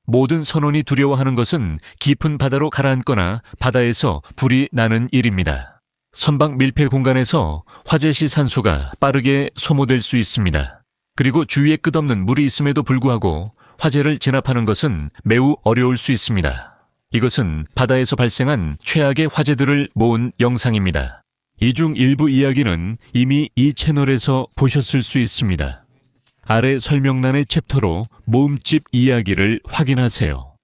모든 선원이 두려워하는 것은 깊은 바다로 가라앉거나 바다에서 불이 나는 일입니다. 선박 밀폐 공간에서 화재 시 산소가 빠르게 소모될 수 있습니다. 그리고 주위에 끝없는 물이 있음에도 불구하고 화재를 진압하는 것은 매우 어려울 수 있습니다. 이것은 바다에서 발생한 최악의 화재들을 모은 영상입니다. 이 중 일부 이야기는 이미 이 채널에서 보셨을 수 있습니다. 아래 설명란의 챕터로 모음집 이야기를 확인하세요.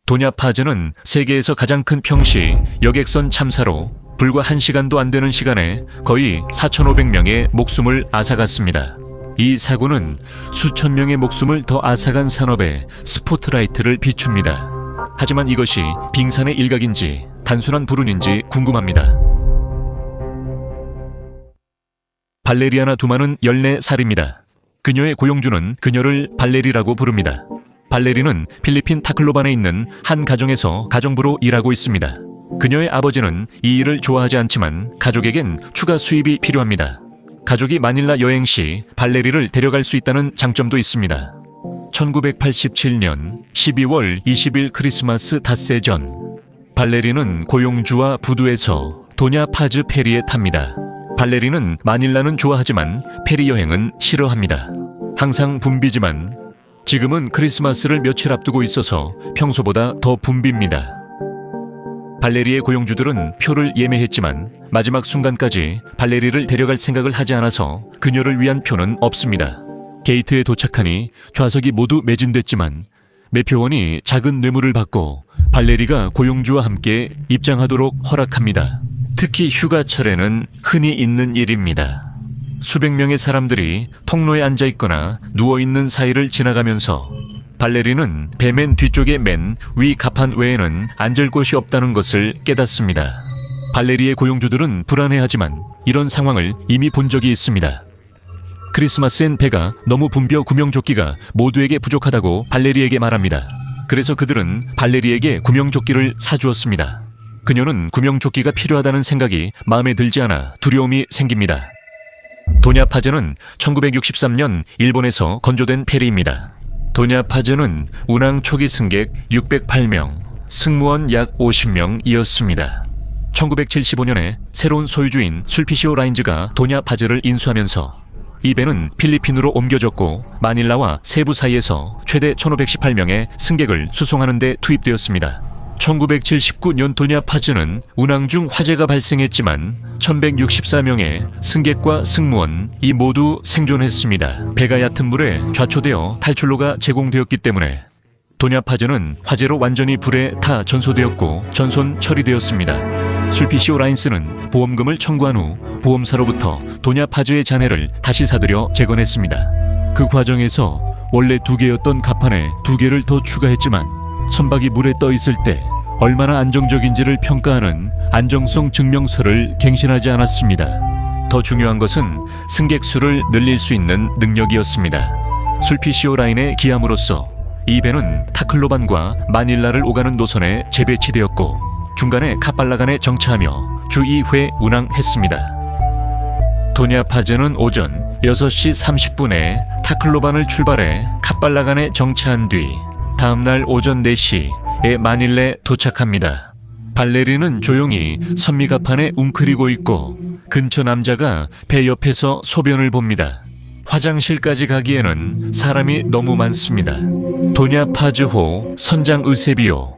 도냐파즈는 세계에서 가장 큰 평시 여객선 참사로 불과 1시간도 안 되는 시간에 거의 4,500명의 목숨을 앗아갔습니다. 이 사고는 수천 명의 목숨을 더 앗아간 산업에 스포트라이트를 비춥니다. 하지만 이것이 빙산의 일각인지 단순한 불운인지 궁금합니다. 발레리아나 두마는 14살입니다. 그녀의 고용주는 그녀를 발레리라고 부릅니다. 발레리는 필리핀 타클로반에 있는 한 가정에서 가정부로 일하고 있습니다. 그녀의 아버지는 이 일을 좋아하지 않지만 가족에겐 추가 수입이 필요합니다. 가족이 마닐라 여행 시 발레리를 데려갈 수 있다는 장점도 있습니다. 1987년 12월 20일 크리스마스 닷새 전, 발레리는 고용주와 부두에서 도냐파즈 페리에 탑니다. 발레리는 마닐라는 좋아하지만 페리 여행은 싫어합니다. 항상 붐비지만 지금은 크리스마스를 며칠 앞두고 있어서 평소보다 더 붐빕니다. 발레리의 고용주들은 표를 예매했지만 마지막 순간까지 발레리를 데려갈 생각을 하지 않아서 그녀를 위한 표는 없습니다. 게이트에 도착하니 좌석이 모두 매진됐지만 매표원이 작은 뇌물을 받고 발레리가 고용주와 함께 입장하도록 허락합니다. 특히 휴가철에는 흔히 있는 일입니다. 수백 명의 사람들이 통로에 앉아 있거나 누워 있는 사이를 지나가면서 발레리는 배맨 뒤쪽의 맨 위 갑판 외에는 앉을 곳이 없다는 것을 깨닫습니다. 발레리의 고용주들은 불안해하지만 이런 상황을 이미 본 적이 있습니다. 크리스마스엔 배가 너무 붐벼 구명조끼가 모두에게 부족하다고 발레리에게 말합니다. 그래서 그들은 발레리에게 구명조끼를 사주었습니다. 그녀는 구명조끼가 필요하다는 생각이 마음에 들지 않아 두려움이 생깁니다. 도냐파즈는 1963년 일본에서 건조된 페리입니다. 도냐파즈는 운항 초기 승객 608명, 승무원 약 50명이었습니다. 1975년에 새로운 소유주인 술피시오 라인즈가 도냐파즈를 인수하면서 이 배는 필리핀으로 옮겨졌고 마닐라와 세부 사이에서 최대 1,518명의 승객을 수송하는 데 투입되었습니다. 1979년 도냐파즈는 운항 중 화재가 발생했지만 1,164명의 승객과 승무원이 모두 생존했습니다. 배가 얕은 물에 좌초되어 탈출로가 제공되었기 때문에 도냐파즈는 화재로 완전히 불에 타 전소되었고 전손 처리되었습니다. 술피시오 라인스는 보험금을 청구한 후 보험사로부터 도냐파즈의 잔해를 다시 사들여 재건했습니다. 그 과정에서 원래 2개였던 갑판에 2개를 더 추가했지만 선박이 물에 떠 있을 때 얼마나 안정적인지를 평가하는 안정성 증명서를 갱신하지 않았습니다. 더 중요한 것은 승객 수를 늘릴 수 있는 능력이었습니다. 술피시오 라인의 기함으로써 이 배는 타클로반과 마닐라를 오가는 노선에 재배치되었고 중간에 카팔라간에 정차하며 주 2회 운항했습니다. 도냐파즈는 오전 6시 30분에 타클로반을 출발해 카팔라간에 정차한 뒤 다음날 오전 4시에 마닐레에 도착합니다. 발레리는 조용히 선미갑판에 웅크리고 있고 근처 남자가 배 옆에서 소변을 봅니다. 화장실까지 가기에는 사람이 너무 많습니다. 도냐파즈호 선장 의세비오.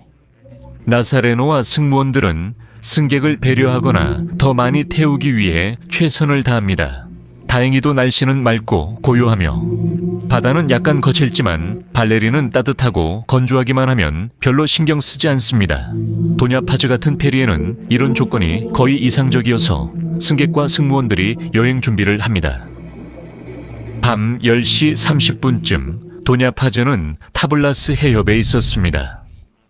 나사레노와 승무원들은 승객을 배려하거나 더 많이 태우기 위해 최선을 다합니다. 다행히도 날씨는 맑고 고요하며 바다는 약간 거칠지만 발레리는 따뜻하고 건조하기만 하면 별로 신경 쓰지 않습니다. 도냐파즈 같은 페리에는 이런 조건이 거의 이상적이어서 승객과 승무원들이 여행 준비를 합니다. 밤 10시 30분쯤 도냐파즈는 타블라스 해협에 있었습니다.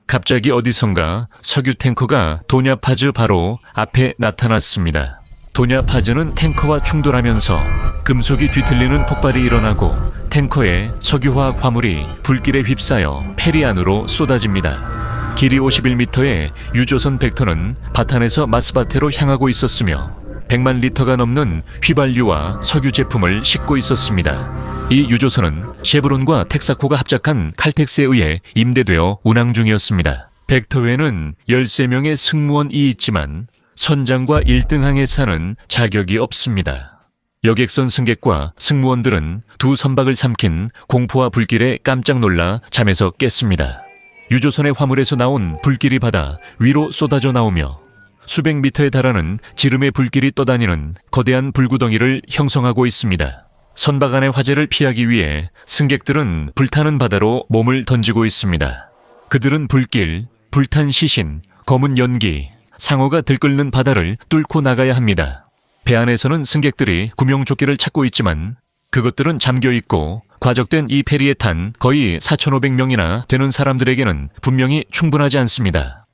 갑자기 어디선가 석유 탱커가 도냐파즈 바로 앞에 나타났습니다. 도냐파즈는 탱커와 충돌하면서 금속이 뒤틀리는 폭발이 일어나고 탱커의 석유화학 화물이 불길에 휩싸여 페리 안으로 쏟아집니다. 길이 51m의 유조선 벡터는 바탄에서 마스바테로 향하고 있었으며 100만 리터가 넘는 휘발유와 석유 제품을 싣고 있었습니다. 이 유조선은 쉐브론과 텍사코가 합작한 칼텍스에 의해 임대되어 운항 중이었습니다. 벡터회는 13명의 승무원이 있지만 선장과 1등항에 사는 자격이 없습니다. 여객선 승객과 승무원들은 두 선박을 삼킨 공포와 불길에 깜짝 놀라 잠에서 깼습니다. 유조선의 화물에서 나온 불길이 바다 위로 쏟아져 나오며 수백 미터에 달하는 지름의 불길이 떠다니는 거대한 불구덩이를 형성하고 있습니다. 선박 안의 화재를 피하기 위해 승객들은 불타는 바다로 몸을 던지고 있습니다. 그들은 불길, 불탄 시신, 검은 연기, 상어가 들끓는 바다를 뚫고 나가야 합니다. 배 안에서는 승객들이 구명조끼를 찾고 있지만 그것들은 잠겨있고 과적된 이 페리에 탄 거의 4,500명이나 되는 사람들에게는 분명히 충분하지 않습니다.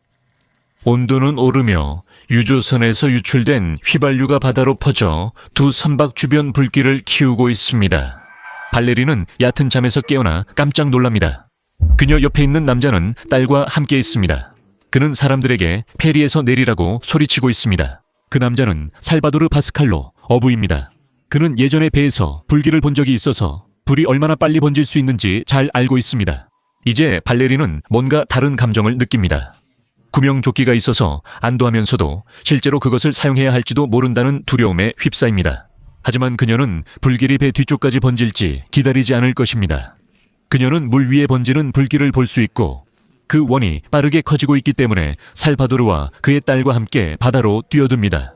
온도는 오르며 유조선에서 유출된 휘발유가 바다로 퍼져 두 선박 주변 불길을 키우고 있습니다. 발레리는 얕은 잠에서 깨어나 깜짝 놀랍니다. 그녀 옆에 있는 남자는 딸과 함께 있습니다. 그는 사람들에게 페리에서 내리라고 소리치고 있습니다. 그 남자는 살바도르 파스칼로 어부입니다. 그는 예전에 배에서 불길을 본 적이 있어서 불이 얼마나 빨리 번질 수 있는지 잘 알고 있습니다. 이제 발레리는 뭔가 다른 감정을 느낍니다. 구명조끼가 있어서 안도하면서도 실제로 그것을 사용해야 할지도 모른다는 두려움에 휩싸입니다. 하지만 그녀는 불길이 배 뒤쪽까지 번질지 기다리지 않을 것입니다. 그녀는 물 위에 번지는 불길을 볼 수 있고 그 원이 빠르게 커지고 있기 때문에 살바도르와 그의 딸과 함께 바다로 뛰어듭니다.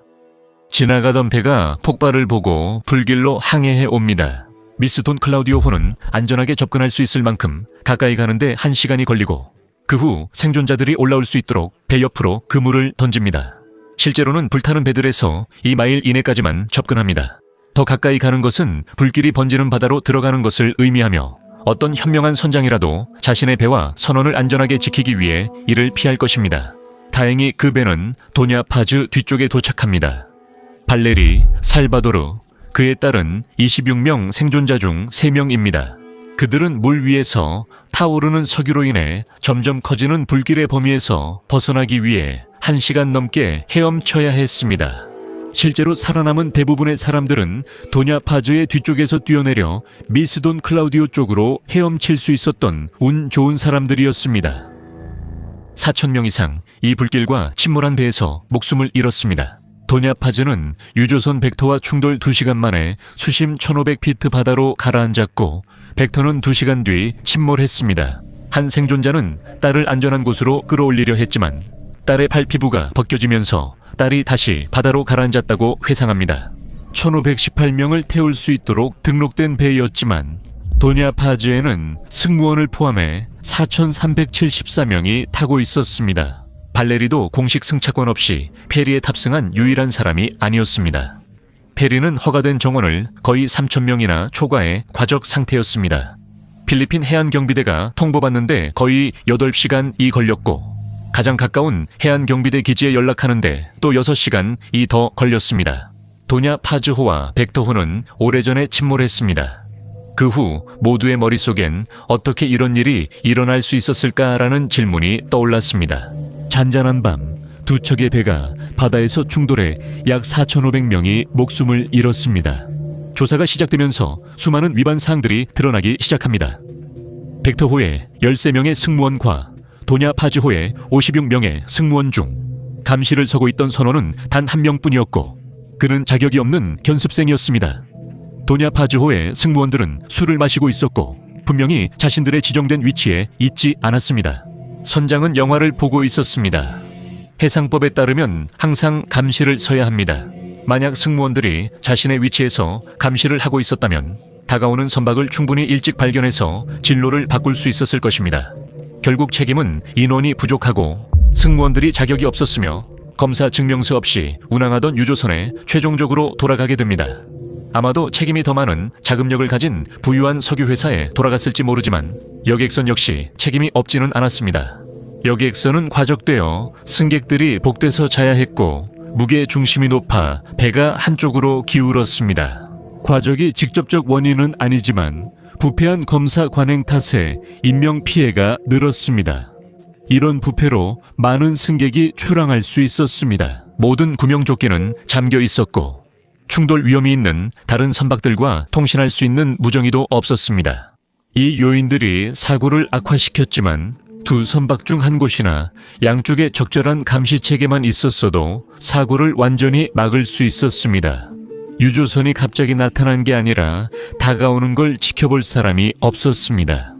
지나가던 배가 폭발을 보고 불길로 항해해 옵니다. 미스 돈 클라우디오 호는 안전하게 접근할 수 있을 만큼 가까이 가는데 1시간이 걸리고 그 후 생존자들이 올라올 수 있도록 배 옆으로 그물을 던집니다. 실제로는 불타는 배들에서 2마일 이내까지만 접근합니다. 더 가까이 가는 것은 불길이 번지는 바다로 들어가는 것을 의미하며 어떤 현명한 선장이라도 자신의 배와 선원을 안전하게 지키기 위해 이를 피할 것입니다. 다행히 그 배는 도냐 파즈 뒤쪽에 도착합니다. 발레리, 살바도르, 그의 딸은 26명 생존자 중 3명입니다. 그들은 물 위에서 타오르는 석유로 인해 점점 커지는 불길의 범위에서 벗어나기 위해 1시간 넘게 헤엄쳐야 했습니다. 실제로 살아남은 대부분의 사람들은 도냐 파즈의 뒤쪽에서 뛰어내려 미스 돈 클라우디오 쪽으로 헤엄칠 수 있었던 운 좋은 사람들이었습니다. 4,000명 이상 이 불길과 침몰한 배에서 목숨을 잃었습니다. 도냐 파즈는 유조선 벡터와 충돌 2시간 만에 수심 1,500피트 바다로 가라앉았고 벡터는 2시간 뒤 침몰했습니다. 한 생존자는 딸을 안전한 곳으로 끌어올리려 했지만 딸의 팔피부가 벗겨지면서 딸이 다시 바다로 가라앉았다고 회상합니다. 1,518명을 태울 수 있도록 등록된 배였지만 도냐 파즈에는 승무원을 포함해 4,374명이 타고 있었습니다. 발레리도 공식 승차권 없이 페리에 탑승한 유일한 사람이 아니었습니다. 페리는 허가된 정원을 거의 3,000명이나 초과해 과적 상태였습니다. 필리핀 해안경비대가 통보받는데 거의 8시간이 걸렸고 가장 가까운 해안경비대 기지에 연락하는데 또 6시간이 더 걸렸습니다. 도냐 파즈호와 벡터호는 오래전에 침몰했습니다. 그 후 모두의 머릿속엔 어떻게 이런 일이 일어날 수 있었을까라는 질문이 떠올랐습니다. 잔잔한 밤, 두 척의 배가 바다에서 충돌해 약 4,500명이 목숨을 잃었습니다. 조사가 시작되면서 수많은 위반 사항들이 드러나기 시작합니다. 벡터호의 13명의 승무원과 도냐 파즈호의 56명의 승무원 중 감시를 서고 있던 선원은 단 1명뿐이었고 그는 자격이 없는 견습생이었습니다. 도냐 파즈호의 승무원들은 술을 마시고 있었고 분명히 자신들의 지정된 위치에 있지 않았습니다. 선장은 영화를 보고 있었습니다. 해상법에 따르면 항상 감시를 서야 합니다. 만약 승무원들이 자신의 위치에서 감시를 하고 있었다면 다가오는 선박을 충분히 일찍 발견해서 진로를 바꿀 수 있었을 것입니다. 결국 책임은 인원이 부족하고 승무원들이 자격이 없었으며 검사 증명서 없이 운항하던 유조선에 최종적으로 돌아가게 됩니다. 아마도 책임이 더 많은 자금력을 가진 부유한 석유회사에 돌아갔을지 모르지만 여객선 역시 책임이 없지는 않았습니다. 여객선은 과적되어 승객들이 복대서 자야 했고 무게 중심이 높아 배가 한쪽으로 기울었습니다. 과적이 직접적 원인은 아니지만 부패한 검사 관행 탓에 인명피해가 늘었습니다. 이런 부패로 많은 승객이 출항할 수 있었습니다. 모든 구명조끼는 잠겨 있었고 충돌 위험이 있는 다른 선박들과 통신할 수 있는 무정이도 없었습니다. 이 요인들이 사고를 악화시켰지만 두 선박 중 한 곳이나 양쪽에 적절한 감시체계만 있었어도 사고를 완전히 막을 수 있었습니다. 유조선이 갑자기 나타난 게 아니라 다가오는 걸 지켜볼 사람이 없었습니다.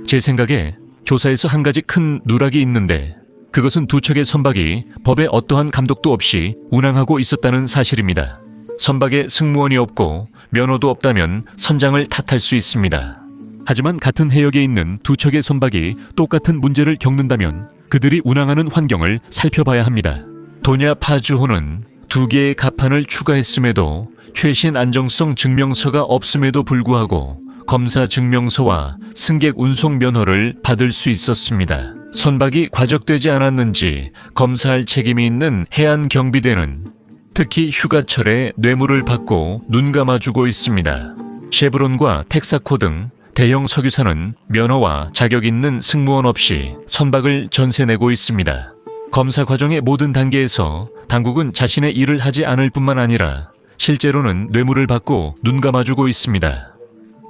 제 생각에 조사에서 한 가지 큰 누락이 있는데 그것은 두 척의 선박이 법에 어떠한 감독도 없이 운항하고 있었다는 사실입니다. 선박에 승무원이 없고 면허도 없다면 선장을 탓할 수 있습니다. 하지만 같은 해역에 있는 두 척의 선박이 똑같은 문제를 겪는다면 그들이 운항하는 환경을 살펴봐야 합니다. 도냐 파주호는 두 개의 갑판을 추가했음에도 최신 안정성 증명서가 없음에도 불구하고 검사 증명서와 승객 운송 면허를 받을 수 있었습니다. 선박이 과적되지 않았는지 검사할 책임이 있는 해안경비대는 특히 휴가철에 뇌물을 받고 눈 감아주고 있습니다. 쉐브론과 텍사코 등 대형 석유사는 면허와 자격 있는 승무원 없이 선박을 전세내고 있습니다. 검사 과정의 모든 단계에서 당국은 자신의 일을 하지 않을 뿐만 아니라 실제로는 뇌물을 받고 눈 감아주고 있습니다.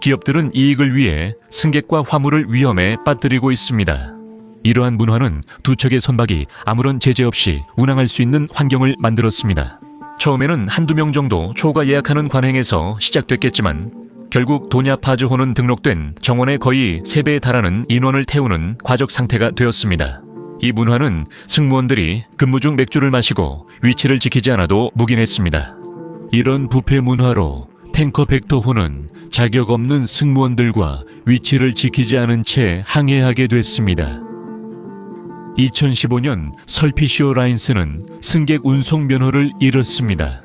기업들은 이익을 위해 승객과 화물을 위험에 빠뜨리고 있습니다. 이러한 문화는 두 척의 선박이 아무런 제재 없이 운항할 수 있는 환경을 만들었습니다. 처음에는 한두 명 정도 초과 예약하는 관행에서 시작됐겠지만 결국 도냐 파주호는 등록된 정원의 거의 3배에 달하는 인원을 태우는 과적 상태가 되었습니다. 이 문화는 승무원들이 근무 중 맥주를 마시고 위치를 지키지 않아도 묵인했습니다. 이런 부패 문화로 탱커 벡터호는 자격 없는 승무원들과 위치를 지키지 않은 채 항해하게 됐습니다. 2015년 설피시오 라인스는 승객 운송 면허를 잃었습니다.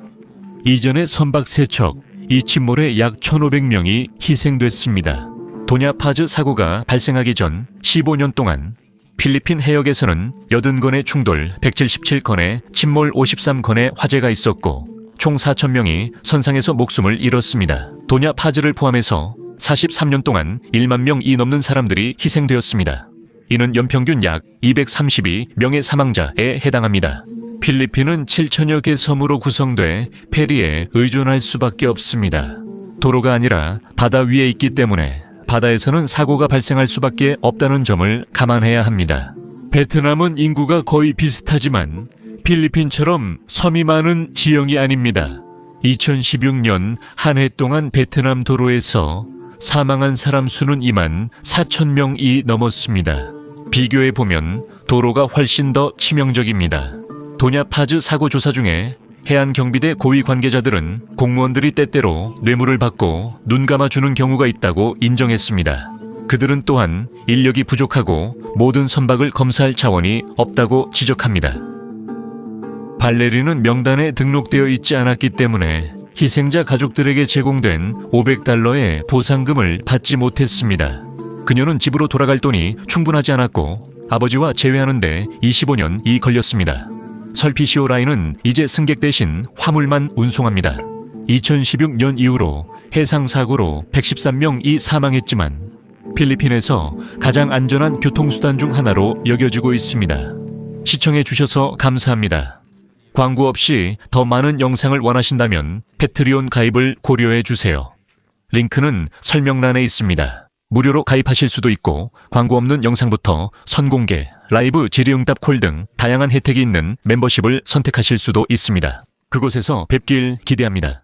이전에 선박 3척, 이 침몰에 약 1,500명이 희생됐습니다. 도냐 파즈 사고가 발생하기 전 15년 동안 필리핀 해역에서는 80건의 충돌, 177건의 침몰 53건의 화재가 있었고 총 4,000명이 선상에서 목숨을 잃었습니다. 도냐 파즈를 포함해서 43년 동안 1만 명이 넘는 사람들이 희생되었습니다. 이는 연평균 약 232명의 사망자에 해당합니다. 필리핀은 7천여 개 섬으로 구성돼 페리에 의존할 수밖에 없습니다. 도로가 아니라 바다 위에 있기 때문에 바다에서는 사고가 발생할 수밖에 없다는 점을 감안해야 합니다. 베트남은 인구가 거의 비슷하지만 필리핀처럼 섬이 많은 지형이 아닙니다. 2016년 한 해 동안 베트남 도로에서 사망한 사람 수는 2만 4천 명이 넘었습니다. 비교해보면 도로가 훨씬 더 치명적입니다. 도냐 파즈 사고 조사 중에 해안경비대 고위 관계자들은 공무원들이 때때로 뇌물을 받고 눈 감아주는 경우가 있다고 인정했습니다. 그들은 또한 인력이 부족하고 모든 선박을 검사할 차원이 없다고 지적합니다. 발레리는 명단에 등록되어 있지 않았기 때문에 희생자 가족들에게 제공된 $500의 보상금을 받지 못했습니다. 그녀는 집으로 돌아갈 돈이 충분하지 않았고 아버지와 재회하는데 25년이 걸렸습니다. 설피시오 라인은 이제 승객 대신 화물만 운송합니다. 2016년 이후로 해상사고로 113명이 사망했지만 필리핀에서 가장 안전한 교통수단 중 하나로 여겨지고 있습니다. 시청해 주셔서 감사합니다. 광고 없이 더 많은 영상을 원하신다면 패트리온 가입을 고려해 주세요. 링크는 설명란에 있습니다. 무료로 가입하실 수도 있고 광고 없는 영상부터 선공개, 라이브 질의응답 콜 등 다양한 혜택이 있는 멤버십을 선택하실 수도 있습니다. 그곳에서 뵙길 기대합니다.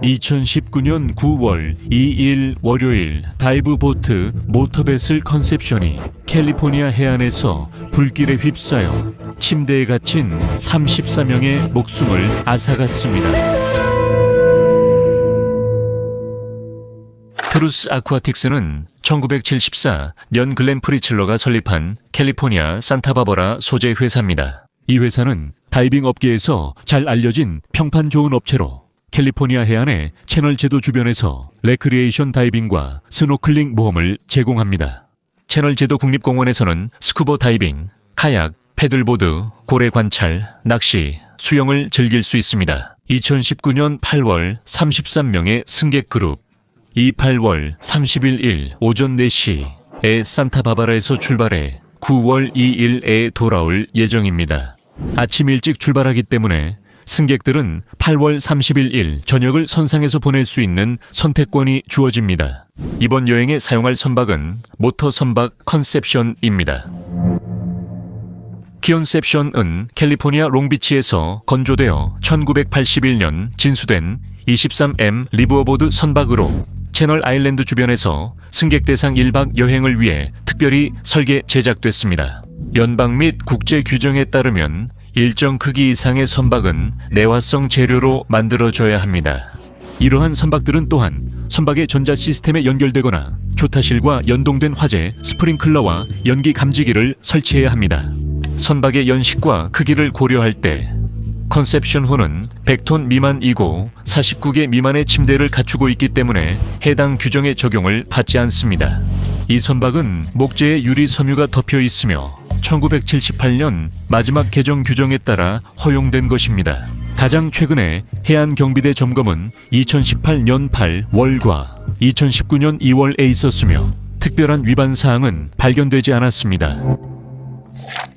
2019년 9월 2일 월요일 다이브보트 모터베슬 컨셉션이 캘리포니아 해안에서 불길에 휩싸여 침대에 갇힌 34명의 목숨을 앗아갔습니다. 트루스 아쿠아틱스는 1974 년 글렌 프리칠러가 설립한 캘리포니아 산타바바라 소재 회사입니다. 이 회사는 다이빙 업계에서 잘 알려진 평판 좋은 업체로 캘리포니아 해안의 채널 제도 주변에서 레크리에이션 다이빙과 스노클링 모험을 제공합니다. 채널 제도 국립공원에서는 스쿠버 다이빙, 카약, 패들보드, 고래 관찰, 낚시, 수영을 즐길 수 있습니다. 2019년 8월 33명의 승객 그룹 28월 31일 오전 4시에 산타바바라에서 출발해 9월 2일에 돌아올 예정입니다. 아침 일찍 출발하기 때문에 승객들은 8월 31일 저녁을 선상에서 보낼 수 있는 선택권이 주어집니다. 이번 여행에 사용할 선박은 모터 선박 컨셉션입니다. 키온셉션은 캘리포니아 롱비치에서 건조되어 1981년 진수된 23M 리버보드 선박으로 채널 아일랜드 주변에서 승객 대상 1박 여행을 위해 특별히 설계 제작됐습니다. 연방 및 국제 규정에 따르면 일정 크기 이상의 선박은 내화성 재료로 만들어져야 합니다. 이러한 선박들은 또한 선박의 전자 시스템에 연결되거나 조타실과 연동된 화재, 스프링클러와 연기 감지기를 설치해야 합니다. 선박의 연식과 크기를 고려할 때 컨셉션호는 100톤 미만이고 49개 미만의 침대를 갖추고 있기 때문에 해당 규정의 적용을 받지 않습니다. 이 선박은 목재의 유리 섬유가 덮여 있으며 1978년 마지막 개정 규정에 따라 허용된 것입니다. 가장 최근에 해안경비대 점검은 2018년 8월과 2019년 2월에 있었으며 특별한 위반 사항은 발견되지 않았습니다.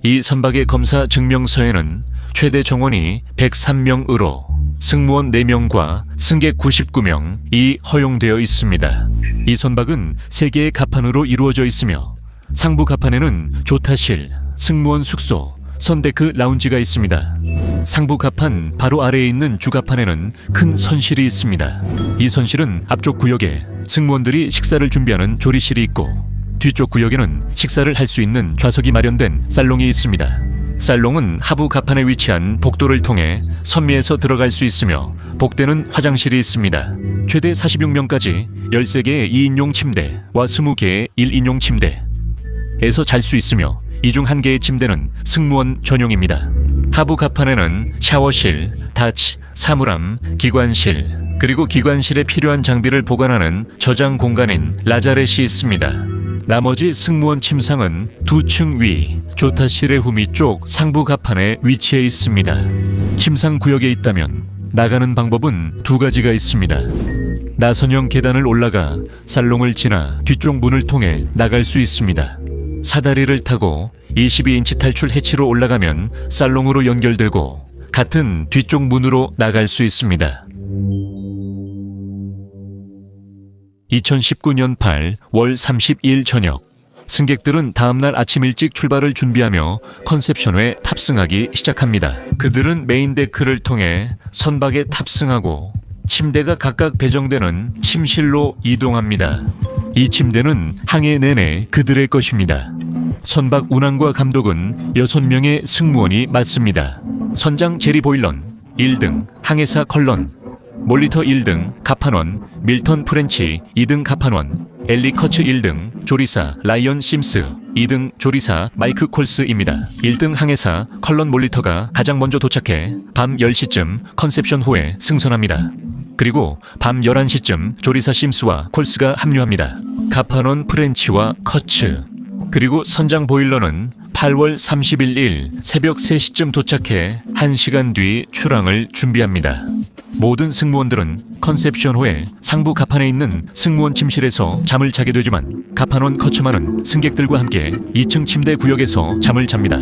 이 선박의 검사 증명서에는 최대 정원이 103명으로 승무원 4명과 승객 99명이 허용되어 있습니다. 이 선박은 3개의 갑판으로 이루어져 있으며 상부 갑판에는 조타실, 승무원 숙소, 선데크 라운지가 있습니다. 상부 갑판 바로 아래에 있는 주갑판에는 큰 선실이 있습니다. 이 선실은 앞쪽 구역에 승무원들이 식사를 준비하는 조리실이 있고 뒤쪽 구역에는 식사를 할 수 있는 좌석이 마련된 살롱이 있습니다. 살롱은 하부 갑판에 위치한 복도를 통해 선미에서 들어갈 수 있으며 복대는 화장실이 있습니다. 최대 46명까지 13개의 2인용 침대와 20개의 1인용 침대에서 잘 수 있으며 이 중 1개의 침대는 승무원 전용입니다. 하부 갑판에는 샤워실, 다치, 사물함, 기관실, 그리고 기관실에 필요한 장비를 보관하는 저장 공간인 라자렛이 있습니다. 나머지 승무원 침상은 2층 위, 조타실의 후 밑쪽 상부 갑판에 위치해 있습니다. 침상 구역에 있다면 나가는 방법은 2가지가 있습니다. 나선형 계단을 올라가 살롱을 지나 뒤쪽 문을 통해 나갈 수 있습니다. 사다리를 타고 22인치 탈출 해치로 올라가면 살롱으로 연결되고 같은 뒤쪽 문으로 나갈 수 있습니다. 2019년 8월 30일 저녁, 승객들은 다음날 아침 일찍 출발을 준비하며 컨셉션호에 탑승하기 시작합니다. 그들은 메인 데크를 통해 선박에 탑승하고 침대가 각각 배정되는 침실로 이동합니다. 이 침대는 항해 내내 그들의 것입니다. 선박 운항과 감독은 6명의 승무원이 맡습니다. 선장 제리 보일런, 1등, 항해사 컬런, 몰리터 1등, 갑판원, 밀턴 프렌치 2등 갑판원, 엘리 커츠 1등, 조리사 라이언 심스 2등 조리사 마이크 콜스입니다. 1등 항해사 컬런 몰리터가 가장 먼저 도착해 밤 10시쯤 컨셉션호에 승선합니다. 그리고 밤 11시쯤 조리사 심스와 콜스가 합류합니다. 갑판원 프렌치와 커츠, 그리고 선장 보일러는 8월 31일 새벽 3시쯤 도착해 1시간 뒤 출항을 준비합니다. 모든 승무원들은 컨셉션호의 상부 갑판에 있는 승무원 침실에서 잠을 자게 되지만 갑판원 커츠만은 승객들과 함께 2층 침대 구역에서 잠을 잡니다.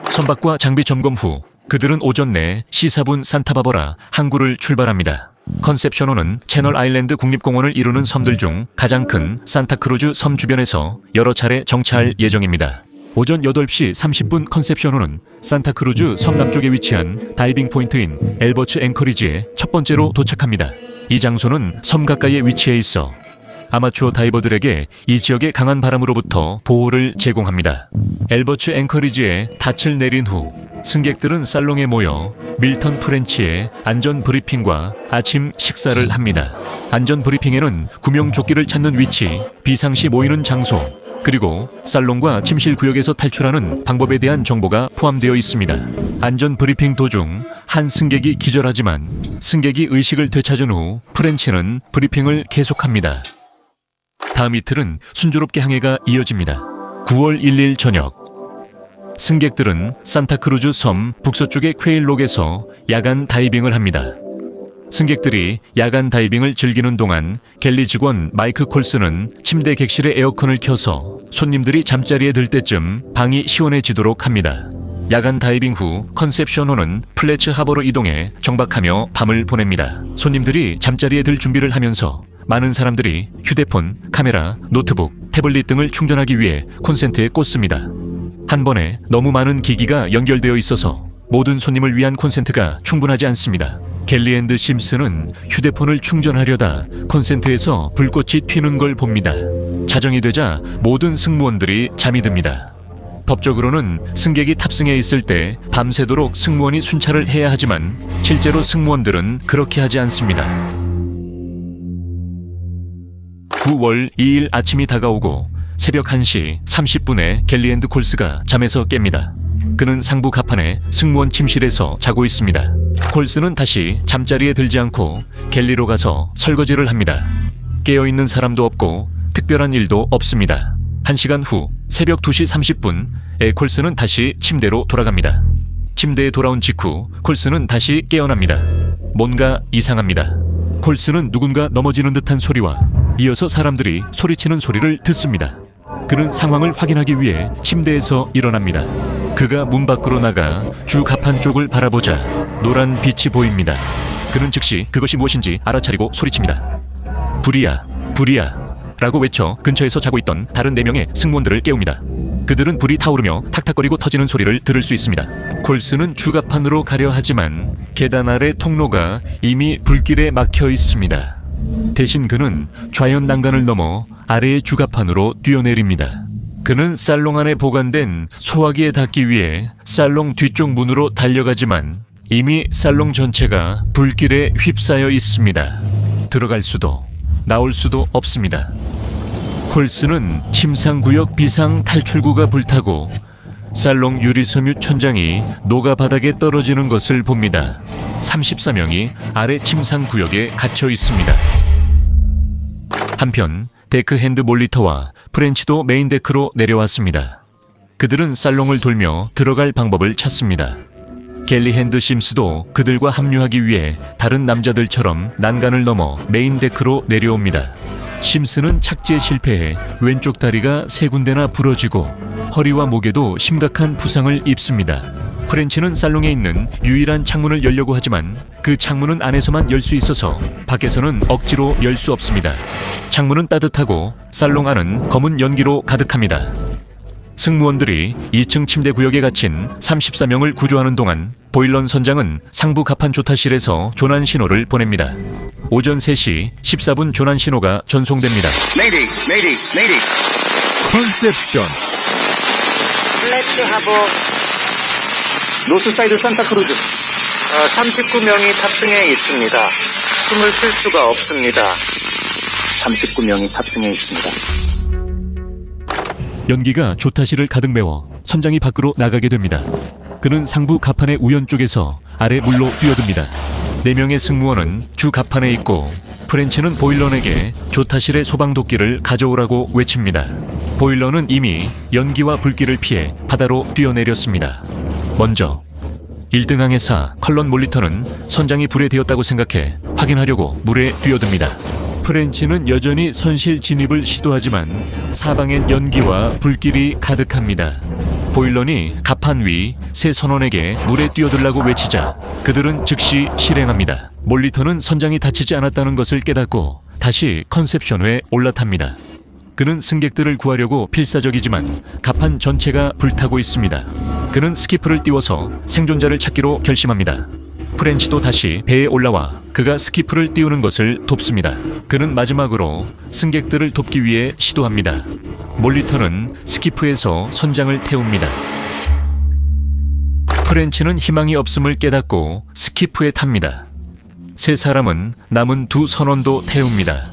선박과 장비 점검 후 그들은 오전 내 시사분 산타바바라 항구를 출발합니다. 컨셉션호는 채널 아일랜드 국립공원을 이루는 섬들 중 가장 큰 산타크루즈 섬 주변에서 여러 차례 정차할 예정입니다. 오전 8시 30분 컨셉션호는 산타크루즈 섬 남쪽에 위치한 다이빙 포인트인 엘버츠 앵커리지에 첫 번째로 도착합니다. 이 장소는 섬 가까이에 위치해 있어 아마추어 다이버들에게 이 지역의 강한 바람으로부터 보호를 제공합니다. 엘버츠 앵커리지에 닻을 내린 후 승객들은 살롱에 모여 밀턴 프렌치의 안전 브리핑과 아침 식사를 합니다. 안전 브리핑에는 구명조끼를 찾는 위치, 비상시 모이는 장소, 그리고 살롱과 침실 구역에서 탈출하는 방법에 대한 정보가 포함되어 있습니다. 안전 브리핑 도중 한 승객이 기절하지만 승객이 의식을 되찾은 후 프렌치는 브리핑을 계속합니다. 다음 이틀은 순조롭게 항해가 이어집니다. 9월 1일 저녁, 승객들은 산타크루즈 섬 북서쪽의 퀘일록에서 야간 다이빙을 합니다. 승객들이 야간 다이빙을 즐기는 동안 갤리 직원 마이크 콜스는 침대 객실의 에어컨을 켜서 손님들이 잠자리에 들 때쯤 방이 시원해지도록 합니다. 야간 다이빙 후 컨셉션호는 플래츠 하버로 이동해 정박하며 밤을 보냅니다. 손님들이 잠자리에 들 준비를 하면서 많은 사람들이 휴대폰, 카메라, 노트북, 태블릿 등을 충전하기 위해 콘센트에 꽂습니다. 한 번에 너무 많은 기기가 연결되어 있어서 모든 손님을 위한 콘센트가 충분하지 않습니다. 켈리 앤드 심스는 휴대폰을 충전하려다 콘센트에서 불꽃이 튀는 걸 봅니다. 자정이 되자 모든 승무원들이 잠이 듭니다. 법적으로는 승객이 탑승해 있을 때 밤새도록 승무원이 순찰을 해야 하지만 실제로 승무원들은 그렇게 하지 않습니다. 9월 2일 아침이 다가오고 새벽 1시 30분에 켈리 앤드 콜스가 잠에서 깹니다. 그는 상부 갑판의 승무원 침실에서 자고 있습니다. 콜스는 다시 잠자리에 들지 않고 켈리로 가서 설거지를 합니다. 깨어있는 사람도 없고 특별한 일도 없습니다. 1시간 후 새벽 2시 30분에 콜스는 다시 침대로 돌아갑니다. 침대에 돌아온 직후 콜스는 다시 깨어납니다. 뭔가 이상합니다. 콜스는 누군가 넘어지는 듯한 소리와 이어서 사람들이 소리치는 소리를 듣습니다. 그는 상황을 확인하기 위해 침대에서 일어납니다. 그가 문 밖으로 나가 주 갑판 쪽을 바라보자 노란 빛이 보입니다. 그는 즉시 그것이 무엇인지 알아차리고 소리칩니다. 불이야, 불이야 라고 외쳐 근처에서 자고 있던 다른 4명의 승무원들을 깨웁니다. 그들은 불이 타오르며 탁탁거리고 터지는 소리를 들을 수 있습니다. 콜스는 주갑판으로 가려 하지만 계단 아래 통로가 이미 불길에 막혀 있습니다. 대신 그는 좌연 난간을 넘어 아래의 주갑판으로 뛰어내립니다. 그는 살롱 안에 보관된 소화기에 닿기 위해 살롱 뒤쪽 문으로 달려가지만 이미 살롱 전체가 불길에 휩싸여 있습니다. 들어갈 수도 나올 수도 없습니다. 콜스는 침상구역 비상 탈출구가 불타고 살롱 유리섬유 천장이 녹아 바닥에 떨어지는 것을 봅니다. 34명이 아래 침상구역에 갇혀 있습니다. 한편 데크 핸드 몰리터와 프렌치도 메인 데크로 내려왔습니다. 그들은 살롱을 돌며 들어갈 방법을 찾습니다. 켈리 핸드 심스도 그들과 합류하기 위해 다른 남자들처럼 난간을 넘어 메인 데크로 내려옵니다. 심스는 착지에 실패해 왼쪽 다리가 3군데나 부러지고 허리와 목에도 심각한 부상을 입습니다. 프렌치는 살롱에 있는 유일한 창문을 열려고 하지만 그 창문은 안에서만 열 수 있어서 밖에서는 억지로 열 수 없습니다. 창문은 따뜻하고 살롱 안은 검은 연기로 가득합니다. 승무원들이 2층 침대 구역에 갇힌 34명을 구조하는 동안 보일런 선장은 상부 갑판 조타실에서 조난 신호를 보냅니다. 오전 3시 14분 조난 신호가 전송됩니다. 메이데이. 컨셉션. 플래츠 하버 노스사이드 산타크루즈 39명이 탑승해 있습니다. 숨을 쉴 수가 없습니다. 39명이 탑승해 있습니다. 연기가 조타실을 가득 메워 선장이 밖으로 나가게 됩니다. 그는 상부 갑판의 우연 쪽에서 아래 물로 뛰어듭니다. 4명의 승무원은 주 갑판에 있고 프렌치는 보일런에게 조타실의 소방도끼를 가져오라고 외칩니다. 보일런은 이미 연기와 불길을 피해 바다로 뛰어내렸습니다. 먼저 1등 항해사 컬런 몰리터는 선장이 불에 데였다고 생각해 확인하려고 물에 뛰어듭니다. 프렌치는 여전히 선실 진입을 시도하지만 사방엔 연기와 불길이 가득합니다. 보일런이 갑판 위 새 선원에게 물에 뛰어들라고 외치자 그들은 즉시 실행합니다. 몰리터는 선장이 다치지 않았다는 것을 깨닫고 다시 컨셉션회에 올라탑니다. 그는 승객들을 구하려고 필사적이지만 갑판 전체가 불타고 있습니다. 그는 스키프를 띄워서 생존자를 찾기로 결심합니다. 프렌치도 다시 배에 올라와 그가 스키프를 띄우는 것을 돕습니다. 그는 마지막으로 승객들을 돕기 위해 시도합니다. 몰리터는 스키프에서 선장을 태웁니다. 프렌치는 희망이 없음을 깨닫고 스키프에 탑니다. 3사람은 남은 2 선원도 태웁니다.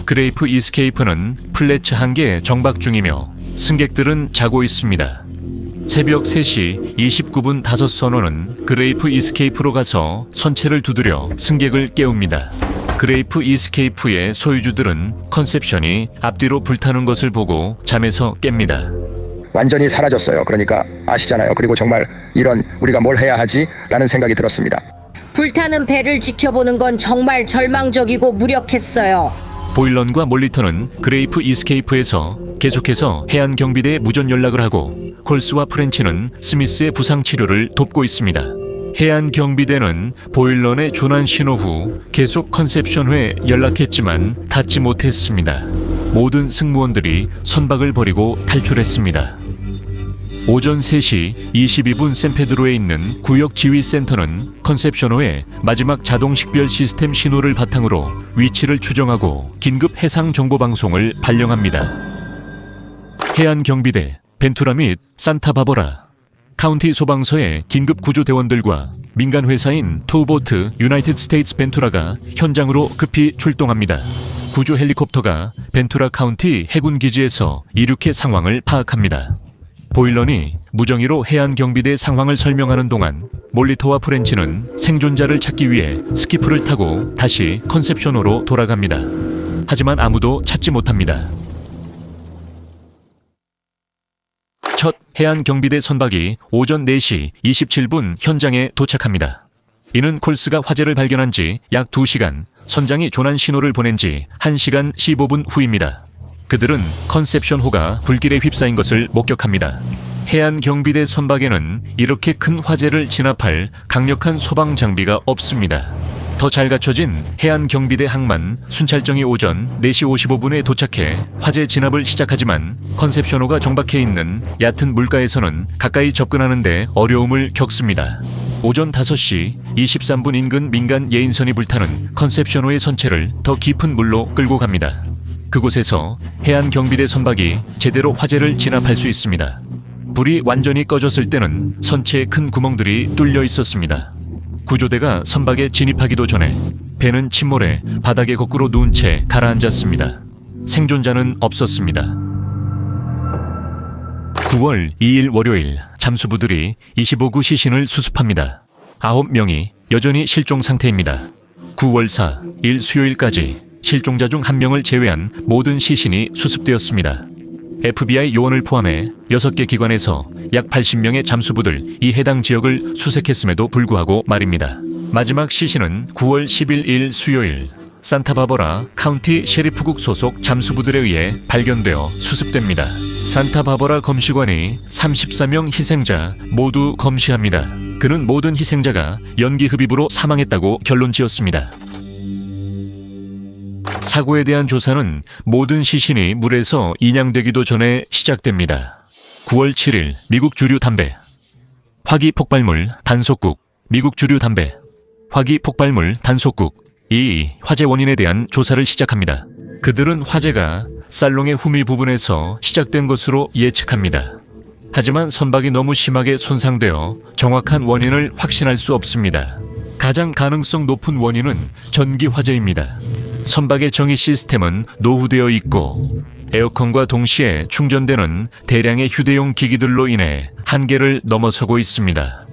그레이프 이스케이프는 플래츠 1개 정박 중이며 승객들은 자고 있습니다. 새벽 3시 29분 5선원은 그레이프 이스케이프로 가서 선체를 두드려 승객을 깨웁니다. 그레이프 이스케이프의 소유주들은 컨셉션이 앞뒤로 불타는 것을 보고 잠에서 깹니다. 완전히 사라졌어요. 그러니까 아시잖아요. 그리고 정말 이런 우리가 뭘 해야 하지? 라는 생각이 들었습니다. 불타는 배를 지켜보는 건 정말 절망적이고 무력했어요. 보일런과 몰리턴은 그레이프 이스케이프에서 계속해서 해안 경비대에 무전 연락을 하고 콜스와 프렌치는 스미스의 부상 치료를 돕고 있습니다. 해안 경비대는 보일런의 조난 신호 후 계속 컨셉션회에 연락했지만 닿지 못했습니다. 모든 승무원들이 선박을 버리고 탈출했습니다. 오전 3시 22분 샌페드로에 있는 구역지휘센터는 컨셉션호의 마지막 자동 식별 시스템 신호를 바탕으로 위치를 추정하고 긴급 해상 정보 방송을 발령합니다. 해안 경비대, 벤투라 및 산타바버라, 카운티 소방서의 긴급 구조대원들과 민간 회사인 투보트 유나이티드 스테이츠 벤투라가 현장으로 급히 출동합니다. 구조 헬리콥터가 벤투라 카운티 해군 기지에서 이륙해 상황을 파악합니다. 보일런이 무정의로 해안 경비대 상황을 설명하는 동안 몰리터와 프렌치는 생존자를 찾기 위해 스키프를 타고 다시 컨셉션호로 돌아갑니다. 하지만 아무도 찾지 못합니다. 첫 해안 경비대 선박이 오전 4시 27분 현장에 도착합니다. 이는 콜스가 화재를 발견한 지 약 2시간, 선장이 조난 신호를 보낸 지 1시간 15분 후입니다. 그들은 컨셉션호가 불길에 휩싸인 것을 목격합니다. 해안 경비대 선박에는 이렇게 큰 화재를 진압할 강력한 소방 장비가 없습니다. 더 잘 갖춰진 해안 경비대 항만 순찰정이 오전 4시 55분에 도착해 화재 진압을 시작하지만 컨셉션호가 정박해 있는 얕은 물가에서는 가까이 접근하는데 어려움을 겪습니다. 오전 5시 23분 인근 민간 예인선이 불타는 컨셉션호의 선체를 더 깊은 물로 끌고 갑니다. 그곳에서 해안 경비대 선박이 제대로 화재를 진압할 수 있습니다. 불이 완전히 꺼졌을 때는 선체에 큰 구멍들이 뚫려 있었습니다. 구조대가 선박에 진입하기도 전에 배는 침몰해 바닥에 거꾸로 누운 채 가라앉았습니다. 생존자는 없었습니다. 9월 2일 월요일 잠수부들이 25구 시신을 수습합니다. 9명이 여전히 실종 상태입니다. 9월 4일 수요일까지 실종자 중 1명을 제외한 모든 시신이 수습되었습니다. FBI 요원을 포함해 6개 기관에서 약 80명의 잠수부들 이 해당 지역을 수색했음에도 불구하고 말입니다. 마지막 시신은 9월 11일 수요일 산타바버라 카운티 셰리프국 소속 잠수부들에 의해 발견되어 수습됩니다. 산타바버라 검시관이 34명 희생자 모두 검시합니다. 그는 모든 희생자가 연기 흡입으로 사망했다고 결론 지었습니다. 사고에 대한 조사는 모든 시신이 물에서 인양되기도 전에 시작됩니다. 9월 7일 미국 주류 담배, 화기 폭발물 단속국, 미국 주류 담배, 화기 폭발물 단속국 이 화재 원인에 대한 조사를 시작합니다. 그들은 화재가 살롱의 후미 부분에서 시작된 것으로 예측합니다. 하지만 선박이 너무 심하게 손상되어 정확한 원인을 확신할 수 없습니다. 가장 가능성 높은 원인은 전기 화재입니다. 선박의 정의 시스템은 노후되어 있고 에어컨과 동시에 충전되는 대량의 휴대용 기기들로 인해 한계를 넘어서고 있습니다.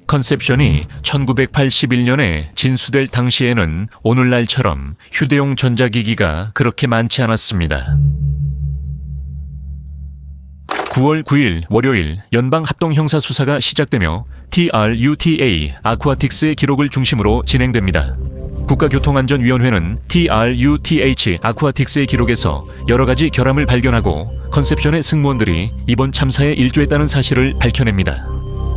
컨셉션이 1981년에 진수될 당시에는 오늘날처럼 휴대용 전자기기가 그렇게 많지 않았습니다. 9월 9일 월요일 연방합동형사수사가 시작되며 TRUTA 아쿠아틱스의 기록을 중심으로 진행됩니다. 국가교통안전위원회는 TRUTH 아쿠아틱스의 기록에서 여러 가지 결함을 발견하고 컨셉션의 승무원들이 이번 참사에 일조했다는 사실을 밝혀냅니다.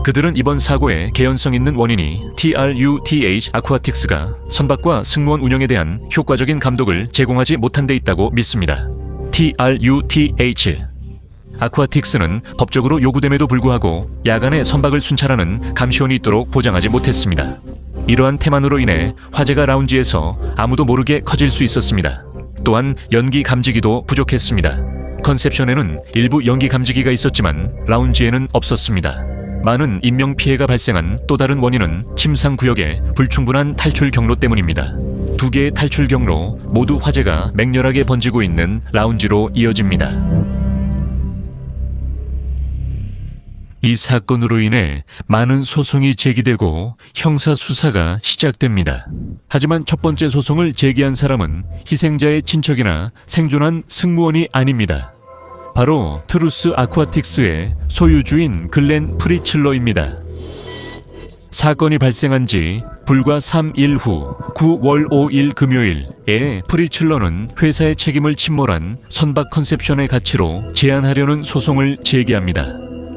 그들은 이번 사고의 개연성 있는 원인이 TRUTH 아쿠아틱스가 선박과 승무원 운영에 대한 효과적인 감독을 제공하지 못한 데 있다고 믿습니다. TRUTH 아쿠아틱스는 법적으로 요구됨에도 불구하고 야간에 선박을 순찰하는 감시원이 있도록 보장하지 못했습니다. 이러한 태만으로 인해 화재가 라운지에서 아무도 모르게 커질 수 있었습니다. 또한 연기 감지기도 부족했습니다. 컨셉션에는 일부 연기 감지기가 있었지만 라운지에는 없었습니다. 많은 인명피해가 발생한 또 다른 원인은 침상 구역의 불충분한 탈출 경로 때문입니다. 2개의 탈출 경로 모두 화재가 맹렬하게 번지고 있는 라운지로 이어집니다. 이 사건으로 인해 많은 소송이 제기되고 형사 수사가 시작됩니다. 하지만 첫 번째 소송을 제기한 사람은 희생자의 친척이나 생존한 승무원이 아닙니다. 바로 트루스 아쿠아틱스의 소유주인 글렌 프리칠러입니다. 사건이 발생한 지 불과 3일 후 9월 5일 금요일에 프리칠러는 회사의 책임을 침몰한 선박 컨셉션의 가치로 제한하려는 소송을 제기합니다.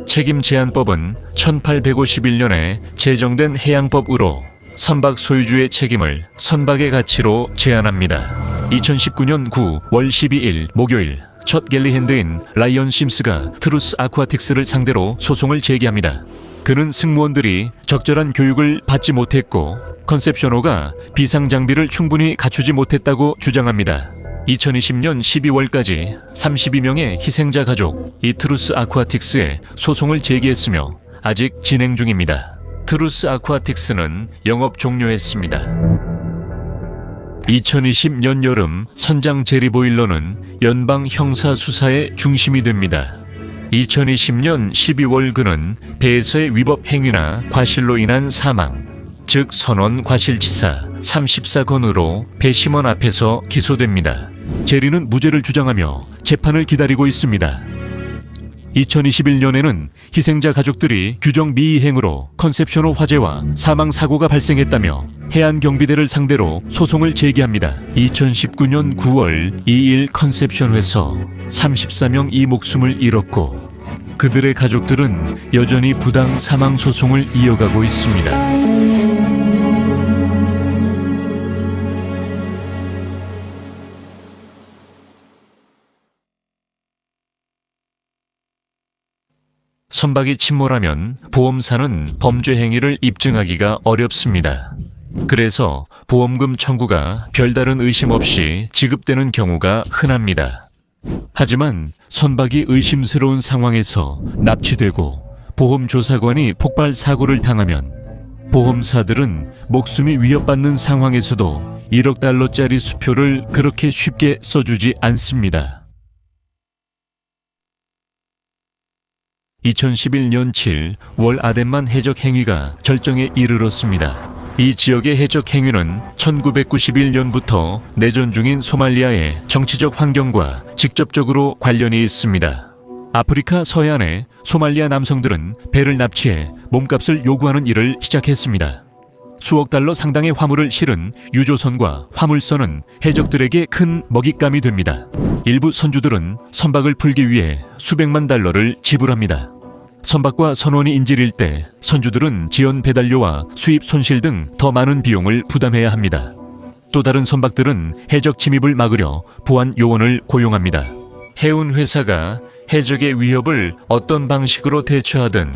책임 제한법은 1851년에 제정된 해양법으로 선박 소유주의 책임을 선박의 가치로 제한합니다. 2019년 9월 12일 목요일 첫 갤리핸드인 라이언 심스가 트루스 아쿠아틱스를 상대로 소송을 제기합니다. 그는 승무원들이 적절한 교육을 받지 못했고 컨셉션호가 비상 장비를 충분히 갖추지 못했다고 주장합니다. 2020년 12월까지 32명의 희생자 가족 트루스 아쿠아틱스에 소송을 제기했으며 아직 진행 중입니다. 트루스 아쿠아틱스는 영업 종료했습니다. 2020년 여름 선장 제리 보일러는 연방 형사 수사의 중심이 됩니다. 2020년 12월 그는 배에서의 위법 행위나 과실로 인한 사망, 즉 선원 과실치사 34건으로 배심원 앞에서 기소됩니다. 제리는 무죄를 주장하며 재판을 기다리고 있습니다. 2021년에는 희생자 가족들이 규정 미이행으로 컨셉션호 화재와 사망 사고가 발생했다며 해안경비대를 상대로 소송을 제기합니다. 2019년 9월 2일 컨셉션회에서 34명 이 목숨을 잃었고 그들의 가족들은 여전히 부당 사망 소송을 이어가고 있습니다. 선박이 침몰하면 보험사는 범죄 행위를 입증하기가 어렵습니다. 그래서 보험금 청구가 별다른 의심 없이 지급되는 경우가 흔합니다. 하지만 선박이 의심스러운 상황에서 납치되고 보험조사관이 폭발 사고를 당하면 보험사들은 목숨이 위협받는 상황에서도 1억 달러짜리 수표를 그렇게 쉽게 써주지 않습니다. 2011년 7월 아덴만 해적 행위가 절정에 이르렀습니다. 이 지역의 해적 행위는 1991년부터 내전 중인 소말리아의 정치적 환경과 직접적으로 관련이 있습니다. 아프리카 서해안의 소말리아 남성들은 배를 납치해 몸값을 요구하는 일을 시작했습니다. 수억 달러 상당의 화물을 실은 유조선과 화물선은 해적들에게 큰 먹잇감이 됩니다. 일부 선주들은 선박을 풀기 위해 수백만 달러를 지불합니다. 선박과 선원이 인질일 때 선주들은 지연 배달료와 수입 손실 등 더 많은 비용을 부담해야 합니다. 또 다른 선박들은 해적 침입을 막으려 보안 요원을 고용합니다. 해운 회사가 해적의 위협을 어떤 방식으로 대처하든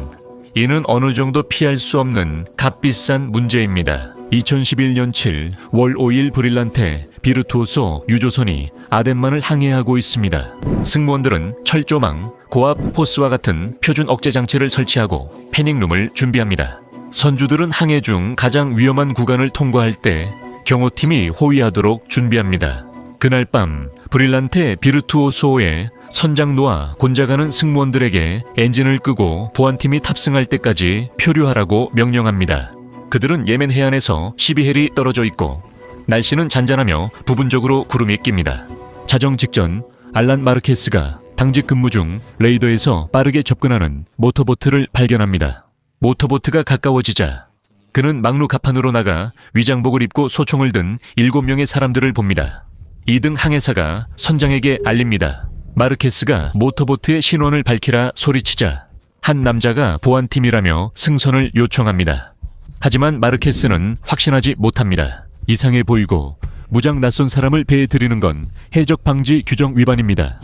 이는 어느 정도 피할 수 없는 값비싼 문제입니다. 2011년 7월 5일 브릴란테 비르투오소 유조선이 아덴만을 항해하고 있습니다. 승무원들은 철조망, 고압 호스와 같은 표준 억제 장치를 설치하고 패닉룸을 준비합니다. 선주들은 항해 중 가장 위험한 구간을 통과할 때 경호팀이 호위하도록 준비합니다. 그날 밤 브릴란테 비르투오소에 선장 놓아 곤작하는 승무원들에게 엔진을 끄고 보안팀이 탑승할 때까지 표류하라고 명령합니다. 그들은 예멘 해안에서 12헬이 떨어져 있고 날씨는 잔잔하며 부분적으로 구름이 낍니다. 자정 직전 알란 마르케스가 당직 근무 중 레이더에서 빠르게 접근하는 모터보트를 발견합니다. 모터보트가 가까워지자 그는 막루 갑판으로 나가 위장복을 입고 소총을 든 7명의 사람들을 봅니다. 2등 항해사가 선장에게 알립니다. 마르케스가 모터보트의 신원을 밝히라 소리치자 한 남자가 보안팀이라며 승선을 요청합니다. 하지만 마르케스는 확신하지 못합니다. 이상해 보이고 무장 낯선 사람을 배에 들이는 건 해적 방지 규정 위반입니다.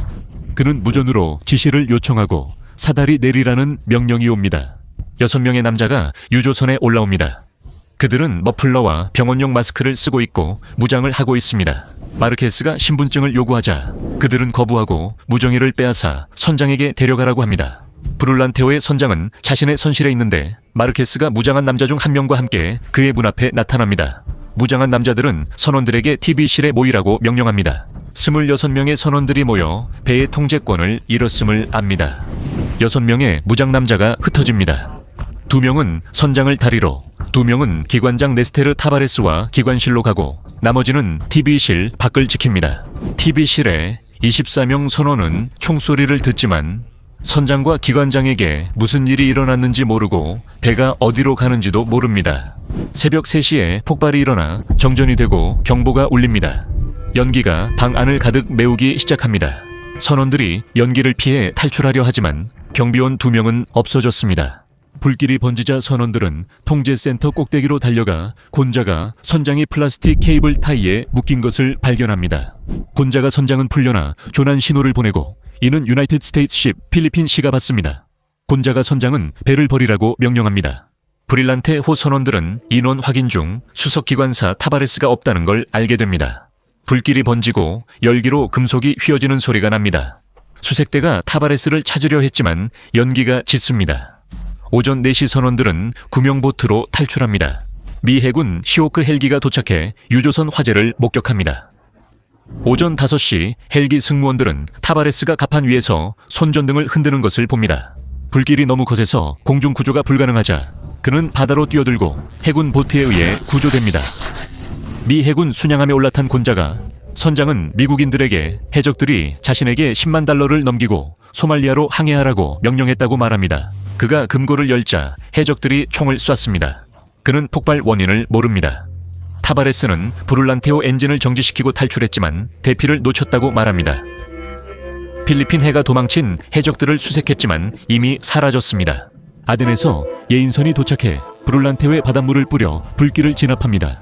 그는 무전으로 지시를 요청하고 사다리 내리라는 명령이 옵니다. 6명의 남자가 유조선에 올라옵니다. 그들은 머플러와 병원용 마스크를 쓰고 있고 무장을 하고 있습니다. 마르케스가 신분증을 요구하자 그들은 거부하고 무정의를 빼앗아 선장에게 데려가라고 합니다. 브룰란테오의 선장은 자신의 선실에 있는데 마르케스가 무장한 남자 중 한 명과 함께 그의 문 앞에 나타납니다. 무장한 남자들은 선원들에게 TV실에 모이라고 명령합니다. 26명의 선원들이 모여 배의 통제권을 잃었음을 압니다. 6명의 무장 남자가 흩어집니다. 2명은 선장을 다리로, 2명은 기관장 네스테르 타바레스와 기관실로 가고 나머지는 TV실 밖을 지킵니다. TV실에 24명 선원은 총소리를 듣지만 선장과 기관장에게 무슨 일이 일어났는지 모르고 배가 어디로 가는지도 모릅니다. 새벽 3시에 폭발이 일어나 정전이 되고 경보가 울립니다. 연기가 방 안을 가득 메우기 시작합니다. 선원들이 연기를 피해 탈출하려 하지만 경비원 2명은 없어졌습니다. 불길이 번지자 선원들은 통제센터 꼭대기로 달려가 곤자가 선장이 플라스틱 케이블 타이에 묶인 것을 발견합니다. 곤자가 선장은 풀려나 조난 신호를 보내고 이는 유나이티드 스테이츠십 필리핀시가 받습니다. 곤자가 선장은 배를 버리라고 명령합니다. 브릴란테 호 선원들은 인원 확인 중 수석기관사 타바레스가 없다는 걸 알게 됩니다. 불길이 번지고 열기로 금속이 휘어지는 소리가 납니다. 수색대가 타바레스를 찾으려 했지만 연기가 짙습니다. 오전 4시 선원들은 구명보트로 탈출합니다. 미 해군 시호크 헬기가 도착해 유조선 화재를 목격합니다. 오전 5시 헬기 승무원들은 타바레스가 갑판 위에서 손전등을 흔드는 것을 봅니다. 불길이 너무 거세서 공중 구조가 불가능하자 그는 바다로 뛰어들고 해군 보트에 의해 구조됩니다. 미 해군 순양함에 올라탄 곤자가 선장은 미국인들에게 해적들이 자신에게 10만 달러를 넘기고 소말리아로 항해하라고 명령했다고 말합니다. 그가 금고를 열자 해적들이 총을 쐈습니다. 그는 폭발 원인을 모릅니다. 타바레스는 브룰란테오 엔진을 정지시키고 탈출했지만 대피를 놓쳤다고 말합니다. 필리핀 해가 도망친 해적들을 수색했지만 이미 사라졌습니다. 아덴에서 예인선이 도착해 브룰란테오의 바닷물을 뿌려 불길을 진압합니다.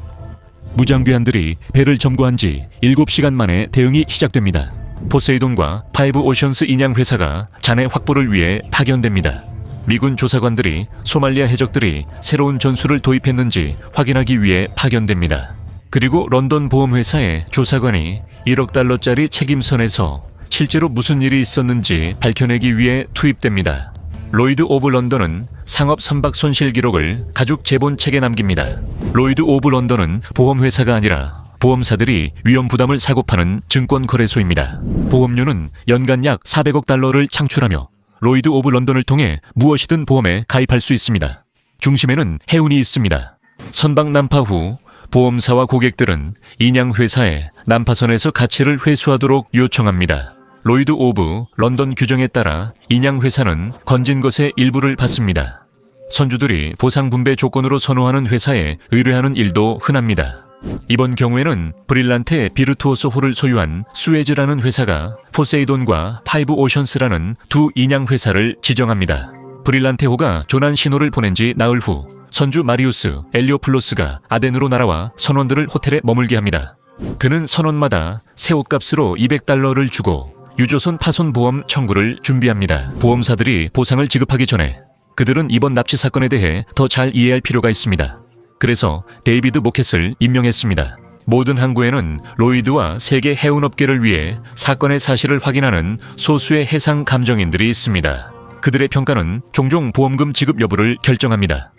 무장괴한들이 배를 점거한 지 7시간 만에 대응이 시작됩니다. 포세이돈과 파이브 오션스 인양 회사가 잔해 확보를 위해 파견됩니다. 미군 조사관들이 소말리아 해적들이 새로운 전술을 도입했는지 확인하기 위해 파견됩니다. 그리고 런던 보험회사의 조사관이 1억 달러짜리 책임선에서 실제로 무슨 일이 있었는지 밝혀내기 위해 투입됩니다. 로이드 오브 런던은 상업 선박 손실 기록을 가죽 제본책에 남깁니다. 로이드 오브 런던은 보험회사가 아니라 보험사들이 위험 부담을 사고 파는 증권거래소입니다. 보험료는 연간 약 400억 달러를 창출하며 로이드 오브 런던을 통해 무엇이든 보험에 가입할 수 있습니다. 중심에는 해운이 있습니다. 선박 난파 후 보험사와 고객들은 인양회사에 난파선에서 가치를 회수하도록 요청합니다. 로이드 오브 런던 규정에 따라 인양회사는 건진 것의 일부를 받습니다. 선주들이 보상 분배 조건으로 선호하는 회사에 의뢰하는 일도 흔합니다. 이번 경우에는 브릴란테 비르투오소 호를 소유한 수에즈라는 회사가 포세이돈과 파이브 오션스라는 두 인양 회사를 지정합니다. 브릴란테 호가 조난 신호를 보낸 지 나흘 후 선주 마리우스 엘리오플로스가 아덴으로 날아와 선원들을 호텔에 머물게 합니다. 그는 선원마다 새 옷값으로 200달러를 주고 유조선 파손 보험 청구를 준비합니다. 보험사들이 보상을 지급하기 전에 그들은 이번 납치 사건에 대해 더 잘 이해할 필요가 있습니다. 그래서 데이비드 모켓을 임명했습니다. 모든 항구에는 로이드와 세계 해운업계를 위해 사건의 사실을 확인하는 소수의 해상 감정인들이 있습니다. 그들의 평가는 종종 보험금 지급 여부를 결정합니다.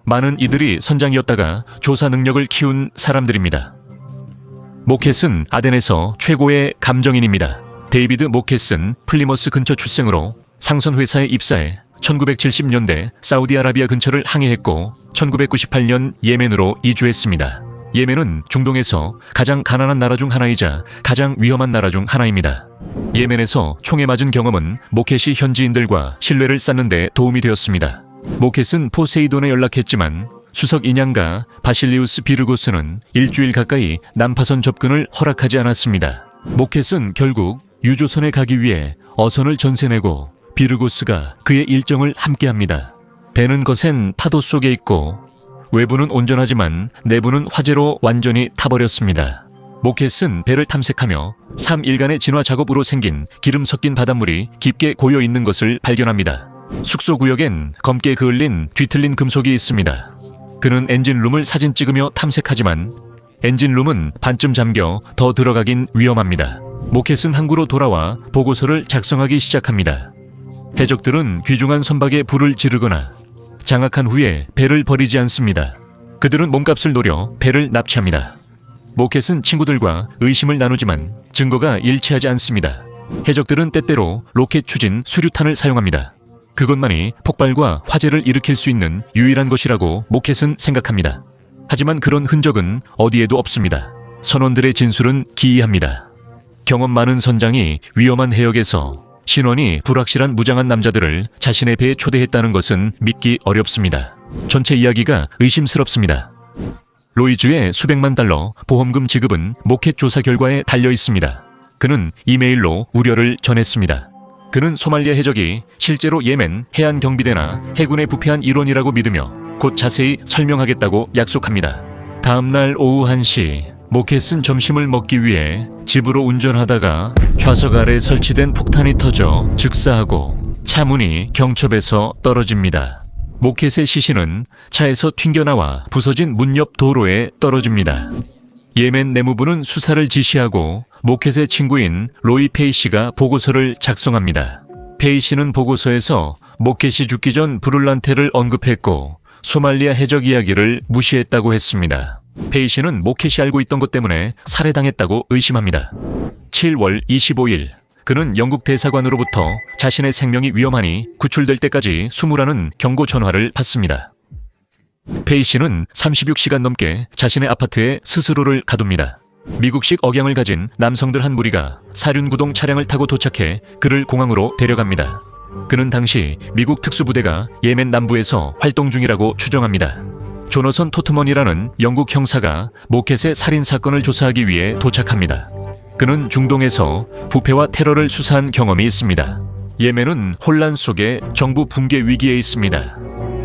많은 이들이 선장이었다가 조사 능력을 키운 사람들입니다. 모켓은 아덴에서 최고의 감정인입니다. 데이비드 모켓은 플리머스 근처 출생으로 상선회사에 입사해 1970년대 사우디아라비아 근처를 항해했고 1998년 예멘으로 이주했습니다. 예멘은 중동에서 가장 가난한 나라 중 하나이자 가장 위험한 나라 중 하나입니다. 예멘에서 총에 맞은 경험은 모켓이 현지인들과 신뢰를 쌓는 데 도움이 되었습니다. 모켓은 포세이돈에 연락했지만 수석 인양가 바실리우스 비르고스는 일주일 가까이 난파선 접근을 허락하지 않았습니다. 모켓은 결국 유조선에 가기 위해 어선을 전세내고 비르고스가 그의 일정을 함께합니다. 배는 거센 파도 속에 있고 외부는 온전하지만 내부는 화재로 완전히 타버렸습니다. 모켓은 배를 탐색하며 3일간의 진화 작업으로 생긴 기름 섞인 바닷물이 깊게 고여 있는 것을 발견합니다. 숙소 구역엔 검게 그을린 뒤틀린 금속이 있습니다. 그는 엔진룸을 사진 찍으며 탐색하지만 엔진룸은 반쯤 잠겨 더 들어가긴 위험합니다. 모켓은 항구로 돌아와 보고서를 작성하기 시작합니다. 해적들은 귀중한 선박에 불을 지르거나 장악한 후에 배를 버리지 않습니다. 그들은 몸값을 노려 배를 납치합니다. 모켓은 친구들과 의심을 나누지만 증거가 일치하지 않습니다. 해적들은 때때로 로켓 추진 수류탄을 사용합니다. 그것만이 폭발과 화재를 일으킬 수 있는 유일한 것이라고 모켓은 생각합니다. 하지만 그런 흔적은 어디에도 없습니다. 선원들의 진술은 기이합니다. 경험 많은 선장이 위험한 해역에서 신원이 불확실한 무장한 남자들을 자신의 배에 초대했다는 것은 믿기 어렵습니다. 전체 이야기가 의심스럽습니다. 로이즈의 수백만 달러 보험금 지급은 모켓 조사 결과에 달려 있습니다. 그는 이메일로 우려를 전했습니다. 그는 소말리아 해적이 실제로 예멘 해안 경비대나 해군에 부패한 일원이라고 믿으며 곧 자세히 설명하겠다고 약속합니다. 다음 날 오후 1시 모켓은 점심을 먹기 위해 집으로 운전하다가 좌석 아래 설치된 폭탄이 터져 즉사하고 차 문이 경첩에서 떨어집니다. 모켓의 시신은 차에서 튕겨나와 부서진 문 옆 도로에 떨어집니다. 예멘 내무부는 수사를 지시하고 모켓의 친구인 로이 페이 씨가 보고서를 작성합니다. 페이 씨는 보고서에서 모켓이 죽기 전 브룰란테를 언급했고 소말리아 해적 이야기를 무시했다고 했습니다. 페이 씨는 모켓이 알고 있던 것 때문에 살해당했다고 의심합니다. 7월 25일 그는 영국 대사관으로부터 자신의 생명이 위험하니 구출될 때까지 숨으라는 경고 전화를 받습니다. 페이 씨는 36시간 넘게 자신의 아파트에 스스로를 가둡니다. 미국식 억양을 가진 남성들 한 무리가 사륜구동 차량을 타고 도착해 그를 공항으로 데려갑니다. 그는 당시 미국 특수부대가 예멘 남부에서 활동 중이라고 추정합니다. 조너선 토트먼이라는 영국 형사가 모켓의 살인사건을 조사하기 위해 도착합니다. 그는 중동에서 부패와 테러를 수사한 경험이 있습니다. 예멘은 혼란 속에 정부 붕괴 위기에 있습니다.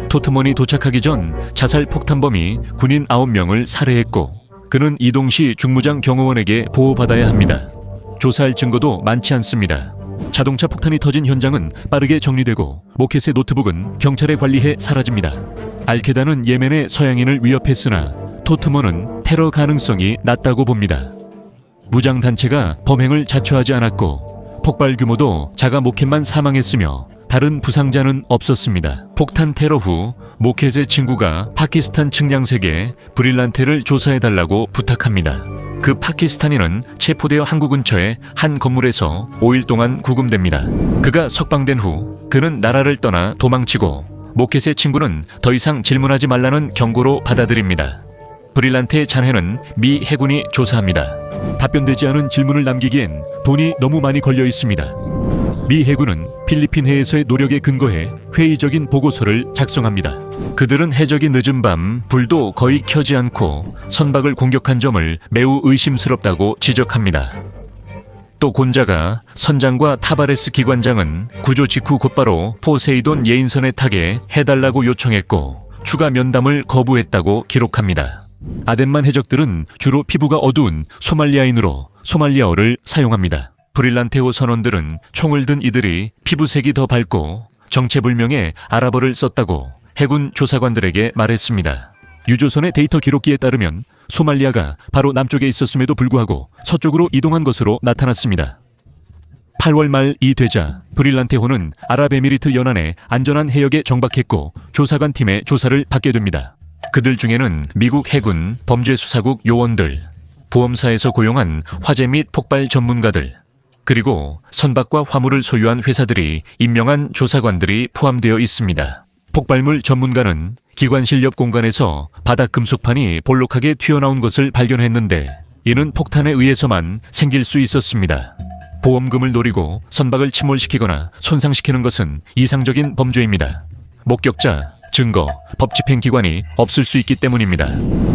토트먼이 도착하기 전 자살 폭탄범이 군인 9명을 살해했고 그는 이동 시 중무장 경호원에게 보호받아야 합니다. 조사할 증거도 많지 않습니다. 자동차 폭탄이 터진 현장은 빠르게 정리되고 모켓의 노트북은 경찰에 관리해 사라집니다. 알케다는 예멘의 서양인을 위협했으나 토트먼은 테러 가능성이 낮다고 봅니다. 무장단체가 범행을 자초하지 않았고 폭발 규모도 자가 모켓만 사망했으며 다른 부상자는 없었습니다. 폭탄 테러 후 모켓의 친구가 파키스탄 측량색에 브릴란테를 조사해달라고 부탁합니다. 그 파키스탄인은 체포되어 항구 근처의 한 건물에서 5일 동안 구금됩니다. 그가 석방된 후 그는 나라를 떠나 도망치고 모켓의 친구는 더 이상 질문하지 말라는 경고로 받아들입니다. 브릴란테의 잔해는 미 해군이 조사합니다. 답변되지 않은 질문을 남기기엔 돈이 너무 많이 걸려 있습니다. 미 해군은 필리핀 해에서의 노력에 근거해 회의적인 보고서를 작성합니다. 그들은 해적이 늦은 밤 불도 거의 켜지 않고 선박을 공격한 점을 매우 의심스럽다고 지적합니다. 또 곤자가 선장과 타바레스 기관장은 구조 직후 곧바로 포세이돈 예인선에 타게 해달라고 요청했고 추가 면담을 거부했다고 기록합니다. 아덴만 해적들은 주로 피부가 어두운 소말리아인으로 소말리아어를 사용합니다. 브릴란테호 선원들은 총을 든 이들이 피부색이 더 밝고 정체불명의 아랍어를 썼다고 해군 조사관들에게 말했습니다. 유조선의 데이터 기록기에 따르면 소말리아가 바로 남쪽에 있었음에도 불구하고 서쪽으로 이동한 것으로 나타났습니다. 8월 말이 되자 브릴란테호는 아랍에미리트 연안의 안전한 해역에 정박했고 조사관 팀의 조사를 받게 됩니다. 그들 중에는 미국 해군 범죄수사국 요원들, 보험사에서 고용한 화재 및 폭발 전문가들, 그리고 선박과 화물을 소유한 회사들이 임명한 조사관들이 포함되어 있습니다. 폭발물 전문가는 기관실 옆 공간에서 바닥 금속판이 볼록하게 튀어나온 것을 발견했는데 이는 폭탄에 의해서만 생길 수 있었습니다. 보험금을 노리고 선박을 침몰시키거나 손상시키는 것은 이상적인 범죄입니다. 목격자, 증거, 법집행기관이 없을 수 있기 때문입니다.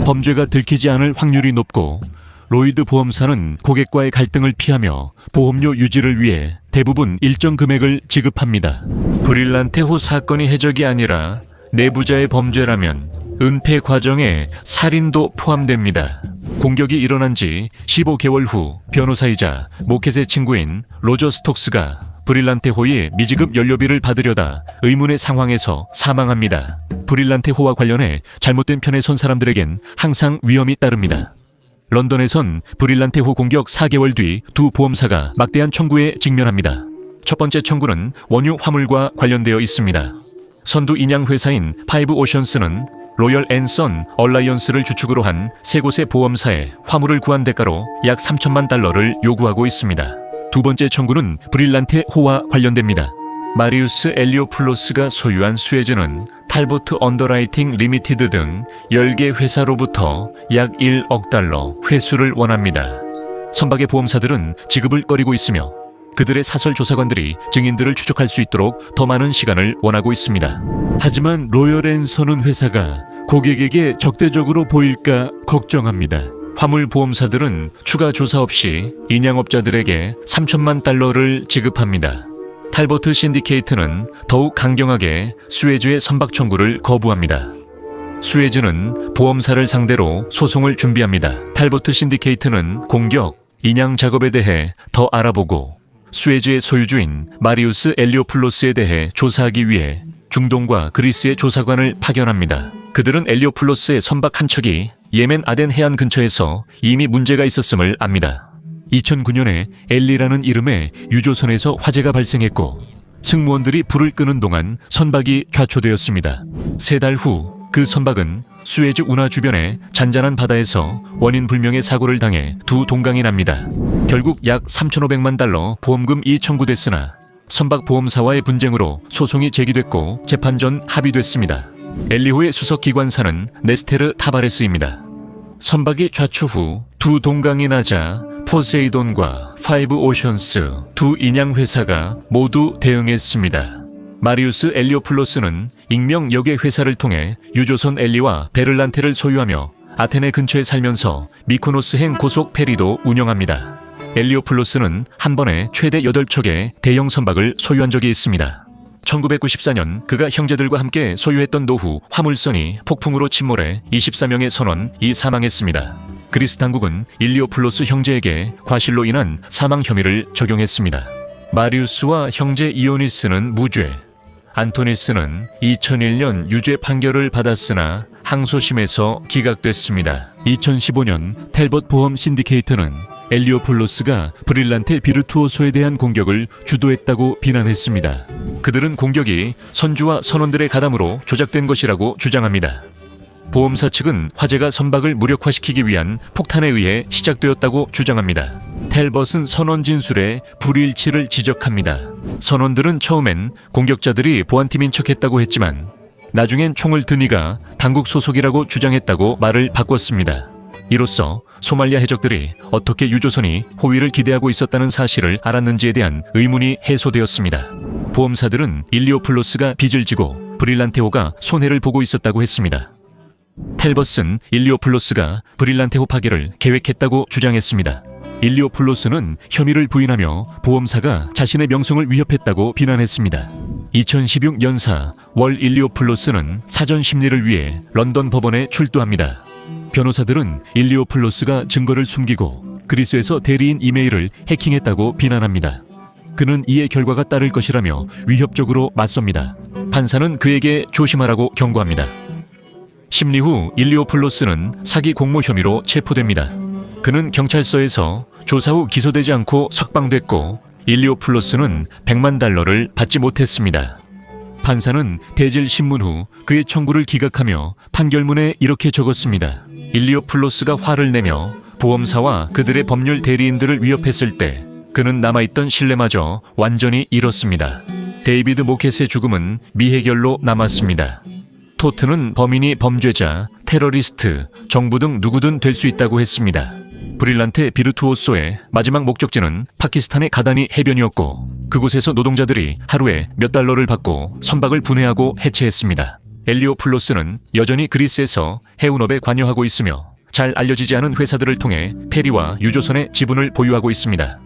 범죄가 들키지 않을 확률이 높고 로이드 보험사는 고객과의 갈등을 피하며 보험료 유지를 위해 대부분 일정 금액을 지급합니다. 브릴란테호 사건이 해적이 아니라 내부자의 범죄라면 은폐 과정에 살인도 포함됩니다. 공격이 일어난 지 15개월 후 변호사이자 모켓의 친구인 로저 스톡스가 브릴란테호의 미지급 연료비를 받으려다 의문의 상황에서 사망합니다. 브릴란테호와 관련해 잘못된 편에 선 사람들에겐 항상 위험이 따릅니다. 런던에선 브릴란테호 공격 4개월 뒤 두 보험사가 막대한 청구에 직면합니다. 첫 번째 청구는 원유 화물과 관련되어 있습니다. 선두 인양 회사인 파이브 오션스는 로열 앤 선 얼라이언스를 주축으로 한 세 곳의 보험사에 화물을 구한 대가로 약 3천만 달러를 요구하고 있습니다. 두 번째 청구는 브릴란테호와 관련됩니다. 마리우스 엘리오플로스가 소유한 수에즈는 탈보트 언더라이팅 리미티드 등 10개 회사로부터 약 1억 달러 회수를 원합니다. 선박의 보험사들은 지급을 꺼리고 있으며 그들의 사설 조사관들이 증인들을 추적할 수 있도록 더 많은 시간을 원하고 있습니다. 하지만 로열앤선은 회사가 고객에게 적대적으로 보일까 걱정합니다. 화물보험사들은 추가 조사 없이 인양업자들에게 3천만 달러를 지급합니다. 탈버트 신디케이트는 더욱 강경하게 수에즈의 선박 청구를 거부합니다. 수에즈는 보험사를 상대로 소송을 준비합니다. 탈버트 신디케이트는 공격, 인양 작업에 대해 더 알아보고 수에즈의 소유주인 마리우스 엘리오플로스에 대해 조사하기 위해 중동과 그리스의 조사관을 파견합니다. 그들은 엘리오플로스의 선박 한 척이 예멘 아덴 해안 근처에서 이미 문제가 있었음을 압니다. 2009년에 엘리라는 이름의 유조선에서 화재가 발생했고 승무원들이 불을 끄는 동안 선박이 좌초되었습니다. 3달 후 그 선박은 수에즈 운하 주변의 잔잔한 바다에서 원인 불명의 사고를 당해 두 동강이 납니다. 결국 약 3,500만 달러 보험금이 청구됐으나 선박 보험사와의 분쟁으로 소송이 제기됐고 재판 전 합의됐습니다. 엘리호의 수석 기관사는 네스테르 타바레스입니다. 선박이 좌초 후 두 동강이 나자 포세이돈과 파이브 오션스 두 인양 회사가 모두 대응했습니다. 마리우스 엘리오플로스는 익명 역의 회사를 통해 유조선 엘리와 베를란테를 소유하며 아테네 근처에 살면서 미코노스행 고속 페리도 운영합니다. 엘리오플로스는 한 번에 최대 8척의 대형 선박을 소유한 적이 있습니다. 1994년 그가 형제들과 함께 소유했던 노후 화물선이 폭풍으로 침몰해 24명의 선원이 사망했습니다. 그리스 당국은 일리오플로스 형제에게 과실로 인한 사망 혐의를 적용했습니다. 마리우스와 형제 이오니스는 무죄, 안토니스는 2001년 유죄 판결을 받았으나 항소심에서 기각됐습니다. 2015년 텔벗 보험 신디케이트는 엘리오플로스가 브릴란테 비르투오소에 대한 공격을 주도했다고 비난했습니다. 그들은 공격이 선주와 선원들의 가담으로 조작된 것이라고 주장합니다. 보험사 측은 화재가 선박을 무력화시키기 위한 폭탄에 의해 시작되었다고 주장합니다. 텔벗은 선원 진술에 불일치를 지적합니다. 선원들은 처음엔 공격자들이 보안팀인 척했다고 했지만 나중엔 총을 든 이가 당국 소속이라고 주장했다고 말을 바꿨습니다. 이로써 소말리아 해적들이 어떻게 유조선이 호위를 기대하고 있었다는 사실을 알았는지에 대한 의문이 해소되었습니다. 보험사들은 일리오플로스가 빚을 지고 브릴란테호가 손해를 보고 있었다고 했습니다. 텔벗은 일리오플로스가 브릴란테호 파괴를 계획했다고 주장했습니다. 일리오플로스는 혐의를 부인하며 보험사가 자신의 명성을 위협했다고 비난했습니다. 2016년사 월 일리오플로스는 사전 심리를 위해 런던 법원에 출두합니다. 변호사들은 일리오플로스가 증거를 숨기고 그리스에서 대리인 이메일을 해킹했다고 비난합니다. 그는 이에 결과가 따를 것이라며 위협적으로 맞섭니다. 판사는 그에게 조심하라고 경고합니다. 심리 후 일리오플로스는 사기 공모 혐의로 체포됩니다. 그는 경찰서에서 조사 후 기소되지 않고 석방됐고 일리오플로스는 100만 달러를 받지 못했습니다. 판사는 대질 신문 후 그의 청구를 기각하며 판결문에 이렇게 적었습니다. 일리오플로스가 화를 내며 보험사와 그들의 법률 대리인들을 위협했을 때 그는 남아있던 신뢰마저 완전히 잃었습니다. 데이비드 모켓의 죽음은 미해결로 남았습니다. 토트는 범인이 범죄자, 테러리스트, 정부 등 누구든 될 수 있다고 했습니다. 브릴란테 비르투오소의 마지막 목적지는 파키스탄의 가다니 해변이었고 그곳에서 노동자들이 하루에 몇 달러를 받고 선박을 분해하고 해체했습니다. 엘리오플로스는 여전히 그리스에서 해운업에 관여하고 있으며 잘 알려지지 않은 회사들을 통해 페리와 유조선의 지분을 보유하고 있습니다.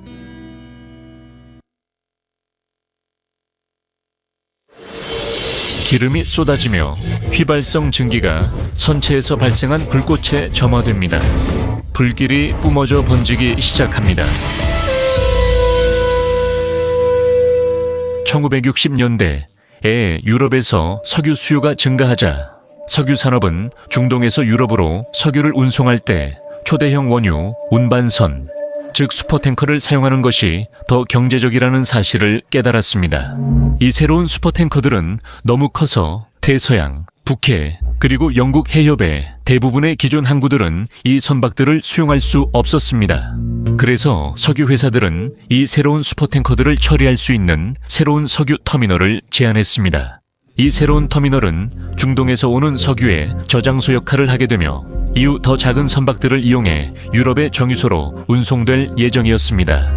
기름이 쏟아지며 휘발성 증기가 선체에서 발생한 불꽃에 점화됩니다. 불길이 뿜어져 번지기 시작합니다. 1960년대에 유럽에서 석유 수요가 증가하자 석유 산업은 중동에서 유럽으로 석유를 운송할 때 초대형 원유, 운반선, 즉 슈퍼탱커를 사용하는 것이 더 경제적이라는 사실을 깨달았습니다. 이 새로운 슈퍼탱커들은 너무 커서 대서양, 북해, 그리고 영국 해협의 대부분의 기존 항구들은 이 선박들을 수용할 수 없었습니다. 그래서 석유 회사들은 이 새로운 슈퍼탱커들을 처리할 수 있는 새로운 석유 터미널을 제안했습니다. 이 새로운 터미널은 중동에서 오는 석유의 저장소 역할을 하게 되며 이후 더 작은 선박들을 이용해 유럽의 정유소로 운송될 예정이었습니다.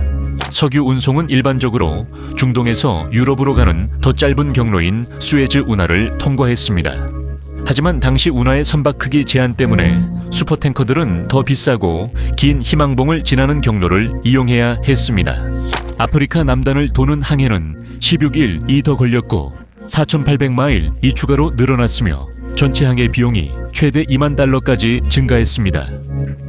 석유 운송은 일반적으로 중동에서 유럽으로 가는 더 짧은 경로인 수에즈 운하를 통과했습니다. 하지만 당시 운하의 선박 크기 제한 때문에 슈퍼탱커들은 더 비싸고 긴 희망봉을 지나는 경로를 이용해야 했습니다. 아프리카 남단을 도는 항해는 16일이 더 걸렸고 4,800마일 이 추가로 늘어났으며 전체 항해 비용이 최대 $2만 달러까지 증가했습니다.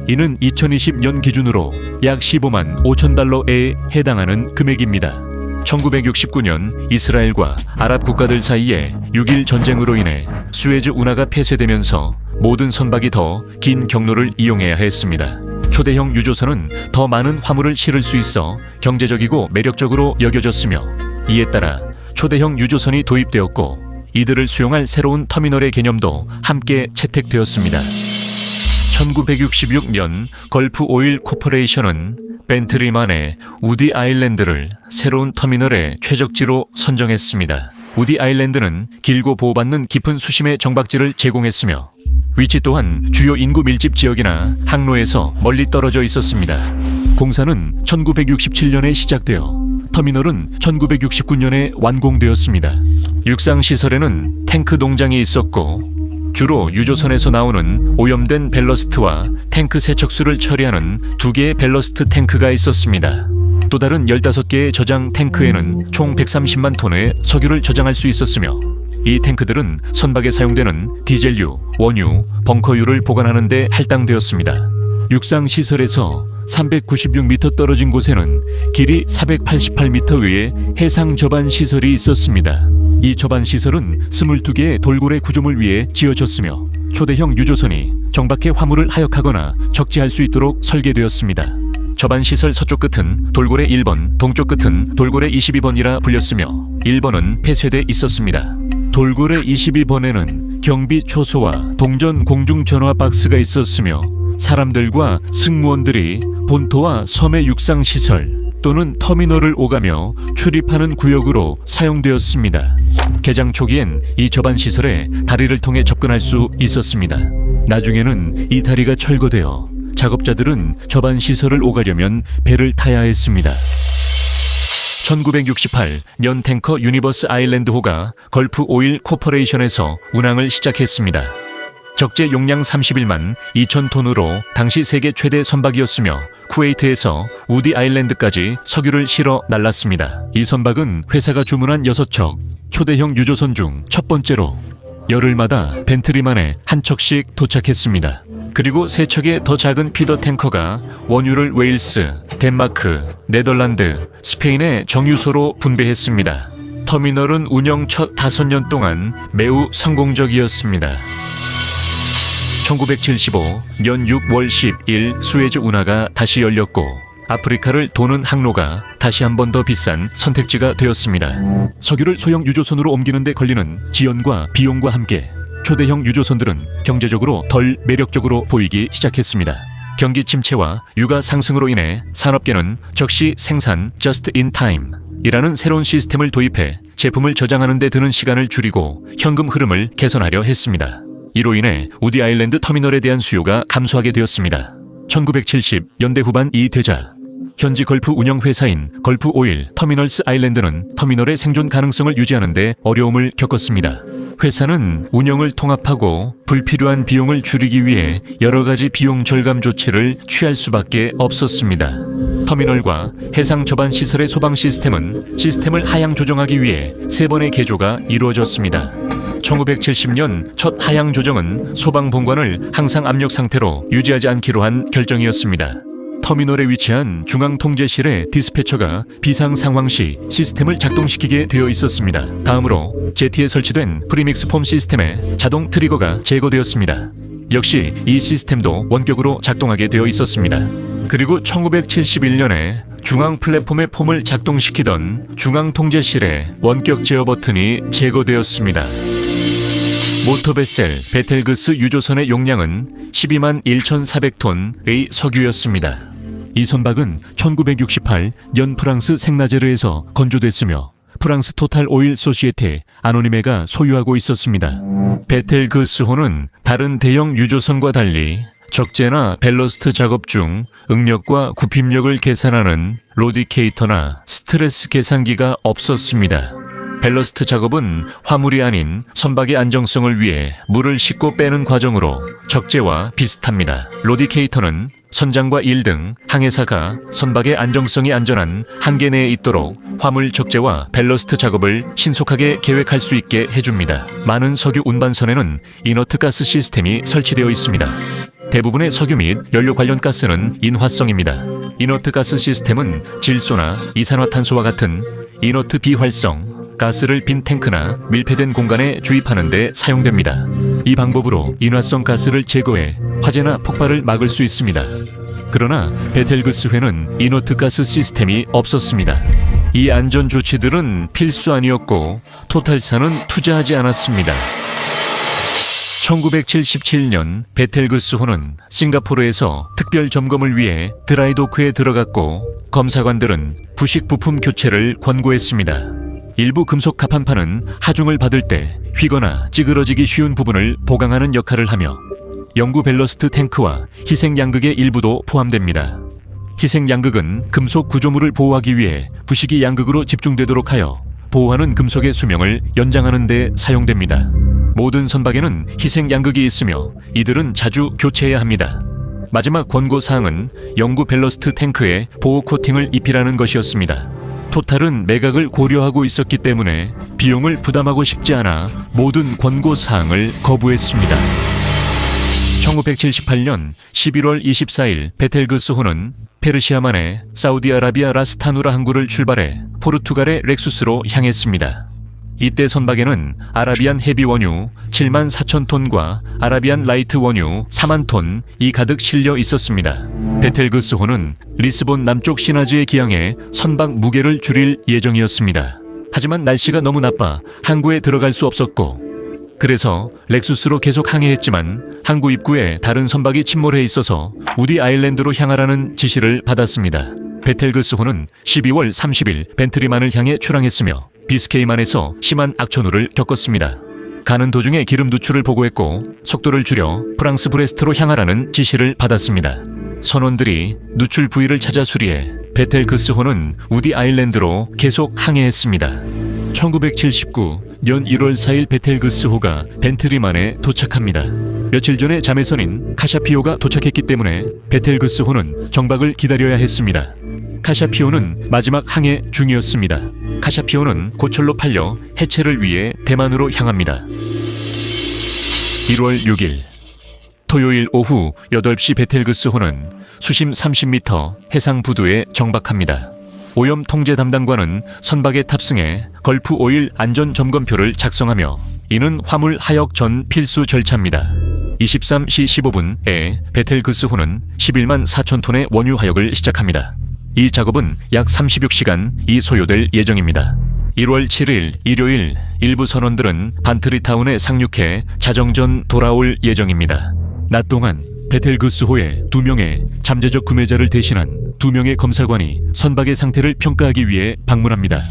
이는 2020년 기준으로 약 $15만 5천 달러에 해당하는 금액입니다. 1969년 이스라엘과 아랍 국가들 사이에 6일 전쟁으로 인해 수에즈 운하가 폐쇄되면서 모든 선박이 더 긴 경로를 이용해야 했습니다. 초대형 유조선은 더 많은 화물을 실을 수 있어 경제적이고 매력적으로 여겨졌으며 이에 따라 초대형 유조선이 도입되었고 이들을 수용할 새로운 터미널의 개념도 함께 채택되었습니다. 1966년 걸프 오일 코퍼레이션은 벤트리만의 우디 아일랜드를 새로운 터미널의 최적지로 선정했습니다. 우디 아일랜드는 길고 보호받는 깊은 수심의 정박지를 제공했으며 위치 또한 주요 인구 밀집 지역이나 항로에서 멀리 떨어져 있었습니다. 공사는 1967년에 시작되어 터미널은 1969년에 완공되었습니다. 육상 시설에는 탱크 농장이 있었고 주로 유조선에서 나오는 오염된 벨러스트와 탱크 세척수를 처리하는 2개의 벨러스트 탱크가 있었습니다. 또 다른 15개의 저장 탱크에는 총 130만 톤의 석유를 저장할 수 있었으며 이 탱크들은 선박에 사용되는 디젤유, 원유, 벙커유를 보관하는 데 할당되었습니다. 육상 시설에서 396m 떨어진 곳에는 길이 488m의 해상 저반 시설이 있었습니다. 이 저반 시설은 22개의 돌고래 구조물 위에 지어졌으며 초대형 유조선이 정박해 화물을 하역하거나 적재할 수 있도록 설계되었습니다. 저반 시설 서쪽 끝은 돌고래 1번, 동쪽 끝은 돌고래 22번이라 불렸으며 1번은 폐쇄돼 있었습니다. 돌고래 22번에는 경비 초소와 동전 공중전화 박스가 있었으며 사람들과 승무원들이 본토와 섬의 육상시설 또는 터미널을 오가며 출입하는 구역으로 사용되었습니다. 개장 초기엔 이 저반 시설에 다리를 통해 접근할 수 있었습니다. 나중에는 이 다리가 철거되어 작업자들은 저반 시설을 오가려면 배를 타야 했습니다. 1968년 탱커 유니버스 아일랜드호가 걸프 오일 코퍼레이션에서 운항을 시작했습니다. 적재 용량 31만 2천 톤으로 당시 세계 최대 선박이었으며 쿠웨이트에서 우디 아일랜드까지 석유를 실어 날랐습니다. 이 선박은 회사가 주문한 6척 초대형 유조선 중 첫 번째로 열흘마다 벤트리만에 한 척씩 도착했습니다. 그리고 3척의 더 작은 피더 탱커가 원유를 웨일스, 덴마크, 네덜란드, 스페인의 정유소로 분배했습니다. 터미널은 운영 첫 5년 동안 매우 성공적이었습니다. 1975년 6월 10일 수에즈 운하가 다시 열렸고 아프리카를 도는 항로가 다시 한 번 더 비싼 선택지가 되었습니다. 석유를 소형 유조선으로 옮기는 데 걸리는 지연과 비용과 함께 초대형 유조선들은 경제적으로 덜 매력적으로 보이기 시작했습니다. 경기 침체와 유가 상승으로 인해 산업계는 적시 생산 just in time 이라는 새로운 시스템을 도입해 제품을 저장하는 데 드는 시간을 줄이고 현금 흐름을 개선하려 했습니다. 이로 인해 우디 아일랜드 터미널에 대한 수요가 감소하게 되었습니다. 1970년대 후반이 되자 현지 걸프 운영회사인 걸프 오일 터미널스 아일랜드는 터미널의 생존 가능성을 유지하는 데 어려움을 겪었습니다. 회사는 운영을 통합하고 불필요한 비용을 줄이기 위해 여러 가지 비용 절감 조치를 취할 수밖에 없었습니다. 터미널과 해상 저반 시설의 소방 시스템은 시스템을 하향 조정하기 위해 3번의 개조가 이루어졌습니다. 1970년 첫 하향 조정은 소방 본관을 항상 압력 상태로 유지하지 않기로 한 결정이었습니다. 터미널에 위치한 중앙통제실의 디스패처가 비상 상황 시 시스템을 작동시키게 되어 있었습니다. 다음으로 제티에 설치된 프리믹스 폼 시스템의 자동 트리거가 제거되었습니다. 역시 이 시스템도 원격으로 작동하게 되어 있었습니다. 그리고 1971년에 중앙 플랫폼의 폼을 작동시키던 중앙통제실의 원격 제어 버튼이 제거되었습니다. 모터베셀 베텔그스 유조선의 용량은 12만 1,400톤의 석유였습니다. 이 선박은 1968년 프랑스 생나제르에서 건조됐으며 프랑스 토탈 오일 소시에테 아노니메가 소유하고 있었습니다. 베텔그스호는 다른 대형 유조선과 달리 적재나 밸러스트 작업 중 응력과 굽힘력을 계산하는 로디케이터나 스트레스 계산기가 없었습니다. 밸러스트 작업은 화물이 아닌 선박의 안정성을 위해 물을 싣고 빼는 과정으로 적재와 비슷합니다. 로디케이터는 선장과 일 등 항해사가 선박의 안정성이 안전한 한계 내에 있도록 화물 적재와 밸러스트 작업을 신속하게 계획할 수 있게 해줍니다. 많은 석유 운반선에는 이너트 가스 시스템이 설치되어 있습니다. 대부분의 석유 및 연료 관련 가스는 인화성입니다. 이너트 가스 시스템은 질소나 이산화탄소와 같은 이너트 비활성 가스를 빈 탱크나 밀폐된 공간에 주입하는 데 사용됩니다. 이 방법으로 인화성 가스를 제거해 화재나 폭발을 막을 수 있습니다. 그러나 베텔그스회는 이너트 가스 시스템이 없었습니다. 이 안전 조치들은 필수 아니었고 토탈사는 투자하지 않았습니다. 1977년 베텔그스호는 싱가포르에서 특별 점검을 위해 드라이도크에 들어갔고 검사관들은 부식 부품 교체를 권고했습니다. 일부 금속 가판판은 하중을 받을 때 휘거나 찌그러지기 쉬운 부분을 보강하는 역할을 하며 영구 밸러스트 탱크와 희생 양극의 일부도 포함됩니다. 희생 양극은 금속 구조물을 보호하기 위해 부식이 양극으로 집중되도록 하여 보호하는 금속의 수명을 연장하는 데 사용됩니다. 모든 선박에는 희생 양극이 있으며 이들은 자주 교체해야 합니다. 마지막 권고사항은 영구 밸러스트 탱크에 보호 코팅을 입히라는 것이었습니다. 토탈은 매각을 고려하고 있었기 때문에 비용을 부담하고 싶지 않아 모든 권고사항을 거부했습니다. 1978년 11월 24일 베텔그스호는 페르시아만의 사우디아라비아 라스타누라 항구를 출발해 포르투갈의 렉수스로 향했습니다. 이때 선박에는 아라비안 헤비 원유 7만 4천 톤과 아라비안 라이트 원유 4만 톤이 가득 실려 있었습니다. 베텔그스호는 리스본 남쪽 시나즈에 기항해 선박 무게를 줄일 예정이었습니다. 하지만 날씨가 너무 나빠 항구에 들어갈 수 없었고 그래서 렉수스로 계속 항해했지만 항구 입구에 다른 선박이 침몰해 있어서 우디 아일랜드로 향하라는 지시를 받았습니다. 베텔그스호는 12월 30일 벤트리만을 향해 출항했으며 비스케이만에서 심한 악천후를 겪었습니다. 가는 도중에 기름 누출을 보고했고 속도를 줄여 프랑스 브레스트로 향하라는 지시를 받았습니다. 선원들이 누출 부위를 찾아 수리해 베텔그스호는 우디 아일랜드로 계속 항해했습니다. 1979년 1월 4일 베텔그스호가 벤트리만에 도착합니다. 며칠 전에 자매선인 카샤피오가 도착했기 때문에 베텔그스호는 정박을 기다려야 했습니다. 카샤피오는 마지막 항해 중이었습니다. 카샤피오는 고철로 팔려 해체를 위해 대만으로 향합니다. 1월 6일 토요일 오후 8시 베텔그스호는 수심 30m 해상 부두에 정박합니다. 오염 통제 담당관은 선박에 탑승해 걸프 오일 안전 점검표를 작성하며 이는 화물 하역 전 필수 절차입니다. 23시 15분에 베텔그스호는 11만 4천 톤의 원유 하역을 시작합니다. 이 작업은 약 36시간이 소요될 예정입니다. 1월 7일 일요일 일부 선원들은 반트리타운에 상륙해 자정전 돌아올 예정입니다. 낮 동안 베텔그스호의 2명의 잠재적 구매자를 대신한 2명의 검사관이 선박의 상태를 평가하기 위해 방문합니다.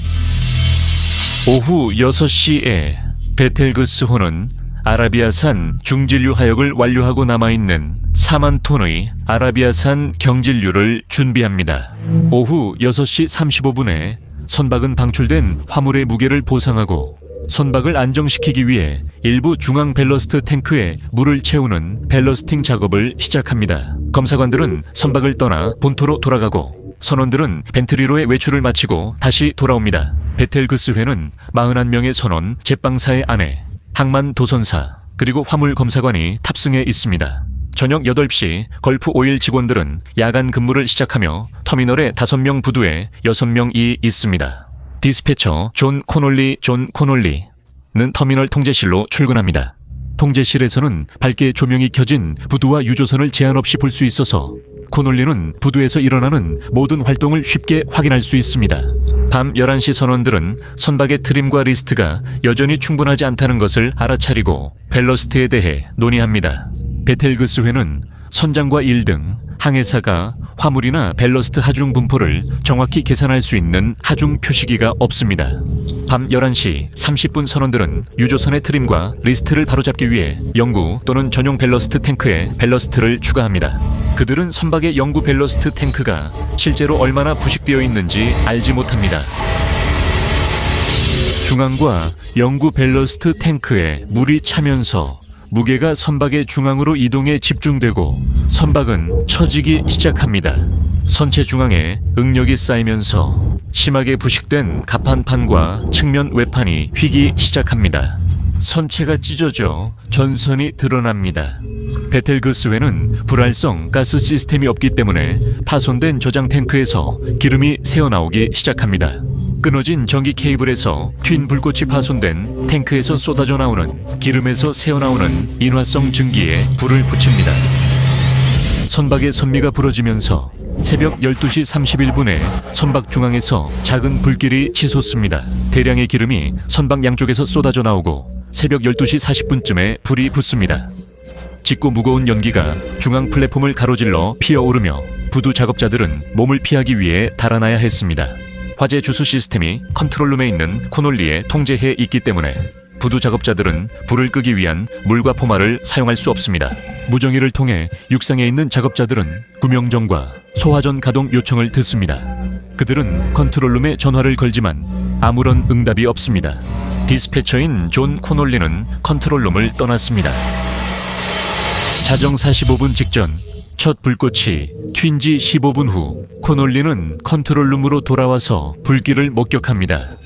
오후 6시에 베텔그스호는 아라비아산 중진류 하역을 완료하고 남아있는 4만 톤의 아라비아산 경진류를 준비합니다. 오후 6시 35분에 선박은 방출된 화물의 무게를 보상하고 선박을 안정시키기 위해 일부 중앙 밸러스트 탱크에 물을 채우는 밸러스팅 작업을 시작합니다. 검사관들은 선박을 떠나 본토로 돌아가고 선원들은 벤트리로의 외출을 마치고 다시 돌아옵니다. 베텔그스회는 41명의 선원, 제빵사의 아내, 항만 도선사, 그리고 화물 검사관이 탑승해 있습니다. 저녁 8시 걸프 오일 직원들은 야간 근무를 시작하며 터미널에 5명 부두에 6명이 있습니다. 디스패처 존 코놀리는 터미널 통제실로 출근합니다. 통제실에서는 밝게 조명이 켜진 부두와 유조선을 제한 없이 볼 수 있어서 코놀리는 부두에서 일어나는 모든 활동을 쉽게 확인할 수 있습니다. 밤 11시 선원들은 선박의 트림과 리스트가 여전히 충분하지 않다는 것을 알아차리고 밸러스트에 대해 논의합니다. 베텔그스회는 선장과 일 등 항해사가 화물이나 벨러스트 하중 분포를 정확히 계산할 수 있는 하중 표시기가 없습니다. 밤 11시 30분 선원들은 유조선의 트림과 리스트를 바로잡기 위해 영구 또는 전용 벨러스트 탱크에 벨러스트를 추가합니다. 그들은 선박의 영구 벨러스트 탱크가 실제로 얼마나 부식되어 있는지 알지 못합니다. 중앙과 영구 벨러스트 탱크에 물이 차면서 무게가 선박의 중앙으로 이동해 집중되고 선박은 처지기 시작합니다. 선체 중앙에 응력이 쌓이면서 심하게 부식된 갑판판과 측면 외판이 휘기 시작합니다. 선체가 찢어져 전선이 드러납니다. 베텔그스호에는 불활성 가스 시스템이 없기 때문에 파손된 저장 탱크에서 기름이 새어나오기 시작합니다. 끊어진 전기 케이블에서 튠 불꽃이 파손된 탱크에서 쏟아져 나오는 기름에서 새어나오는 인화성 증기에 불을 붙입니다. 선박의 선미가 부러지면서 새벽 12시 31분에 선박 중앙에서 작은 불길이 치솟습니다. 대량의 기름이 선박 양쪽에서 쏟아져 나오고 새벽 12시 40분쯤에 불이 붙습니다. 짙고 무거운 연기가 중앙 플랫폼을 가로질러 피어오르며 부두 작업자들은 몸을 피하기 위해 달아나야 했습니다. 화재 주수 시스템이 컨트롤룸에 있는 코놀리에 통제해 있기 때문에 부두 작업자들은 불을 끄기 위한 물과 포마를 사용할 수 없습니다. 무정위를 통해 육상에 있는 작업자들은 구명정과 소화전 가동 요청을 듣습니다. 그들은 컨트롤룸에 전화를 걸지만 아무런 응답이 없습니다. 디스패처인 존 코놀리는 컨트롤룸을 떠났습니다. 자정 45분 직전 첫 불꽃이 튄 지 15분 후 코놀리는 컨트롤룸으로 돌아와서 불길을 목격합니다.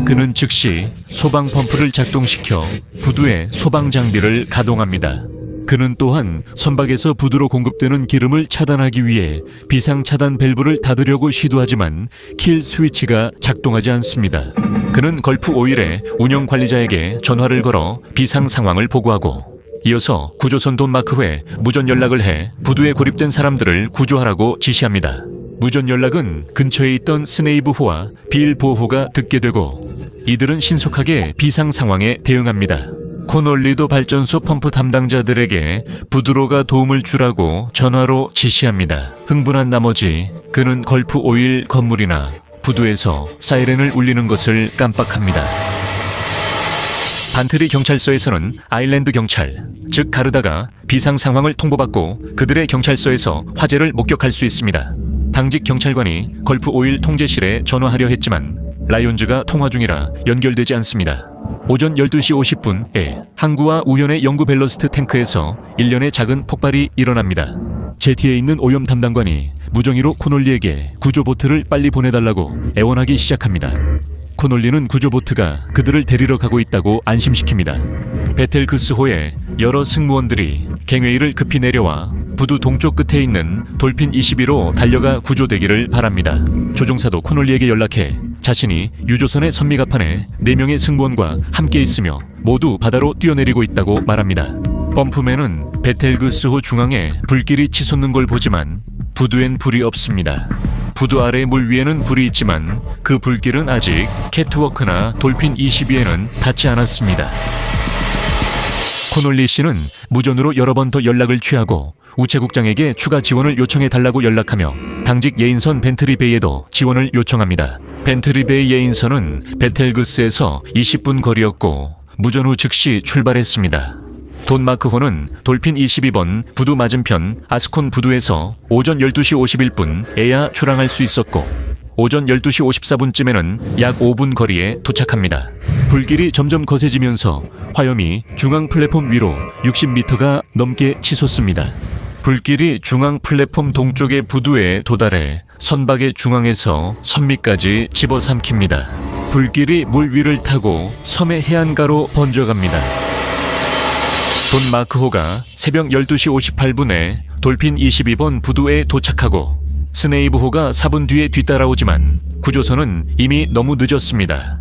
그는 즉시 소방 펌프를 작동시켜 부두의 소방 장비를 가동합니다. 그는 또한 선박에서 부두로 공급되는 기름을 차단하기 위해 비상 차단 밸브를 닫으려고 시도하지만 킬 스위치가 작동하지 않습니다. 그는 걸프 오일의 운영 관리자에게 전화를 걸어 비상 상황을 보고하고 이어서 구조선 돈 마크호에 무전 연락을 해 부두에 고립된 사람들을 구조하라고 지시합니다. 무전 연락은 근처에 있던 스네이브호와 빌보호가 듣게 되고 이들은 신속하게 비상 상황에 대응합니다. 코놀리도 발전소 펌프 담당자들에게 부두로가 도움을 주라고 전화로 지시합니다. 흥분한 나머지 그는 걸프 오일 건물이나 부두에서 사이렌을 울리는 것을 깜빡합니다. 반트리 경찰서에서는 아일랜드 경찰, 즉 가르다가 비상 상황을 통보받고 그들의 경찰서에서 화재를 목격할 수 있습니다. 당직 경찰관이 걸프 오일 통제실에 전화하려 했지만 라이온즈가 통화 중이라 연결되지 않습니다. 오전 12시 50분에 항구와 우연의 영구 벨러스트 탱크에서 일련의 작은 폭발이 일어납니다. 제티에 있는 오염 담당관이 무정의로 코놀리에게 구조보트를 빨리 보내달라고 애원하기 시작합니다. 코놀리는 구조보트가 그들을 데리러 가고 있다고 안심시킵니다. 베텔그스호의 여러 승무원들이 갱웨이를 급히 내려와 부두 동쪽 끝에 있는 돌핀 22로 달려가 구조되기를 바랍니다. 조종사도 코놀리에게 연락해 자신이 유조선의 선미갑판에 4명의 승무원과 함께 있으며 모두 바다로 뛰어내리고 있다고 말합니다. 펌프맨은 베텔그스호 중앙에 불길이 치솟는 걸 보지만 부두엔 불이 없습니다. 부두 아래 물 위에는 불이 있지만 그 불길은 아직 캐트워크나 돌핀 22에는 닿지 않았습니다. 코놀리 씨는 무전으로 여러 번 더 연락을 취하고 우체국장에게 추가 지원을 요청해달라고 연락하며 당직 예인선 벤트리베이에도 지원을 요청합니다. 벤트리베이 예인선은 베텔그스에서 20분 거리였고 무전 후 즉시 출발했습니다. 돈 마크호는 돌핀 22번 부두 맞은편 아스콘 부두에서 오전 12시 51분에야 출항할 수 있었고 오전 12시 54분쯤에는 약 5분 거리에 도착합니다. 불길이 점점 거세지면서 화염이 중앙 플랫폼 위로 60m가 넘게 치솟습니다. 불길이 중앙 플랫폼 동쪽의 부두에 도달해 선박의 중앙에서 선미까지 집어삼킵니다. 불길이 물 위를 타고 섬의 해안가로 번져갑니다. 돈 마크호가 새벽 12시 58분에 돌핀 22번 부두에 도착하고 스네이브호가 4분 뒤에 뒤따라오지만 구조선은 이미 너무 늦었습니다.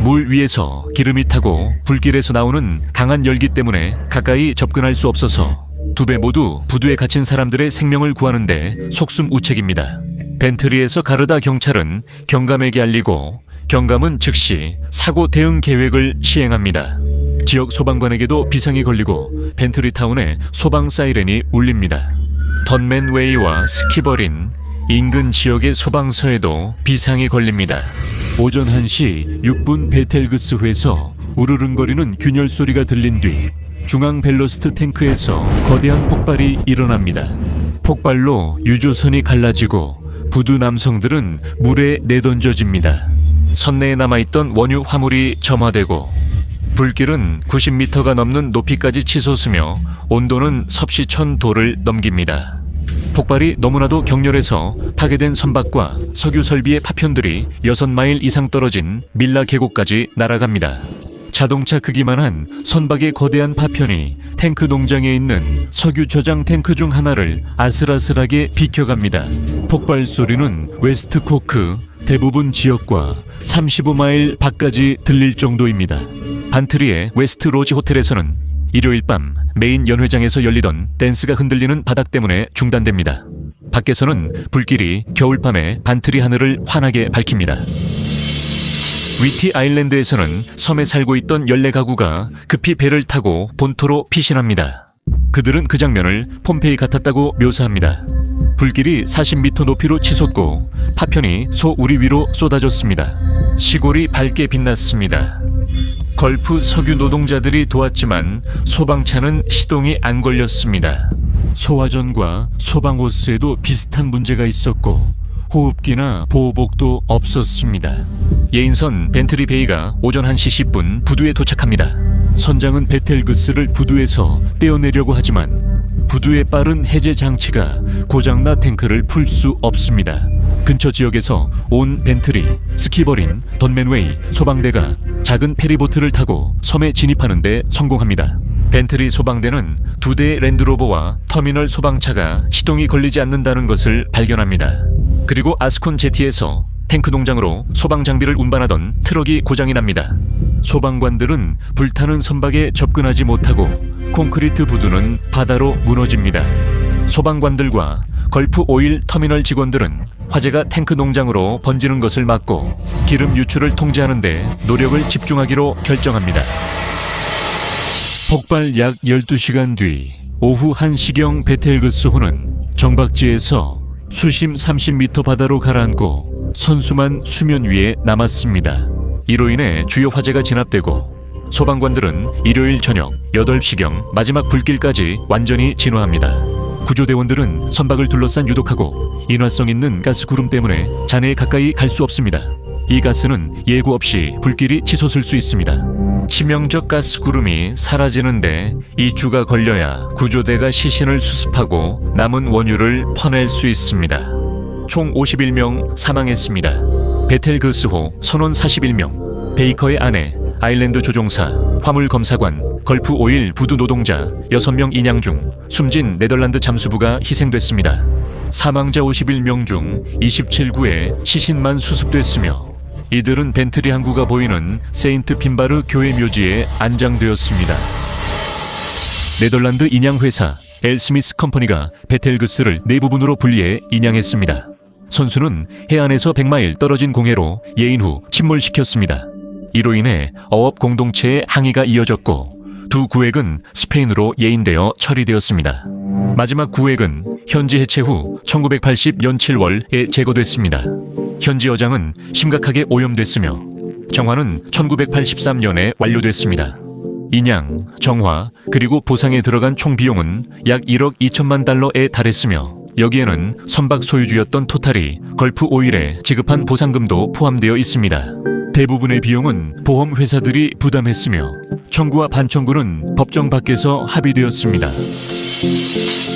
물 위에서 기름이 타고 불길에서 나오는 강한 열기 때문에 가까이 접근할 수 없어서 두 배 모두 부두에 갇힌 사람들의 생명을 구하는데 속수무책입니다. 벤트리에서 가르다 경찰은 경감에게 알리고 경감은 즉시 사고 대응 계획을 시행합니다. 지역 소방관에게도 비상이 걸리고 벤트리 타운에 소방 사이렌이 울립니다. 던맨웨이와 스키버린 인근 지역의 소방서에도 비상이 걸립니다. 오전 1시 6분 베텔그스호에서 우르릉거리는 균열 소리가 들린 뒤 중앙 벨로스트 탱크에서 거대한 폭발이 일어납니다. 폭발로 유조선이 갈라지고 부두 남성들은 물에 내던져집니다. 선내에 남아있던 원유 화물이 점화되고 불길은 90m가 넘는 높이까지 치솟으며 온도는 섭씨 1000도를 넘깁니다. 폭발이 너무나도 격렬해서 파괴된 선박과 석유 설비의 파편들이 6마일 이상 떨어진 밀라 계곡까지 날아갑니다. 자동차 크기만한 선박의 거대한 파편이 탱크 농장에 있는 석유 저장 탱크 중 하나를 아슬아슬하게 비켜갑니다. 폭발 소리는 웨스트 코크 대부분 지역과 35마일 밖까지 들릴 정도입니다. 반트리의 웨스트 로지 호텔에서는 일요일 밤 메인 연회장에서 열리던 댄스가 흔들리는 바닥 때문에 중단됩니다. 밖에서는 불길이 겨울밤에 반트리 하늘을 환하게 밝힙니다. 위티 아일랜드에서는 섬에 살고 있던 14가구가 급히 배를 타고 본토로 피신합니다. 그들은 그 장면을 폼페이 같았다고 묘사합니다. 불길이 40m 높이로 치솟고 파편이 소 우리 위로 쏟아졌습니다. 시골이 밝게 빛났습니다. 걸프 석유 노동자들이 도왔지만 소방차는 시동이 안 걸렸습니다. 소화전과 소방호스에도 비슷한 문제가 있었고 호흡기나 보호복도 없었습니다. 예인선 벤트리 베이가 오전 1시 10분 부두에 도착합니다. 선장은 베텔그스를 부두에서 떼어내려고 하지만 부두의 빠른 해제 장치가 고장나 탱크를 풀 수 없습니다. 근처 지역에서 온 벤트리, 스키버린, 던맨웨이, 소방대가 작은 페리보트를 타고 섬에 진입하는 데 성공합니다. 벤트리 소방대는 2대의 랜드로버와 터미널 소방차가 시동이 걸리지 않는다는 것을 발견합니다. 그리고 아스콘 제티에서 탱크 농장으로 소방 장비를 운반하던 트럭이 고장이 납니다. 소방관들은 불타는 선박에 접근하지 못하고 콘크리트 부두는 바다로 무너집니다. 소방관들과 걸프 오일 터미널 직원들은 화재가 탱크 농장으로 번지는 것을 막고 기름 유출을 통제하는 데 노력을 집중하기로 결정합니다. 폭발 약 12시간 뒤 오후 1시경 베텔그스호는 정박지에서 수심 30m 바다로 가라앉고 선수만 수면 위에 남았습니다. 이로 인해 주요 화재가 진압되고 소방관들은 일요일 저녁 8시경 마지막 불길까지 완전히 진화합니다. 구조대원들은 선박을 둘러싼 유독하고 인화성 있는 가스 구름 때문에 잔해에 가까이 갈 수 없습니다. 이 가스는 예고 없이 불길이 치솟을 수 있습니다. 치명적 가스 구름이 사라지는데 2주가 걸려야 구조대가 시신을 수습하고 남은 원유를 퍼낼 수 있습니다. 총 51명 사망했습니다. 베텔그스호 선원 41명, 베이커의 아내, 아일랜드 조종사, 화물 검사관, 걸프 오일 부두 노동자 6명 인양 중 숨진 네덜란드 잠수부가 희생됐습니다. 사망자 51명 중 27구의 시신만 수습됐으며 이들은 벤트리 항구가 보이는 세인트 핀바르 교회 묘지에 안장되었습니다. 네덜란드 인양회사 엘 스미스 컴퍼니가 베텔그스를 네 부분으로 분리해 인양했습니다. 선수는 해안에서 100마일 떨어진 공해로 예인 후 침몰시켰습니다. 이로 인해 어업 공동체의 항의가 이어졌고 두 구획은 스페인으로 예인되어 처리되었습니다. 마지막 구획은 현지 해체 후 1980년 7월에 제거됐습니다. 현지 어장은 심각하게 오염됐으며 정화는 1983년에 완료됐습니다. 인양, 정화, 그리고 보상에 들어간 총 비용은 약 1억 2천만 달러에 달했으며 여기에는 선박 소유주였던 토탈이 걸프 오일에 지급한 보상금도 포함되어 있습니다. 대부분의 비용은 보험회사들이 부담했으며 청구와 반청구는 법정 밖에서 합의되었습니다.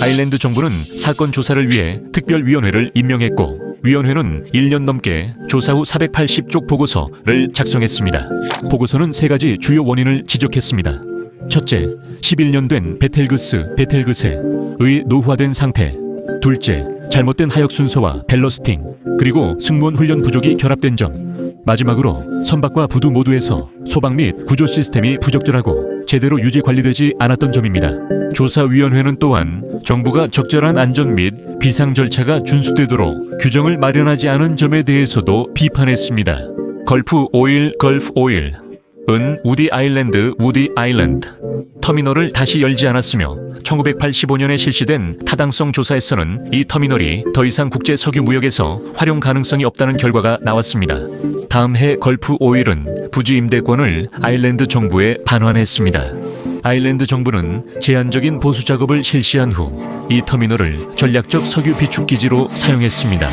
아일랜드 정부는 사건 조사를 위해 특별위원회를 임명했고 위원회는 1년 넘게 조사 후 480쪽 보고서를 작성했습니다. 보고서는 3가지 주요 원인을 지적했습니다. 첫째, 11년 된 베텔그스의 노후화된 상태. 둘째, 잘못된 하역 순서와 밸러스팅, 그리고 승무원 훈련 부족이 결합된 점. 마지막으로 선박과 부두 모두에서 소방 및 구조 시스템이 부적절하고 제대로 유지 관리되지 않았던 점입니다. 조사위원회는 또한 정부가 적절한 안전 및 비상 절차가 준수되도록 규정을 마련하지 않은 점에 대해서도 비판했습니다. 걸프 오일 우디 아일랜드 터미널을 다시 열지 않았으며 1985년에 실시된 타당성 조사에서는 이 터미널이 더 이상 국제 석유 무역에서 활용 가능성이 없다는 결과가 나왔습니다. 다음 해 걸프 오일은 부지 임대권을 아일랜드 정부에 반환했습니다. 아일랜드 정부는 제한적인 보수 작업을 실시한 후 이 터미널을 전략적 석유 비축 기지로 사용했습니다.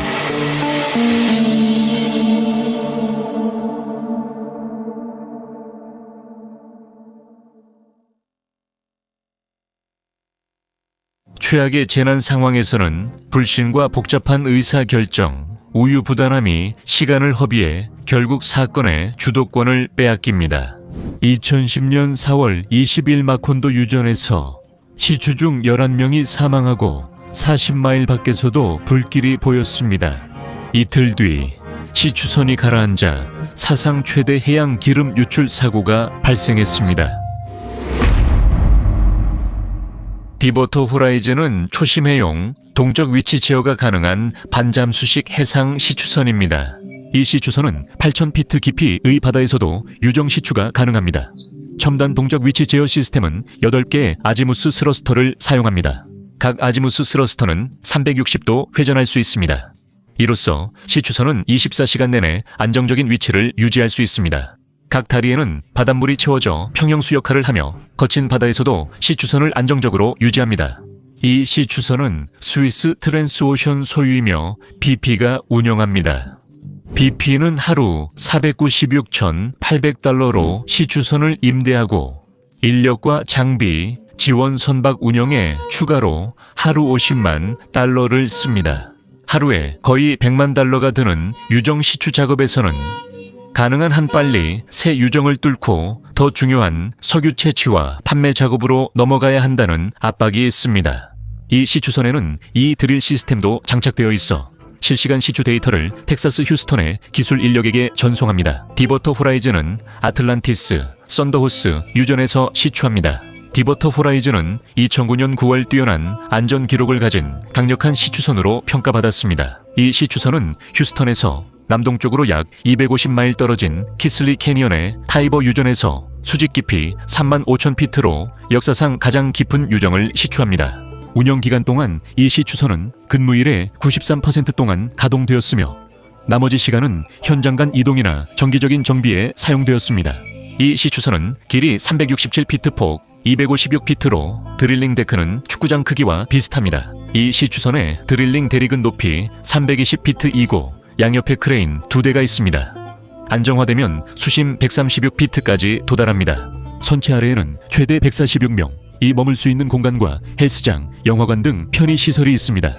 최악의 재난 상황에서는 불신과 복잡한 의사결정, 우유부단함이 시간을 허비해 결국 사건의 주도권을 빼앗깁니다. 2010년 4월 20일 마콘도 유전에서 시추 중 11명이 사망하고 40마일 밖에서도 불길이 보였습니다. 이틀 뒤 시추선이 가라앉아 사상 최대 해양 기름 유출 사고가 발생했습니다. 디보터 호라이즌은 초심해용 동적 위치 제어가 가능한 반잠수식 해상 시추선입니다. 이 시추선은 8,000피트 깊이의 바다에서도 유정 시추가 가능합니다. 첨단 동적 위치 제어 시스템은 8개의 아지무스 스러스터를 사용합니다. 각 아지무스 스러스터는 360도 회전할 수 있습니다. 이로써 시추선은 24시간 내내 안정적인 위치를 유지할 수 있습니다. 각 다리에는 바닷물이 채워져 평형수 역할을 하며 거친 바다에서도 시추선을 안정적으로 유지합니다. 이 시추선은 스위스 트랜스오션 소유이며 BP가 운영합니다. BP는 하루 496,800달러로 시추선을 임대하고 인력과 장비, 지원 선박 운영에 추가로 하루 50만 달러를 씁니다. 하루에 거의 100만 달러가 드는 유정 시추 작업에서는 가능한 한 빨리 새 유정을 뚫고 더 중요한 석유 채취와 판매 작업으로 넘어가야 한다는 압박이 있습니다. 이 시추선에는 이 드릴 시스템도 장착되어 있어 실시간 시추 데이터를 텍사스 휴스턴의 기술 인력에게 전송합니다. 디보터 호라이즌은 아틀란티스, 썬더호스 유전에서 시추합니다. 디보터 호라이즌은 2009년 9월 뛰어난 안전 기록을 가진 강력한 시추선으로 평가받았습니다. 이 시추선은 휴스턴에서 남동쪽으로 약 250마일 떨어진 키슬리 캐니언의 타이버 유전에서 수직 깊이 35,000피트로 역사상 가장 깊은 유정을 시추합니다. 운영 기간 동안 이 시추선은 근무일의 93% 동안 가동되었으며 나머지 시간은 현장 간 이동이나 정기적인 정비에 사용되었습니다. 이 시추선은 길이 367피트 폭 256피트로 드릴링 데크는 축구장 크기와 비슷합니다. 이 시추선의 드릴링 대리근 높이 320피트이고 양옆에 크레인 2대가 있습니다. 안정화되면 수심 136피트까지 도달합니다. 선체 아래에는 최대 146명이 머물 수 있는 공간과 헬스장, 영화관 등 편의시설이 있습니다.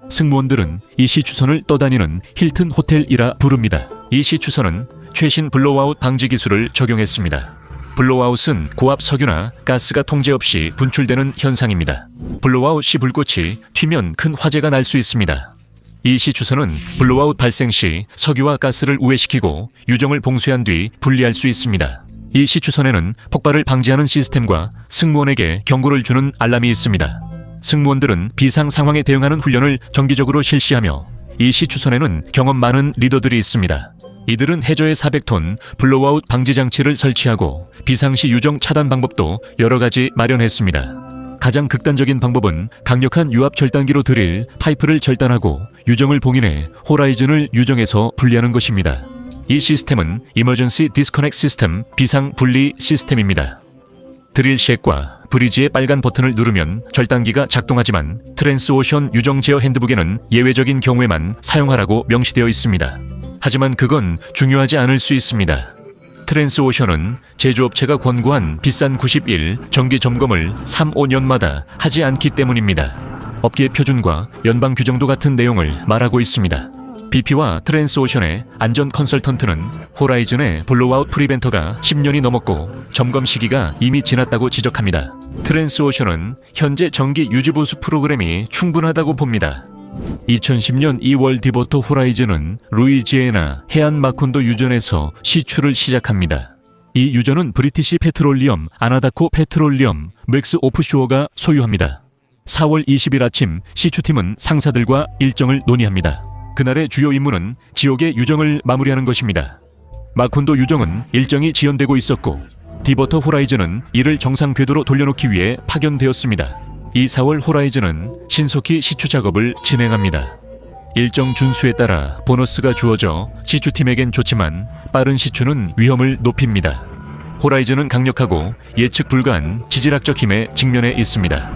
승무원들은 이 시추선을 떠다니는 힐튼 호텔이라 부릅니다. 이 시추선은 최신 블로우아웃 방지 기술을 적용했습니다. 블로우아웃은 고압 석유나 가스가 통제 없이 분출되는 현상입니다. 블로우아웃 시 불꽃이 튀면 큰 화재가 날 수 있습니다. 이 시추선은 블로우아웃 발생 시 석유와 가스를 우회시키고 유정을 봉쇄한 뒤 분리할 수 있습니다. 이 시추선에는 폭발을 방지하는 시스템과 승무원에게 경고를 주는 알람이 있습니다. 승무원들은 비상 상황에 대응하는 훈련을 정기적으로 실시하며 이 시추선에는 경험 많은 리더들이 있습니다. 이들은 해저에 400톤 블로우아웃 방지 장치를 설치하고 비상시 유정 차단 방법도 여러 가지 마련했습니다. 가장 극단적인 방법은 강력한 유압 절단기로 드릴 파이프를 절단하고 유정을 봉인해 호라이즌을 유정에서 분리하는 것입니다. 이 시스템은 이머전시 디스커넥트 시스템 비상 분리 시스템입니다. 드릴쉑과 브리지의 빨간 버튼을 누르면 절단기가 작동하지만 트랜스오션 유정 제어 핸드북에는 예외적인 경우에만 사용하라고 명시되어 있습니다. 하지만 그건 중요하지 않을 수 있습니다. 트랜스오션은 제조업체가 권고한 비싼 91 정기 점검을 3-5년마다 하지 않기 때문입니다. 업계 표준과 연방 규정도 같은 내용을 말하고 있습니다. BP와 트랜스오션의 안전 컨설턴트는 호라이즌의 블로우아웃 프리벤터가 10년이 넘었고 점검 시기가 이미 지났다고 지적합니다. 트랜스오션은 현재 정기 유지보수 프로그램이 충분하다고 봅니다. 2010년 2월 디보터 호라이즌은 루이지애나 해안 마콘도 유전에서 시추를 시작합니다. 이 유전은 브리티시 페트롤리엄, 아나다코 페트롤리엄, 맥스 오프쇼어가 소유합니다. 4월 20일 아침 시추팀은 상사들과 일정을 논의합니다. 그날의 주요 임무는 지옥의 유정을 마무리하는 것입니다. 마콘도 유정은 일정이 지연되고 있었고 디버터 호라이즌은 이를 정상 궤도로 돌려놓기 위해 파견되었습니다. 이 4월 호라이즌은 신속히 시추 작업을 진행합니다. 일정 준수에 따라 보너스가 주어져 시추팀에겐 좋지만 빠른 시추는 위험을 높입니다. 호라이즌은 강력하고 예측 불가한 지질학적 힘에 직면해 있습니다.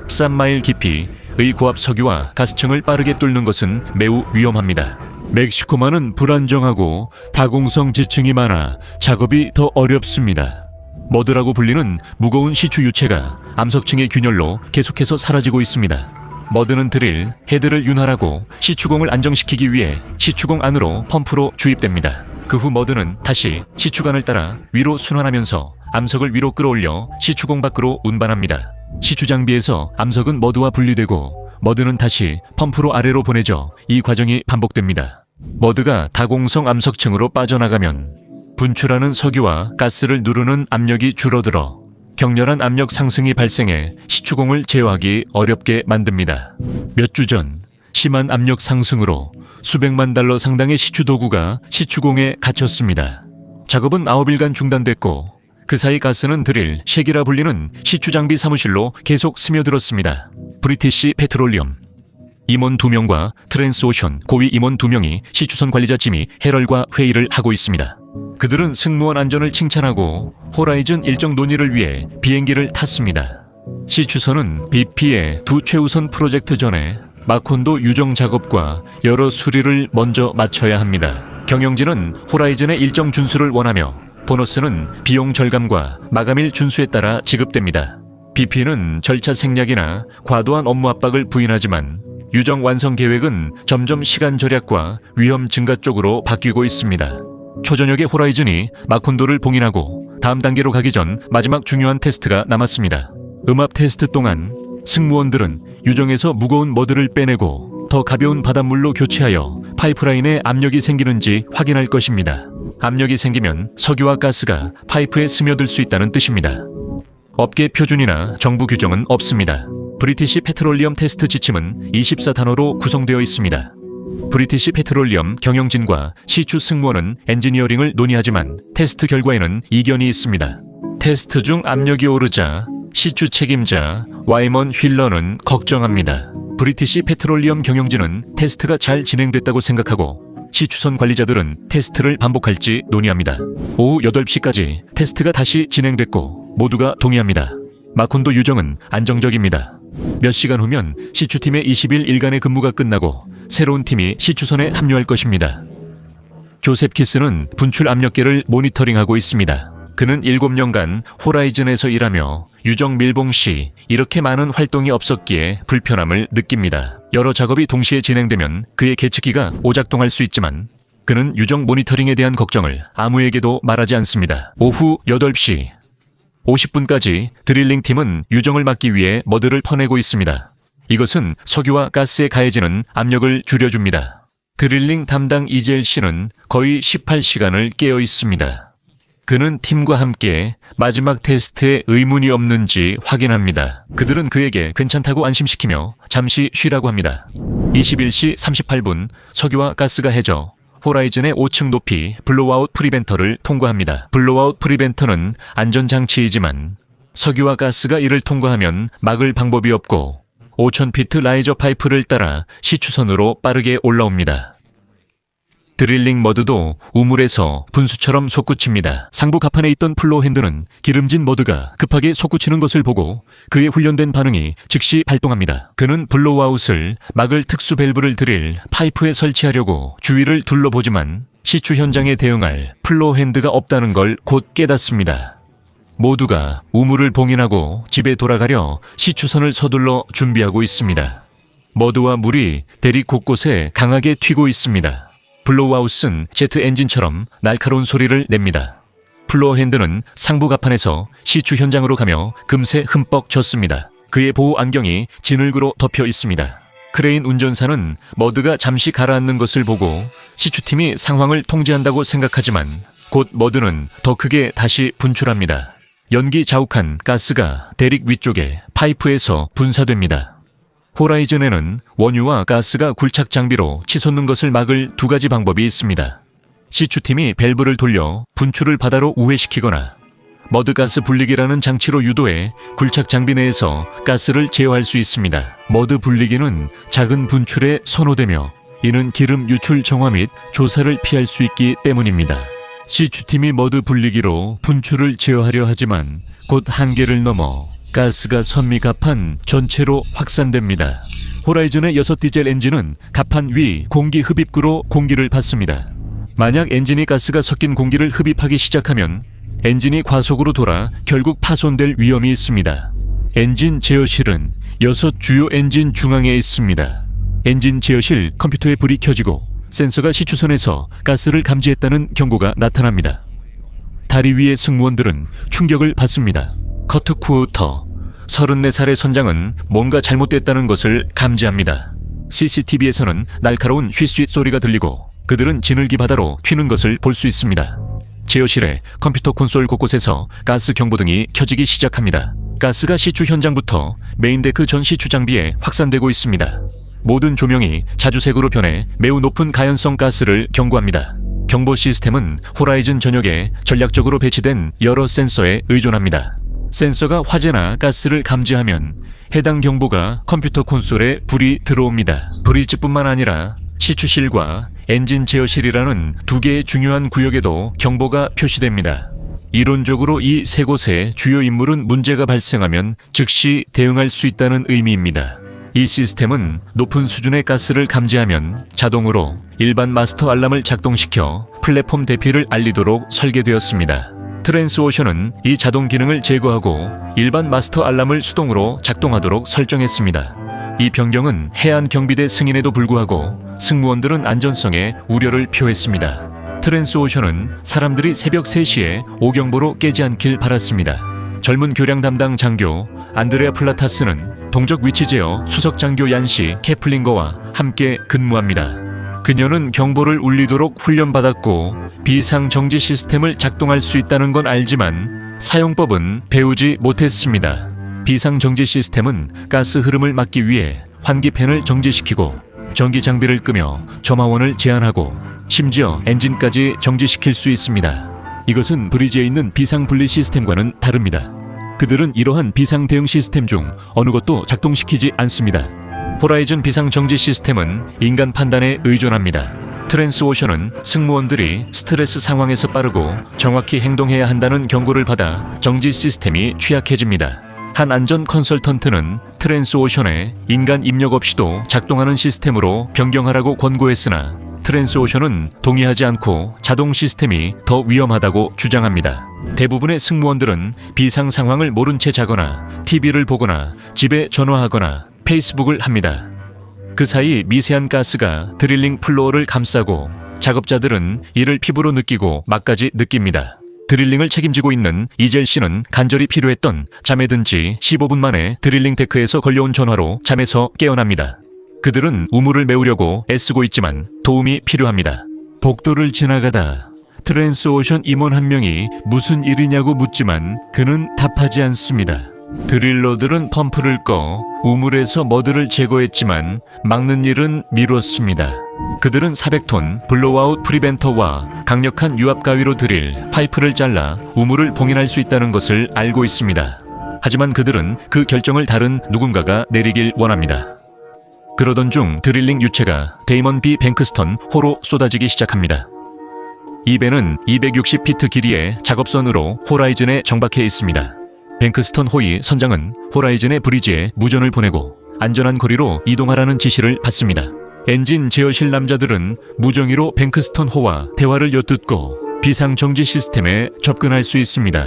싼 마일 깊이의 고압 석유와 가스층을 빠르게 뚫는 것은 매우 위험합니다. 멕시코만은 불안정하고 다공성 지층이 많아 작업이 더 어렵습니다. 머드라고 불리는 무거운 시추 유체가 암석층의 균열로 계속해서 사라지고 있습니다. 머드는 드릴, 헤드를 윤활하고 시추공을 안정시키기 위해 시추공 안으로 펌프로 주입됩니다. 그 후 머드는 다시 시추관을 따라 위로 순환하면서 암석을 위로 끌어올려 시추공 밖으로 운반합니다. 시추 장비에서 암석은 머드와 분리되고 머드는 다시 펌프로 아래로 보내져 이 과정이 반복됩니다. 머드가 다공성 암석층으로 빠져나가면 분출하는 석유와 가스를 누르는 압력이 줄어들어 격렬한 압력 상승이 발생해 시추공을 제어하기 어렵게 만듭니다. 몇 주 전 심한 압력 상승으로 수백만 달러 상당의 시추 도구가 시추공에 갇혔습니다. 작업은 9일간 중단됐고 그 사이 가스는 드릴, 쉑이라 불리는 시추 장비 사무실로 계속 스며들었습니다. 브리티시 페트롤리엄 임원 2명과 트랜스오션 고위 임원 2명이 시추선 관리자 지미 헤럴과 회의를 하고 있습니다. 그들은 승무원 안전을 칭찬하고 호라이즌 일정 논의를 위해 비행기를 탔습니다. 시추선은 BP의 두 최우선 프로젝트 전에 마콘도 유정 작업과 여러 수리를 먼저 마쳐야 합니다. 경영진은 호라이즌의 일정 준수를 원하며 보너스는 비용 절감과 마감일 준수에 따라 지급됩니다. BP는 절차 생략이나 과도한 업무 압박을 부인하지만 유정 완성 계획은 점점 시간 절약과 위험 증가 쪽으로 바뀌고 있습니다. 초저녁에 호라이즌이 마콘도를 봉인하고 다음 단계로 가기 전 마지막 중요한 테스트가 남았습니다. 음압 테스트 동안 승무원들은 유정에서 무거운 머드를 빼내고 더 가벼운 바닷물로 교체하여 파이프라인에 압력이 생기는지 확인할 것입니다. 압력이 생기면 석유와 가스가 파이프에 스며들 수 있다는 뜻입니다. 업계 표준이나 정부 규정은 없습니다. 브리티시 페트롤리엄 테스트 지침은 24단어로 구성되어 있습니다. 브리티시 페트롤리엄 경영진과 시추 승무원은 엔지니어링을 논의하지만 테스트 결과에는 이견이 있습니다. 테스트 중 압력이 오르자 시추 책임자 와이먼 휠러는 걱정합니다. 브리티시 페트롤리엄 경영진은 테스트가 잘 진행됐다고 생각하고 시추선 관리자들은 테스트를 반복할지 논의합니다. 오후 8시까지 테스트가 다시 진행됐고 모두가 동의합니다. 마콘도 유정은 안정적입니다. 몇 시간 후면 시추팀의 20일 일간의 근무가 끝나고 새로운 팀이 시추선에 합류할 것입니다. 조셉 키스는 분출 압력계를 모니터링하고 있습니다. 그는 7년간 호라이즌에서 일하며 유정 밀봉 시 이렇게 많은 활동이 없었기에 불편함을 느낍니다. 여러 작업이 동시에 진행되면 그의 계측기가 오작동할 수 있지만 그는 유정 모니터링에 대한 걱정을 아무에게도 말하지 않습니다. 오후 8시 50분까지 드릴링 팀은 유정을 막기 위해 머드를 퍼내고 있습니다. 이것은 석유와 가스에 가해지는 압력을 줄여줍니다. 드릴링 담당 이젤 씨는 거의 18시간을 깨어 있습니다. 그는 팀과 함께 마지막 테스트에 의문이 없는지 확인합니다. 그들은 그에게 괜찮다고 안심시키며 잠시 쉬라고 합니다. 21시 38분 석유와 가스가 해져 호라이즌의 5층 높이 블로우아웃 프리벤터를 통과합니다. 블로우아웃 프리벤터는 안전장치이지만 석유와 가스가 이를 통과하면 막을 방법이 없고 5,000피트 라이저 파이프를 따라 시추선으로 빠르게 올라옵니다. 드릴링 머드도 우물에서 분수처럼 솟구칩니다. 상부 갑판에 있던 플로우 핸드는 기름진 머드가 급하게 솟구치는 것을 보고 그의 훈련된 반응이 즉시 발동합니다. 그는 블로우아웃을 막을 특수 밸브를 드릴 파이프에 설치하려고 주위를 둘러보지만 시추 현장에 대응할 플로우 핸드가 없다는 걸 곧 깨닫습니다. 모두가 우물을 봉인하고 집에 돌아가려 시추선을 서둘러 준비하고 있습니다. 머드와 물이 대리 곳곳에 강하게 튀고 있습니다. 블로우아웃은 제트 엔진처럼 날카로운 소리를 냅니다. 플로어 핸드는 상부 갑판에서 시추 현장으로 가며 금세 흠뻑 젖습니다. 그의 보호 안경이 진흙으로 덮여 있습니다. 크레인 운전사는 머드가 잠시 가라앉는 것을 보고 시추팀이 상황을 통제한다고 생각하지만 곧 머드는 더 크게 다시 분출합니다. 연기 자욱한 가스가 대릭 위쪽에 파이프에서 분사됩니다. 호라이즌에는 원유와 가스가 굴착 장비로 치솟는 것을 막을 두 가지 방법이 있습니다. 시추팀이 밸브를 돌려 분출을 바다로 우회시키거나 머드가스 분리기라는 장치로 유도해 굴착 장비 내에서 가스를 제어할 수 있습니다. 머드 분리기는 작은 분출에 선호되며 이는 기름 유출 정화 및 조사를 피할 수 있기 때문입니다. 시추팀이 머드 분리기로 분출을 제어하려 하지만 곧 한계를 넘어 가스가 선미갑판 전체로 확산됩니다. 호라이즌의 6디젤 엔진은 갑판 위 공기 흡입구로 공기를 받습니다. 만약 엔진이 가스가 섞인 공기를 흡입하기 시작하면 엔진이 과속으로 돌아 결국 파손될 위험이 있습니다. 엔진 제어실은 6 주요 엔진 중앙에 있습니다. 엔진 제어실 컴퓨터에 불이 켜지고 센서가 시추선에서 가스를 감지했다는 경고가 나타납니다. 다리 위의 승무원들은 충격을 받습니다. 커트 쿠어터 34살의 선장은 뭔가 잘못됐다는 것을 감지합니다. CCTV에서는 날카로운 휘쉿 소리가 들리고 그들은 지늘기 바다로 튀는 것을 볼 수 있습니다. 제어실의 컴퓨터 콘솔 곳곳에서 가스 경보등이 켜지기 시작합니다. 가스가 시추 현장부터 메인데크 전 시추 장비에 확산되고 있습니다. 모든 조명이 자주색으로 변해 매우 높은 가연성 가스를 경고합니다. 경보 시스템은 호라이즌 전역에 전략적으로 배치된 여러 센서에 의존합니다. 센서가 화재나 가스를 감지하면 해당 경보가 컴퓨터 콘솔에 불이 들어옵니다. 브리지뿐만 아니라 시추실과 엔진 제어실이라는 두 개의 중요한 구역에도 경보가 표시됩니다. 이론적으로 이 세 곳의 주요 인물은 문제가 발생하면 즉시 대응할 수 있다는 의미입니다. 이 시스템은 높은 수준의 가스를 감지하면 자동으로 일반 마스터 알람을 작동시켜 플랫폼 대피를 알리도록 설계되었습니다. 트랜스오션은 이 자동 기능을 제거하고 일반 마스터 알람을 수동으로 작동하도록 설정했습니다. 이 변경은 해안 경비대 승인에도 불구하고 승무원들은 안전성에 우려를 표했습니다. 트랜스오션은 사람들이 새벽 3시에 오경보로 깨지 않길 바랐습니다. 젊은 교량 담당 장교 안드레아 플라타스는 동적 위치 제어 수석 장교 얀시 케플링거와 함께 근무합니다. 그녀는 경보를 울리도록 훈련받았고 비상정지 시스템을 작동할 수 있다는 건 알지만 사용법은 배우지 못했습니다. 비상정지 시스템은 가스 흐름을 막기 위해 환기팬을 정지시키고 전기 장비를 끄며 점화원을 제한하고 심지어 엔진까지 정지시킬 수 있습니다. 이것은 브리지에 있는 비상분리 시스템과는 다릅니다. 그들은 이러한 비상 대응 시스템 중 어느 것도 작동시키지 않습니다. 호라이즌 비상정지 시스템은 인간 판단에 의존합니다. 트랜스오션은 승무원들이 스트레스 상황에서 빠르고 정확히 행동해야 한다는 경고를 받아 정지 시스템이 취약해집니다. 한 안전 컨설턴트는 트랜스오션에 인간 입력 없이도 작동하는 시스템으로 변경하라고 권고했으나 트랜스오션은 동의하지 않고 자동 시스템이 더 위험하다고 주장합니다. 대부분의 승무원들은 비상 상황을 모른 채 자거나 TV를 보거나 집에 전화하거나 페이스북을 합니다. 그 사이 미세한 가스가 드릴링 플로어를 감싸고 작업자들은 이를 피부로 느끼고 막까지 느낍니다. 드릴링을 책임지고 있는 이젤 씨는 간절히 필요했던 잠에 든 지 15분 만에 드릴링 데크에서 걸려온 전화로 잠에서 깨어납니다. 그들은 우물을 메우려고 애쓰고 있지만 도움이 필요합니다. 복도를 지나가다 트랜스오션 임원 한 명이 무슨 일이냐고 묻지만 그는 답하지 않습니다. 드릴러들은 펌프를 꺼 우물에서 머드를 제거했지만 막는 일은 미뤘습니다. 그들은 400톤 블로우아웃 프리벤터와 강력한 유압 가위로 드릴 파이프를 잘라 우물을 봉인할 수 있다는 것을 알고 있습니다. 하지만 그들은 그 결정을 다른 누군가가 내리길 원합니다. 그러던 중 드릴링 유체가 데이먼 B 뱅크스턴 호로 쏟아지기 시작합니다. 이 배는 260피트 길이의 작업선으로 호라이즌에 정박해 있습니다. 뱅크스턴 호이 선장은 호라이즌의 브리지에 무전을 보내고 안전한 거리로 이동하라는 지시를 받습니다. 엔진 제어실 남자들은 무정의로 뱅크스턴 호와 대화를 엿듣고 비상정지 시스템에 접근할 수 있습니다.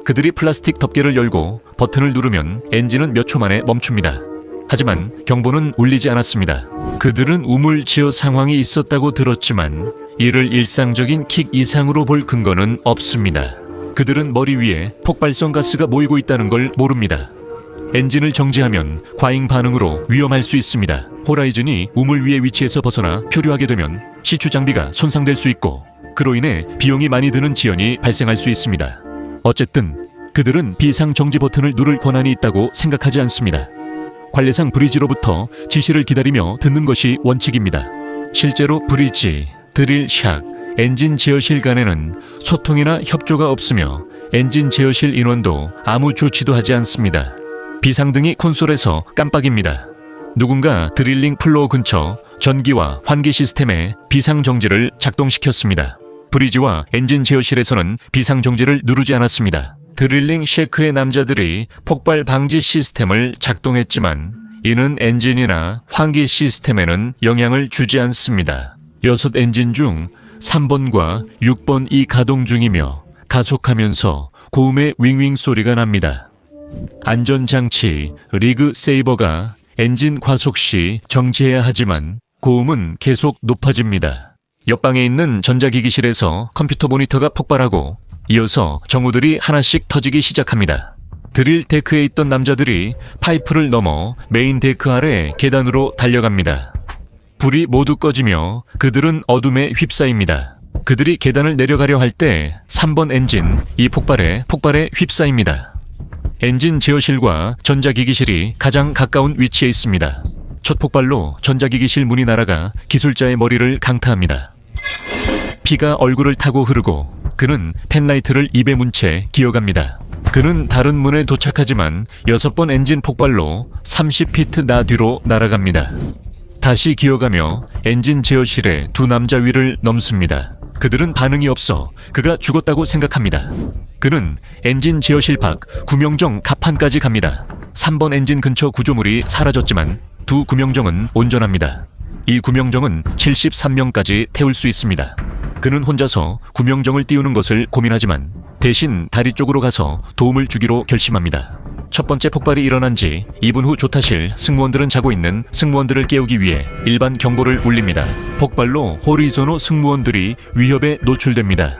그들이 플라스틱 덮개를 열고 버튼을 누르면 엔진은 몇 초 만에 멈춥니다. 하지만 경보는 울리지 않았습니다. 그들은 우물 제어 상황이 있었다고 들었지만 이를 일상적인 킥 이상으로 볼 근거는 없습니다. 그들은 머리 위에 폭발성 가스가 모이고 있다는 걸 모릅니다. 엔진을 정지하면 과잉 반응으로 위험할 수 있습니다. 호라이즌이 우물 위의 위치에서 벗어나 표류하게 되면 시추 장비가 손상될 수 있고 그로 인해 비용이 많이 드는 지연이 발생할 수 있습니다. 어쨌든 그들은 비상 정지 버튼을 누를 권한이 있다고 생각하지 않습니다. 관례상 브리지로부터 지시를 기다리며 듣는 것이 원칙입니다. 실제로 브리지, 드릴 샥, 엔진 제어실 간에는 소통이나 협조가 없으며 엔진 제어실 인원도 아무 조치도 하지 않습니다. 비상등이 콘솔에서 깜빡입니다. 누군가 드릴링 플로어 근처 전기와 환기 시스템에 비상정지를 작동시켰습니다. 브리지와 엔진 제어실에서는 비상정지를 누르지 않았습니다. 드릴링 쉐크의 남자들이 폭발 방지 시스템을 작동했지만 이는 엔진이나 환기 시스템에는 영향을 주지 않습니다. 6 엔진 중 3번과 6번이 가동 중이며 가속하면서 고음의 윙윙 소리가 납니다. 안전장치 리그 세이버가 엔진 과속 시 정지해야 하지만 고음은 계속 높아집니다. 옆방에 있는 전자기기실에서 컴퓨터 모니터가 폭발하고 이어서 정우들이 하나씩 터지기 시작합니다. 드릴 데크에 있던 남자들이 파이프를 넘어 메인 데크 아래 계단으로 달려갑니다. 불이 모두 꺼지며 그들은 어둠에 휩싸입니다. 그들이 계단을 내려가려 할 때 3번 엔진 이 폭발에 휩싸입니다. 엔진 제어실과 전자기기실이 가장 가까운 위치에 있습니다. 첫 폭발로 전자기기실 문이 날아가 기술자의 머리를 강타합니다. 피가 얼굴을 타고 흐르고 그는 펜라이트를 입에 문 채 기어갑니다. 그는 다른 문에 도착하지만 6번 엔진 폭발로 30피트 나 뒤로 날아갑니다. 다시 기어가며 엔진 제어실의 2 남자 위를 넘습니다. 그들은 반응이 없어 그가 죽었다고 생각합니다. 그는 엔진 제어실 밖 구명정 갑판까지 갑니다. 3번 엔진 근처 구조물이 사라졌지만 2 구명정은 온전합니다. 이 구명정은 73명까지 태울 수 있습니다. 그는 혼자서 구명정을 띄우는 것을 고민하지만 대신 다리 쪽으로 가서 도움을 주기로 결심합니다. 첫 번째 폭발이 일어난 지 2분 후 조타실 승무원들은 자고 있는 승무원들을 깨우기 위해 일반 경보를 울립니다. 폭발로 호리조노 승무원들이 위협에 노출됩니다.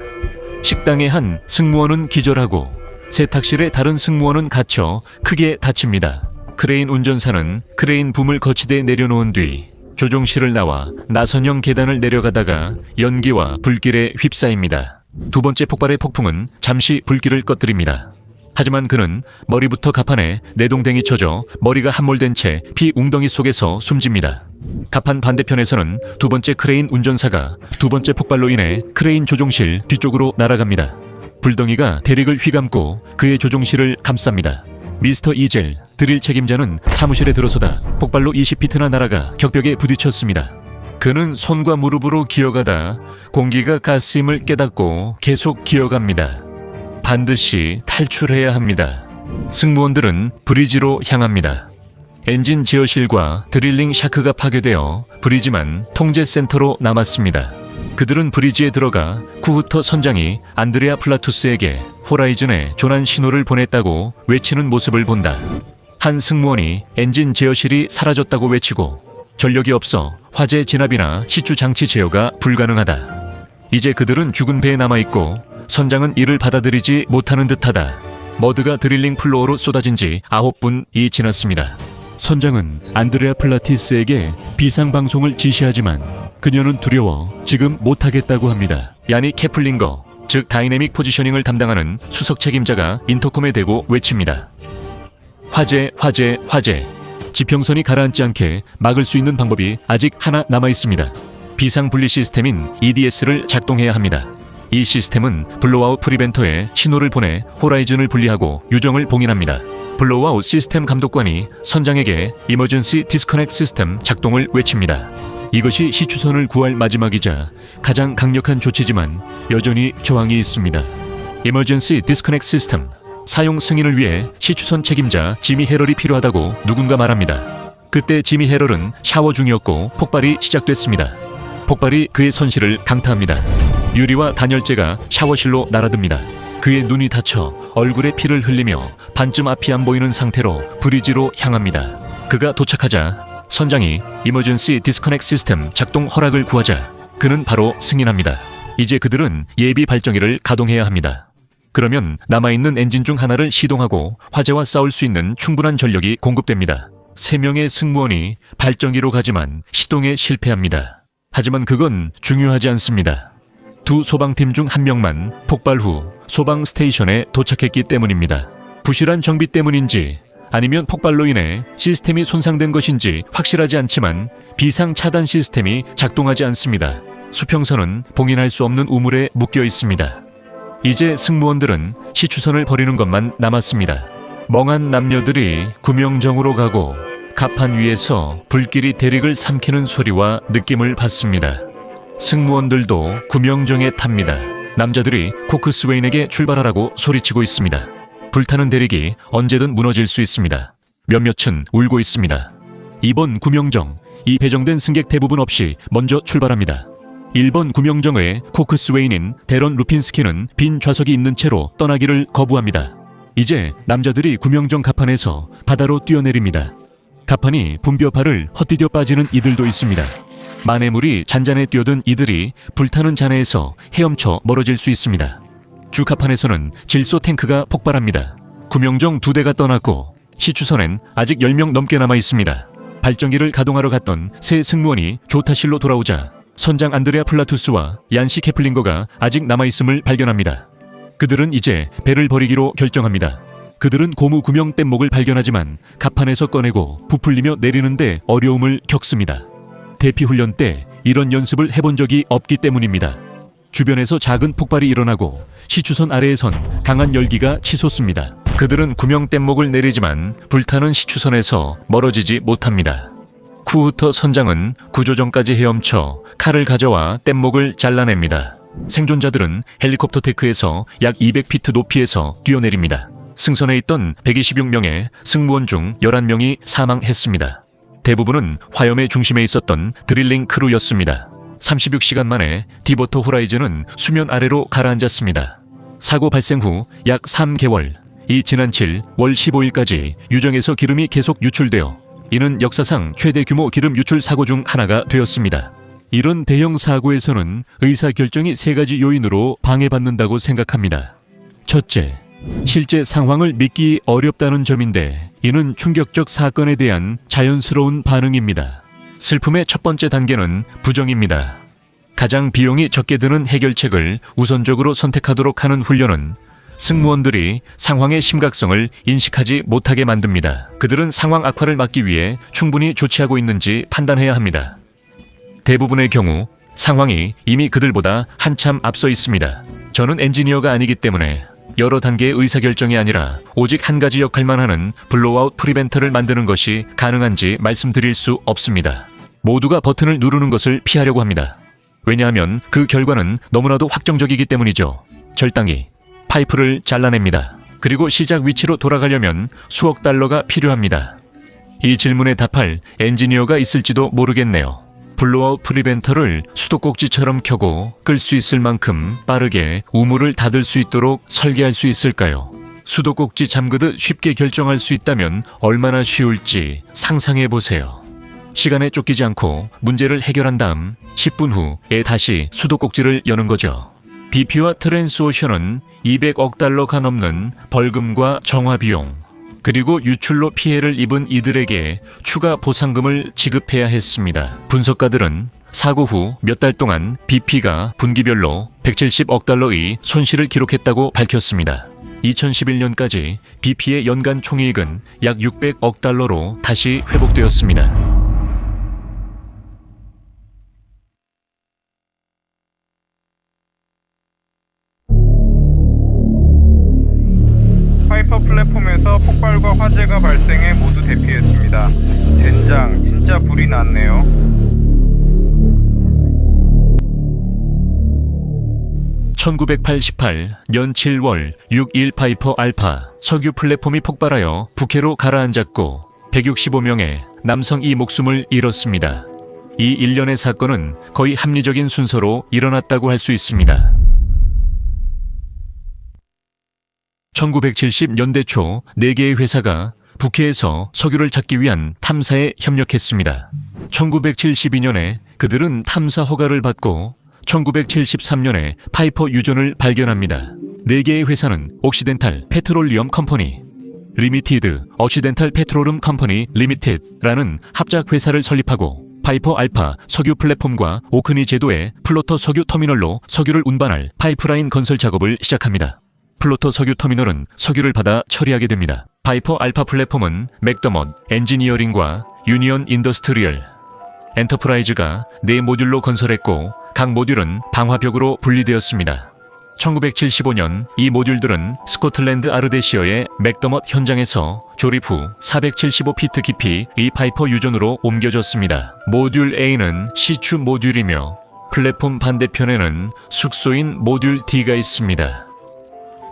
식당의 한 승무원은 기절하고 세탁실의 다른 승무원은 갇혀 크게 다칩니다. 크레인 운전사는 크레인 붐을 거치대 내려놓은 뒤 조종실을 나와 나선형 계단을 내려가다가 연기와 불길에 휩싸입니다. 2번째 폭발의 폭풍은 잠시 불길을 꺼뜨립니다. 하지만 그는 머리부터 갑판에 내동댕이 쳐져 머리가 함몰된 채 피 웅덩이 속에서 숨집니다. 갑판 반대편에서는 2번째 크레인 운전사가 2번째 폭발로 인해 크레인 조종실 뒤쪽으로 날아갑니다. 불덩이가 대릭을 휘감고 그의 조종실을 감쌉니다. 미스터 이젤, 드릴 책임자는 사무실에 들어서다 폭발로 20피트나 날아가 격벽에 부딪혔습니다. 그는 손과 무릎으로 기어가다 공기가 가스임을 깨닫고 계속 기어갑니다. 반드시 탈출해야 합니다. 승무원들은 브리지로 향합니다. 엔진 제어실과 드릴링 샤크가 파괴되어 브리지만 통제센터로 남았습니다. 그들은 브리지에 들어가 쿠후터 선장이 안드레아 플라투스에게 호라이즌에 조난 신호를 보냈다고 외치는 모습을 본다. 한 승무원이 엔진 제어실이 사라졌다고 외치고 전력이 없어 화재 진압이나 시추 장치 제어가 불가능하다. 이제 그들은 죽은 배에 남아있고 선장은 이를 받아들이지 못하는 듯하다. 머드가 드릴링 플로어로 쏟아진 지 9분이 지났습니다. 선장은 안드레아 플라티스에게 비상방송을 지시하지만 그녀는 두려워 지금 못하겠다고 합니다. 야니 케플링거, 즉 다이내믹 포지셔닝을 담당하는 수석 책임자가 인터컴에 대고 외칩니다. 화재, 화재, 화재. 지평선이 가라앉지 않게 막을 수 있는 방법이 아직 하나 남아있습니다. 비상분리 시스템인 EDS를 작동해야 합니다. 이 시스템은 블로우아웃 프리벤터에 신호를 보내 호라이즌을 분리하고 유정을 봉인합니다. 블로우아웃 시스템 감독관이 선장에게 이머전시 디스커넥트 시스템 작동을 외칩니다. 이것이 시추선을 구할 마지막이자 가장 강력한 조치지만 여전히 저항이 있습니다. 이머전시 디스커넥트 시스템 사용 승인을 위해 시추선 책임자 지미 헤럴이 필요하다고 누군가 말합니다. 그때 지미 헤럴은 샤워 중이었고 폭발이 시작됐습니다. 폭발이 그의 손실을 강타합니다. 유리와 단열재가 샤워실로 날아듭니다. 그의 눈이 다쳐 얼굴에 피를 흘리며 반쯤 앞이 안 보이는 상태로 브리지로 향합니다. 그가 도착하자 선장이 이머전시 디스커넥트 시스템 작동 허락을 구하자 그는 바로 승인합니다. 이제 그들은 예비 발정기를 가동해야 합니다. 그러면 남아있는 엔진 중 하나를 시동하고 화재와 싸울 수 있는 충분한 전력이 공급됩니다. 3명의 승무원이 발정기로 가지만 시동에 실패합니다. 하지만 그건 중요하지 않습니다. 2 소방팀 중 1명만 폭발 후 소방 스테이션에 도착했기 때문입니다. 부실한 정비 때문인지 아니면 폭발로 인해 시스템이 손상된 것인지 확실하지 않지만 비상 차단 시스템이 작동하지 않습니다. 수평선은 봉인할 수 없는 우물에 묶여 있습니다. 이제 승무원들은 시추선을 버리는 것만 남았습니다. 멍한 남녀들이 구명정으로 가고 갑판 위에서 불길이 대릭을 삼키는 소리와 느낌을 받습니다. 승무원들도 구명정에 탑니다. 남자들이 코크스웨인에게 출발하라고 소리치고 있습니다. 불타는 대릭이 언제든 무너질 수 있습니다. 몇몇은 울고 있습니다. 이번 구명정, 이 배정된 승객 대부분 없이 먼저 출발합니다. 1번 구명정의 코크스웨인인 데런 루핀스키는 빈 좌석이 있는 채로 떠나기를 거부합니다. 이제 남자들이 구명정 갑판에서 바다로 뛰어내립니다. 갑판이 붐벼발을 헛디뎌 빠지는 이들도 있습니다. 마내물이 잔잔해 뛰어든 이들이 불타는 잔해에서 헤엄쳐 멀어질 수 있습니다. 주 갑판에서는 질소 탱크가 폭발합니다. 구명정 2대가 떠났고 시추선엔 아직 10명 넘게 남아 있습니다. 발전기를 가동하러 갔던 새 승무원이 조타실로 돌아오자 선장 안드레아 플라투스와 얀시 케플링거가 아직 남아있음을 발견합니다. 그들은 이제 배를 버리기로 결정합니다. 그들은 고무 구명 뗏목을 발견하지만 갑판에서 꺼내고 부풀리며 내리는데 어려움을 겪습니다. 대피훈련 때 이런 연습을 해본 적이 없기 때문입니다. 주변에서 작은 폭발이 일어나고 시추선 아래에선 강한 열기가 치솟습니다. 그들은 구명 뗏목을 내리지만 불타는 시추선에서 멀어지지 못합니다. 쿠후터 선장은 구조정까지 헤엄쳐 칼을 가져와 뗏목을 잘라냅니다. 생존자들은 헬리콥터 데크에서 약 200피트 높이에서 뛰어내립니다. 승선에 있던 126명의 승무원 중 11명이 사망했습니다. 대부분은 화염의 중심에 있었던 드릴링 크루였습니다. 36시간 만에 디버터 호라이즌은 수면 아래로 가라앉았습니다. 사고 발생 후 약 3개월, 이 지난 7월 15일까지 유정에서 기름이 계속 유출되어 이는 역사상 최대 규모 기름 유출 사고 중 하나가 되었습니다. 이런 대형 사고에서는 의사결정이 3가지 요인으로 방해받는다고 생각합니다. 첫째, 실제 상황을 믿기 어렵다는 점인데 이는 충격적 사건에 대한 자연스러운 반응입니다. 슬픔의 첫 번째 단계는 부정입니다. 가장 비용이 적게 드는 해결책을 우선적으로 선택하도록 하는 훈련은 승무원들이 상황의 심각성을 인식하지 못하게 만듭니다. 그들은 상황 악화를 막기 위해 충분히 조치하고 있는지 판단해야 합니다. 대부분의 경우 상황이 이미 그들보다 한참 앞서 있습니다. 저는 엔지니어가 아니기 때문에 여러 단계의 의사결정이 아니라 오직 한 가지 역할만 하는 블로우아웃 프리벤터를 만드는 것이 가능한지 말씀드릴 수 없습니다. 모두가 버튼을 누르는 것을 피하려고 합니다. 왜냐하면 그 결과는 너무나도 확정적이기 때문이죠. 절당이 파이프를 잘라냅니다. 그리고 시작 위치로 돌아가려면 수억 달러가 필요합니다. 이 질문에 답할 엔지니어가 있을지도 모르겠네요. 블로우아웃 프리벤터를 수도꼭지처럼 켜고 끌 수 있을 만큼 빠르게 우물을 닫을 수 있도록 설계할 수 있을까요? 수도꼭지 잠그듯 쉽게 결정할 수 있다면 얼마나 쉬울지 상상해 보세요. 시간에 쫓기지 않고 문제를 해결한 다음 10분 후에 다시 수도꼭지를 여는 거죠. BP와 트랜스오션은 200억 달러가 넘는 벌금과 정화 비용, 그리고 유출로 피해를 입은 이들에게 추가 보상금을 지급해야 했습니다. 분석가들은 사고 후 몇 달 동안 BP가 분기별로 170억 달러의 손실을 기록했다고 밝혔습니다. 2011년까지 BP의 연간 총이익은 약 600억 달러로 다시 회복되었습니다. 파이퍼 플랫폼에서 폭발과 화재가 발생해 모두 대피했습니다. 젠장, 진짜 불이 났네요. (1988년 7월) 6.1 파이퍼 알파 석유 플랫폼이 폭발하여 부캐로 가라앉았고 165명의 남성이 목숨을 잃었습니다. 이 일련의 사건은 거의 합리적인 순서로 일어났다고 할 수 있습니다. 1970년대 초 4개의 회사가 북해에서 석유를 찾기 위한 탐사에 협력했습니다. 1972년에 그들은 탐사 허가를 받고 1973년에 파이퍼 유전을 발견합니다. 4개의 회사는 옥시덴탈 페트롤리엄 컴퍼니 리미티드, 옥시덴탈 페트롤름 컴퍼니 리미티드라는 합작 회사를 설립하고 파이퍼 알파 석유 플랫폼과 오크니 제도의 플로터 석유 터미널로 석유를 운반할 파이프라인 건설 작업을 시작합니다. 플로터 석유 터미널은 석유를 받아 처리하게 됩니다. 파이퍼 알파 플랫폼은 맥더먼 엔지니어링과 유니언 인더스트리얼, 엔터프라이즈가 4모듈로 건설했고 각 모듈은 방화벽으로 분리되었습니다. 1975년 이 모듈들은 스코틀랜드 아르데시어의 맥더벗 현장에서 조립 후 475피트 깊이의 파이퍼 유존으로 옮겨졌습니다. 모듈 A는 시추 모듈이며 플랫폼 반대편에는 숙소인 모듈 D가 있습니다.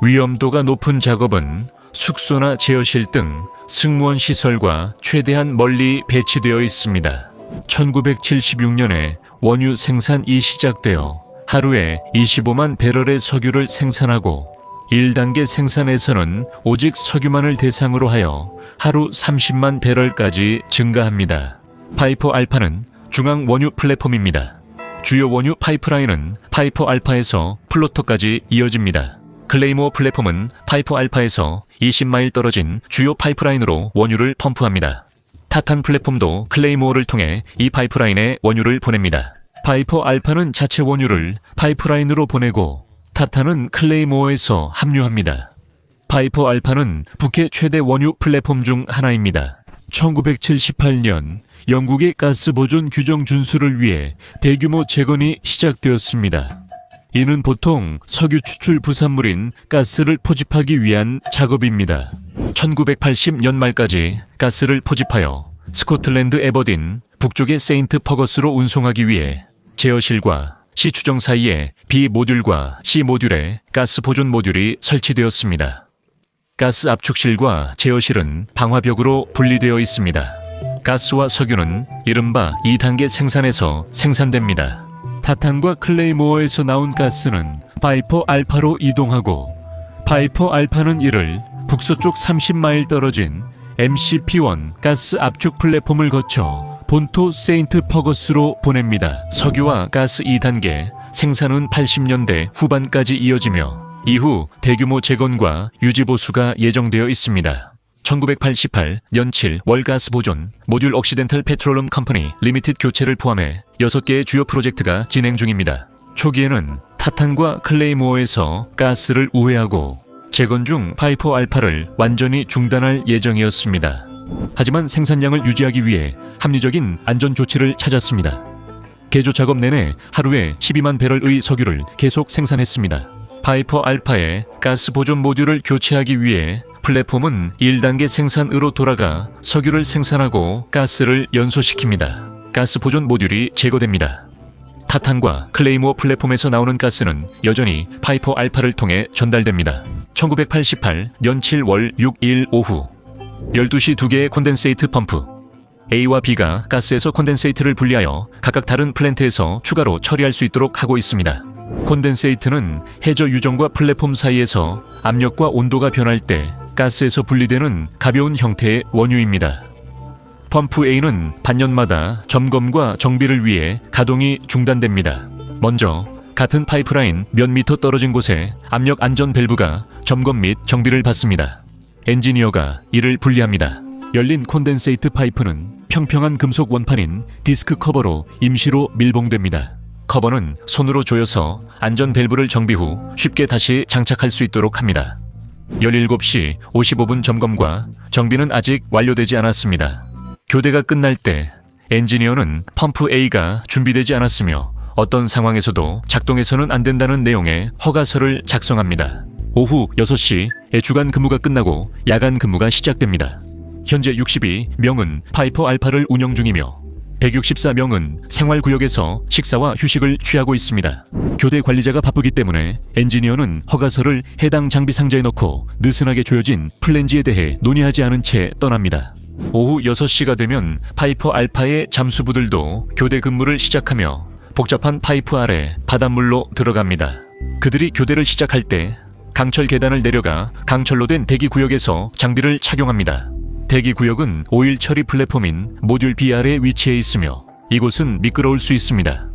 위험도가 높은 작업은 숙소나 제어실 등 승무원 시설과 최대한 멀리 배치되어 있습니다. 1976년에 원유 생산이 시작되어 하루에 25만 배럴의 석유를 생산하고 1단계 생산에서는 오직 석유만을 대상으로 하여 하루 30만 배럴까지 증가합니다. 파이퍼 알파는 중앙 원유 플랫폼입니다. 주요 원유 파이프라인은 파이퍼 알파에서 플로터까지 이어집니다. 클레이모어 플랫폼은 파이퍼 알파에서 20마일 떨어진 주요 파이프라인으로 원유를 펌프합니다. 타탄 플랫폼도 클레이모어를 통해 이 파이프라인에 원유를 보냅니다. 파이퍼 알파는 자체 원유를 파이프라인으로 보내고 타탄은 클레이모어에서 합류합니다. 파이퍼 알파는 북해 최대 원유 플랫폼 중 하나입니다. 1978년 영국의 가스 보존 규정 준수를 위해 대규모 재건이 시작되었습니다. 이는 보통 석유 추출 부산물인 가스를 포집하기 위한 작업입니다. 1980년 말까지 가스를 포집하여 스코틀랜드 에버딘, 북쪽의 세인트 퍼거스로 운송하기 위해 제어실과 시추정 사이에 B 모듈과 C 모듈에 가스 보존 모듈이 설치되었습니다. 가스 압축실과 제어실은 방화벽으로 분리되어 있습니다. 가스와 석유는 이른바 2단계 생산에서 생산됩니다. 타탄과 클레이모어에서 나온 가스는 파이퍼 알파로 이동하고 파이퍼 알파는 이를 북서쪽 30마일 떨어진 MCP1 가스 압축 플랫폼을 거쳐 본토 세인트 퍼거스로 보냅니다. 석유와 가스 2단계 생산은 80년대 후반까지 이어지며 이후 대규모 재건과 유지 보수가 예정되어 있습니다. 1988 연칠 월가스 보존 모듈 옥시덴탈 페트롤럼 컴퍼니 리미티드 교체를 포함해 6개의 주요 프로젝트가 진행 중입니다. 초기에는 타탄과 클레이모어에서 가스를 우회하고 재건 중 파이퍼 알파를 완전히 중단할 예정이었습니다. 하지만 생산량을 유지하기 위해 합리적인 안전 조치를 찾았습니다. 개조 작업 내내 하루에 12만 배럴의 석유를 계속 생산했습니다. 파이퍼 알파의 가스 보존 모듈을 교체하기 위해 플랫폼은 1단계 생산으로 돌아가 석유를 생산하고 가스를 연소시킵니다. 가스 보존 모듈이 제거됩니다. 타탄과 클레이모어 플랫폼에서 나오는 가스는 여전히 파이퍼 알파를 통해 전달됩니다. 1988 연칠 월 6일 오후 12시 2개의 콘덴세이트 펌프 A와 B가 가스에서 콘덴세이트를 분리하여 각각 다른 플랜트에서 추가로 처리할 수 있도록 하고 있습니다. 콘덴세이트는 해저 유정과 플랫폼 사이에서 압력과 온도가 변할 때 가스에서 분리되는 가벼운 형태의 원유입니다. 펌프 A는 반년마다 점검과 정비를 위해 가동이 중단됩니다. 먼저 같은 파이프라인 몇 미터 떨어진 곳에 압력 안전 밸브가 점검 및 정비를 받습니다. 엔지니어가 이를 분리합니다. 열린 콘덴세이트 파이프는 평평한 금속 원판인 디스크 커버로 임시로 밀봉됩니다. 커버는 손으로 조여서 안전 밸브를 정비 후 쉽게 다시 장착할 수 있도록 합니다. 17시 55분 점검과 정비는 아직 완료되지 않았습니다. 교대가 끝날 때 엔지니어는 펌프 A가 준비되지 않았으며 어떤 상황에서도 작동해서는 안 된다는 내용의 허가서를 작성합니다. 오후 6시에 주간 근무가 끝나고 야간 근무가 시작됩니다. 현재 62명은 파이퍼 알파를 운영 중이며 164명은 생활구역에서 식사와 휴식을 취하고 있습니다. 교대 관리자가 바쁘기 때문에 엔지니어는 허가서를 해당 장비 상자에 넣고 느슨하게 조여진 플랜지에 대해 논의하지 않은 채 떠납니다. 오후 6시가 되면 파이퍼 알파의 잠수부들도 교대 근무를 시작하며 복잡한 파이프 아래 바닷물로 들어갑니다. 그들이 교대를 시작할 때 강철 계단을 내려가 강철로 된 대기구역에서 장비를 착용합니다. 대기구역은 오일 처리 플랫폼인 모듈 B 아래에 위치해 있으며 이곳은 미끄러울 수 있습니다.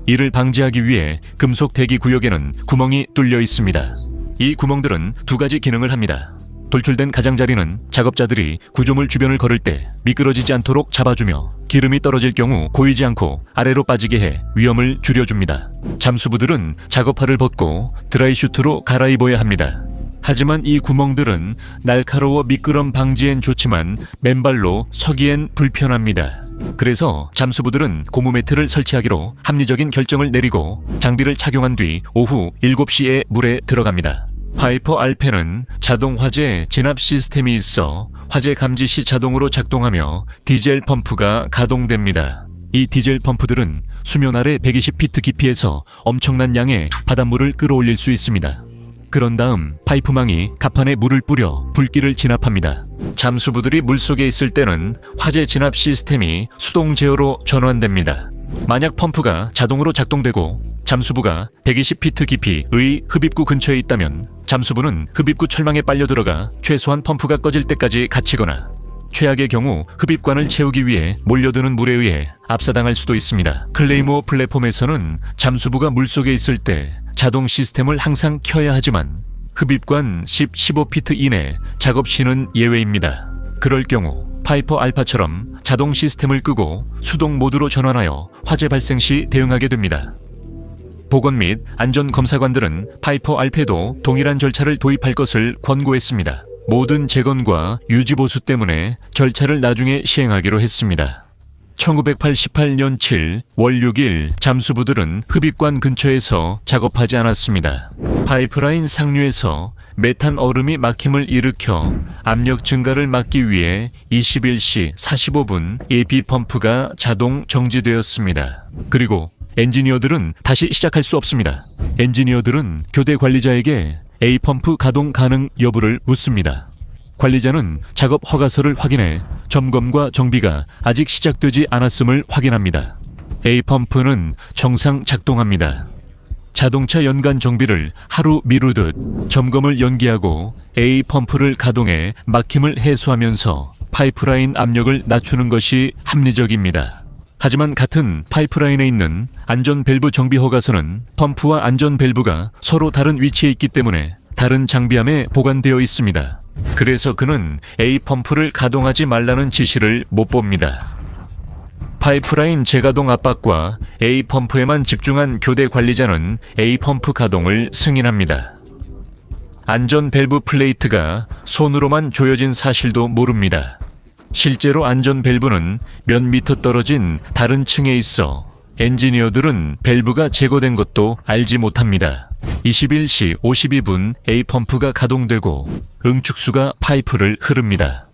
이를 방지하기 위해 금속 대기구역에는 구멍이 뚫려 있습니다. 이 구멍들은 두 가지 기능을 합니다. 돌출된 가장자리는 작업자들이 구조물 주변을 걸을 때 미끄러지지 않도록 잡아주며 기름이 떨어질 경우 고이지 않고 아래로 빠지게 해 위험을 줄여줍니다. 잠수부들은 작업화를 벗고 드라이슈트로 갈아입어야 합니다. 하지만 이 구멍들은 날카로워 미끄럼 방지엔 좋지만 맨발로 서기엔 불편합니다. 그래서 잠수부들은 고무 매트를 설치하기로 합리적인 결정을 내리고 장비를 착용한 뒤 오후 7시에 물에 들어갑니다. 파이퍼 알페는 자동 화재 진압 시스템이 있어 화재 감지 시 자동으로 작동하며 디젤 펌프가 가동됩니다. 이 디젤 펌프들은 수면 아래 120피트 깊이에서 엄청난 양의 바닷물을 끌어올릴 수 있습니다. 그런 다음 파이프망이 갑판에 물을 뿌려 불길을 진압합니다. 잠수부들이 물속에 있을 때는 화재 진압 시스템이 수동 제어로 전환됩니다. 만약 펌프가 자동으로 작동되고 잠수부가 120피트 깊이의 흡입구 근처에 있다면 잠수부는 흡입구 철망에 빨려 들어가 최소한 펌프가 꺼질 때까지 갇히거나 최악의 경우 흡입관을 채우기 위해 몰려드는 물에 의해 압사당할 수도 있습니다. 클레이모어 플랫폼에서는 잠수부가 물속에 있을 때 자동 시스템을 항상 켜야 하지만 흡입관 10-15피트 이내 작업 시는 예외입니다. 그럴 경우 파이퍼 알파처럼 자동 시스템을 끄고 수동 모드로 전환하여 화재 발생 시 대응하게 됩니다. 보건 및 안전검사관들은 파이퍼 알페도 동일한 절차를 도입할 것을 권고했습니다. 모든 재건과 유지보수 때문에 절차를 나중에 시행하기로 했습니다. 1988년 7월 6일 잠수부들은 흡입관 근처에서 작업하지 않았습니다. 파이프라인 상류에서 메탄 얼음이 막힘을 일으켜 압력 증가를 막기 위해 21시 45분 AP 펌프가 자동 정지되었습니다. 그리고 엔지니어들은 다시 시작할 수 없습니다. 엔지니어들은 교대 관리자에게 A펌프 가동 가능 여부를 묻습니다. 관리자는 작업 허가서를 확인해 점검과 정비가 아직 시작되지 않았음을 확인합니다. A펌프는 정상 작동합니다. 자동차 연간 정비를 하루 미루듯 점검을 연기하고 A펌프를 가동해 막힘을 해소하면서 파이프라인 압력을 낮추는 것이 합리적입니다. 하지만 같은 파이프라인에 있는 안전 밸브 정비 허가서는 펌프와 안전 밸브가 서로 다른 위치에 있기 때문에 다른 장비함에 보관되어 있습니다. 그래서 그는 A펌프를 가동하지 말라는 지시를 못 봅니다. 파이프라인 재가동 압박과 A펌프에만 집중한 교대 관리자는 A펌프 가동을 승인합니다. 안전 밸브 플레이트가 손으로만 조여진 사실도 모릅니다. 실제로 안전 밸브는 몇 미터 떨어진 다른 층에 있어 엔지니어들은 밸브가 제거된 것도 알지 못합니다. 21시 52분 A펌프가 가동되고 응축수가 파이프를 흐릅니다.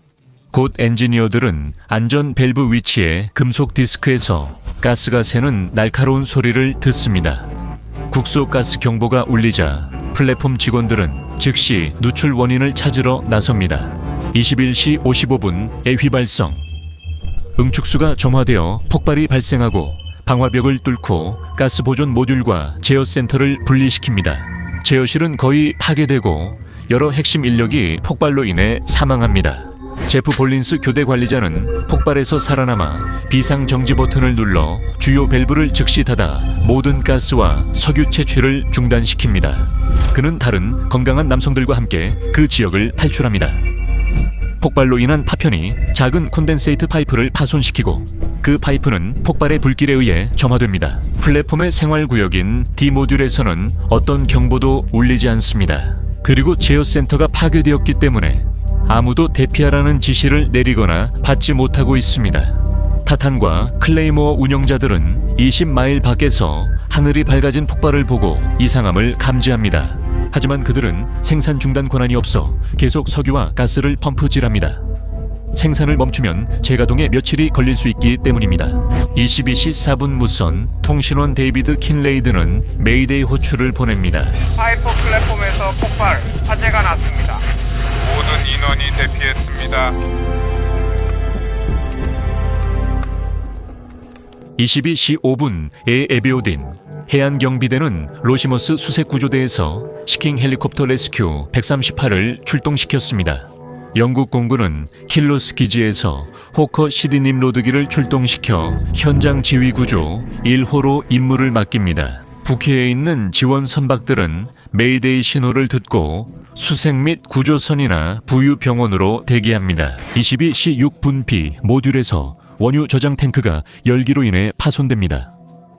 곧 엔지니어들은 안전 밸브 위치에 금속 디스크에서 가스가 새는 날카로운 소리를 듣습니다. 국소가스 경보가 울리자 플랫폼 직원들은 즉시 누출 원인을 찾으러 나섭니다. 21시 55분에 휘발성. 응축수가 점화되어 폭발이 발생하고 방화벽을 뚫고 가스 보존 모듈과 제어센터를 분리시킵니다. 제어실은 거의 파괴되고 여러 핵심 인력이 폭발로 인해 사망합니다. 제프 볼린스 교대 관리자는 폭발에서 살아남아 비상 정지 버튼을 눌러 주요 밸브를 즉시 닫아 모든 가스와 석유 채취를 중단시킵니다. 그는 다른 건강한 남성들과 함께 그 지역을 탈출합니다. 폭발로 인한 파편이 작은 콘덴세이트 파이프를 파손시키고 그 파이프는 폭발의 불길에 의해 점화됩니다. 플랫폼의 생활구역인 D 모듈에서는 어떤 경보도 울리지 않습니다. 그리고 제어센터가 파괴되었기 때문에 아무도 대피하라는 지시를 내리거나 받지 못하고 있습니다. 타탄과 클레이모어 운영자들은 20마일 밖에서 하늘이 밝아진 폭발을 보고 이상함을 감지합니다. 하지만 그들은 생산 중단 권한이 없어 계속 석유와 가스를 펌프질합니다. 생산을 멈추면 재가동에 며칠이 걸릴 수 있기 때문입니다. 22시 4분 무선 통신원 데이비드 킨레이드는 메이데이 호출을 보냅니다. 파이퍼 플랫폼에서 폭발, 화재가 났습니다. 모든 인원이 대피했습니다. 22시 5분에 에비오딘 해안경비대는 로시머스 수색구조대에서 시킹 헬리콥터 레스큐 138을 출동시켰습니다. 영국 공군은 킬로스 기지에서 호커 시드님 로드기를 출동시켜 현장 지휘 구조 1호로 임무를 맡깁니다. 북해에 있는 지원 선박들은 메이데이 신호를 듣고 수색 및 구조선이나 부유병원으로 대기합니다. 22시 6분 B 모듈에서 원유 저장 탱크가 열기로 인해 파손됩니다.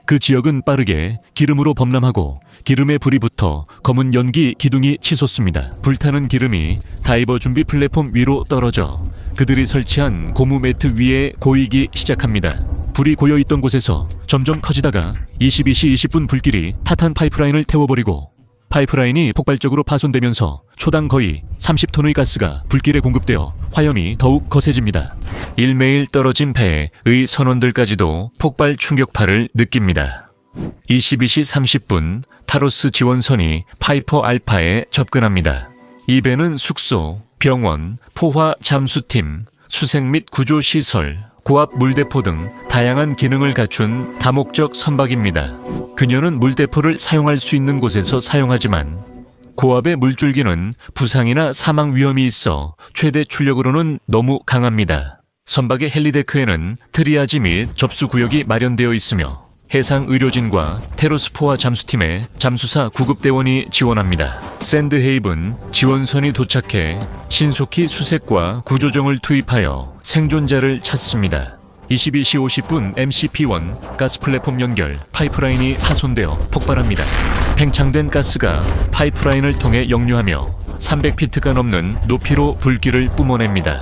그 지역은 빠르게 기름으로 범람하고 기름에 불이 붙어 검은 연기 기둥이 치솟습니다. 불타는 기름이 다이버 준비 플랫폼 위로 떨어져 그들이 설치한 고무 매트 위에 고이기 시작합니다. 불이 고여있던 곳에서 점점 커지다가 22시 20분 불길이 타탄 파이프라인을 태워버리고 파이프라인이 폭발적으로 파손되면서 초당 거의 30톤의 가스가 불길에 공급되어 화염이 더욱 거세집니다. 일매일 떨어진 배의 선원들까지도 폭발 충격파를 느낍니다. 22시 30분 타로스 지원선이 파이퍼 알파에 접근합니다. 이 배는 숙소, 병원, 포화 잠수팀, 수색 및 구조시설, 고압 물대포 등 다양한 기능을 갖춘 다목적 선박입니다. 그녀는 물대포를 사용할 수 있는 곳에서 사용하지만 고압의 물줄기는 부상이나 사망 위험이 있어 최대 출력으로는 너무 강합니다. 선박의 헬리데크에는 트리아지 및 접수 구역이 마련되어 있으며 해상 의료진과 테로스포와 잠수팀의 잠수사 구급대원이 지원합니다. 샌드헤이븐 지원선이 도착해 신속히 수색과 구조정을 투입하여 생존자를 찾습니다. 22시 50분 MCP-1 가스 플랫폼 연결 파이프라인이 파손되어 폭발합니다. 팽창된 가스가 파이프라인을 통해 역류하며 300피트가 넘는 높이로 불길을 뿜어냅니다.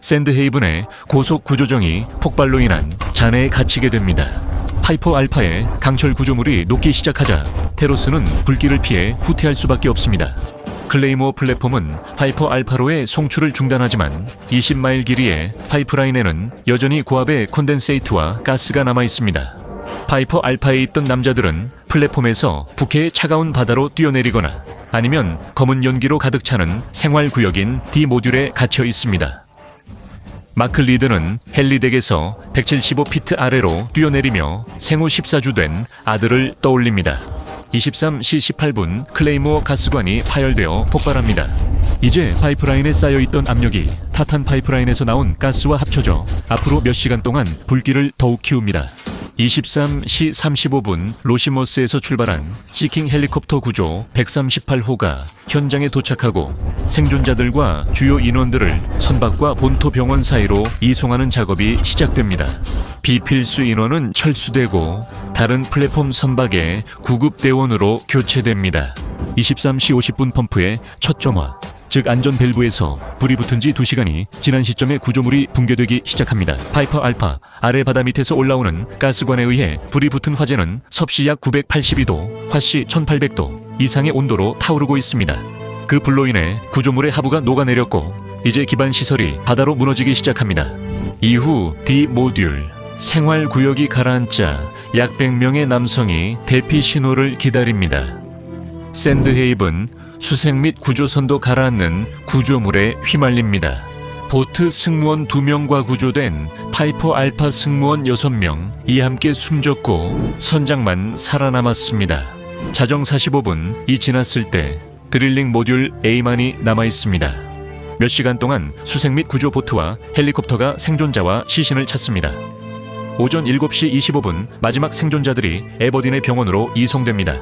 샌드헤이븐의 고속 구조정이 폭발로 인한 잔해에 갇히게 됩니다. 파이퍼 알파의 강철 구조물이 녹기 시작하자 테로스는 불길을 피해 후퇴할 수밖에 없습니다. 클레이모어 플랫폼은 파이퍼 알파로의 송출을 중단하지만 20마일 길이의 파이프라인에는 여전히 고압의 콘덴세이트와 가스가 남아 있습니다. 파이퍼 알파에 있던 남자들은 플랫폼에서 북해의 차가운 바다로 뛰어내리거나 아니면 검은 연기로 가득 차는 생활구역인 D 모듈에 갇혀 있습니다. 마크 리드는 헬리덱에서 175피트 아래로 뛰어내리며 생후 14주 된 아들을 떠올립니다. 23시 18분 클레이모어 가스관이 파열되어 폭발합니다. 이제 파이프라인에 쌓여있던 압력이 타탄 파이프라인에서 나온 가스와 합쳐져 앞으로 몇 시간 동안 불길을 더욱 키웁니다. 23시 35분 로시머스에서 출발한 시킹 헬리콥터 구조 138호가 현장에 도착하고 생존자들과 주요 인원들을 선박과 본토 병원 사이로 이송하는 작업이 시작됩니다. 비필수 인원은 철수되고 다른 플랫폼 선박의 구급대원으로 교체됩니다. 23시 50분 펌프의 첫 점화, 즉 안전 밸브에서 불이 붙은 지 2시간이 지난 시점에 구조물이 붕괴되기 시작합니다. 파이퍼 알파 아래 바다 밑에서 올라오는 가스관에 의해 불이 붙은 화재는 섭씨 약 982도, 화씨 1800도 이상의 온도로 타오르고 있습니다. 그 불로 인해 구조물의 하부가 녹아내렸고 이제 기반 시설이 바다로 무너지기 시작합니다. 이후 D 모듈 생활구역이 가라앉자 약 100명의 남성이 대피 신호를 기다립니다. 샌드헤이븐 수색 및 구조선도 가라앉는 구조물에 휘말립니다. 보트 승무원 2명과 구조된 파이퍼 알파 승무원 6명이 함께 숨졌고 선장만 살아남았습니다. 자정 45분이 지났을 때 드릴링 모듈 A만이 남아있습니다. 몇 시간 동안 수색 및 구조 보트와 헬리콥터가 생존자와 시신을 찾습니다. 오전 7시 25분 마지막 생존자들이 에버딘의 병원으로 이송됩니다.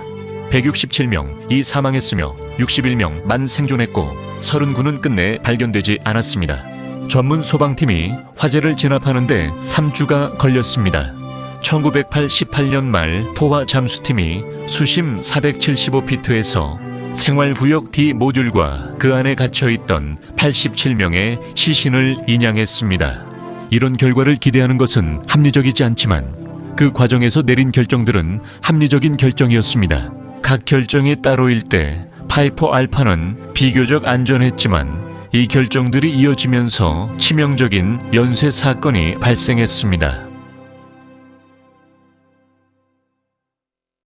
167명이 사망했으며 61명만 생존했고 39는 끝내 발견되지 않았습니다. 전문 소방팀이 화재를 진압하는데 3주가 걸렸습니다. 1988년 말 포화 잠수팀이 수심 475피트에서 생활구역 D 모듈과 그 안에 갇혀있던 87명의 시신을 인양했습니다. 이런 결과를 기대하는 것은 합리적이지 않지만 그 과정에서 내린 결정들은 합리적인 결정이었습니다. 각 결정이 따로일 때 파이퍼 알파는 비교적 안전했지만 이 결정들이 이어지면서 치명적인 연쇄 사건이 발생했습니다.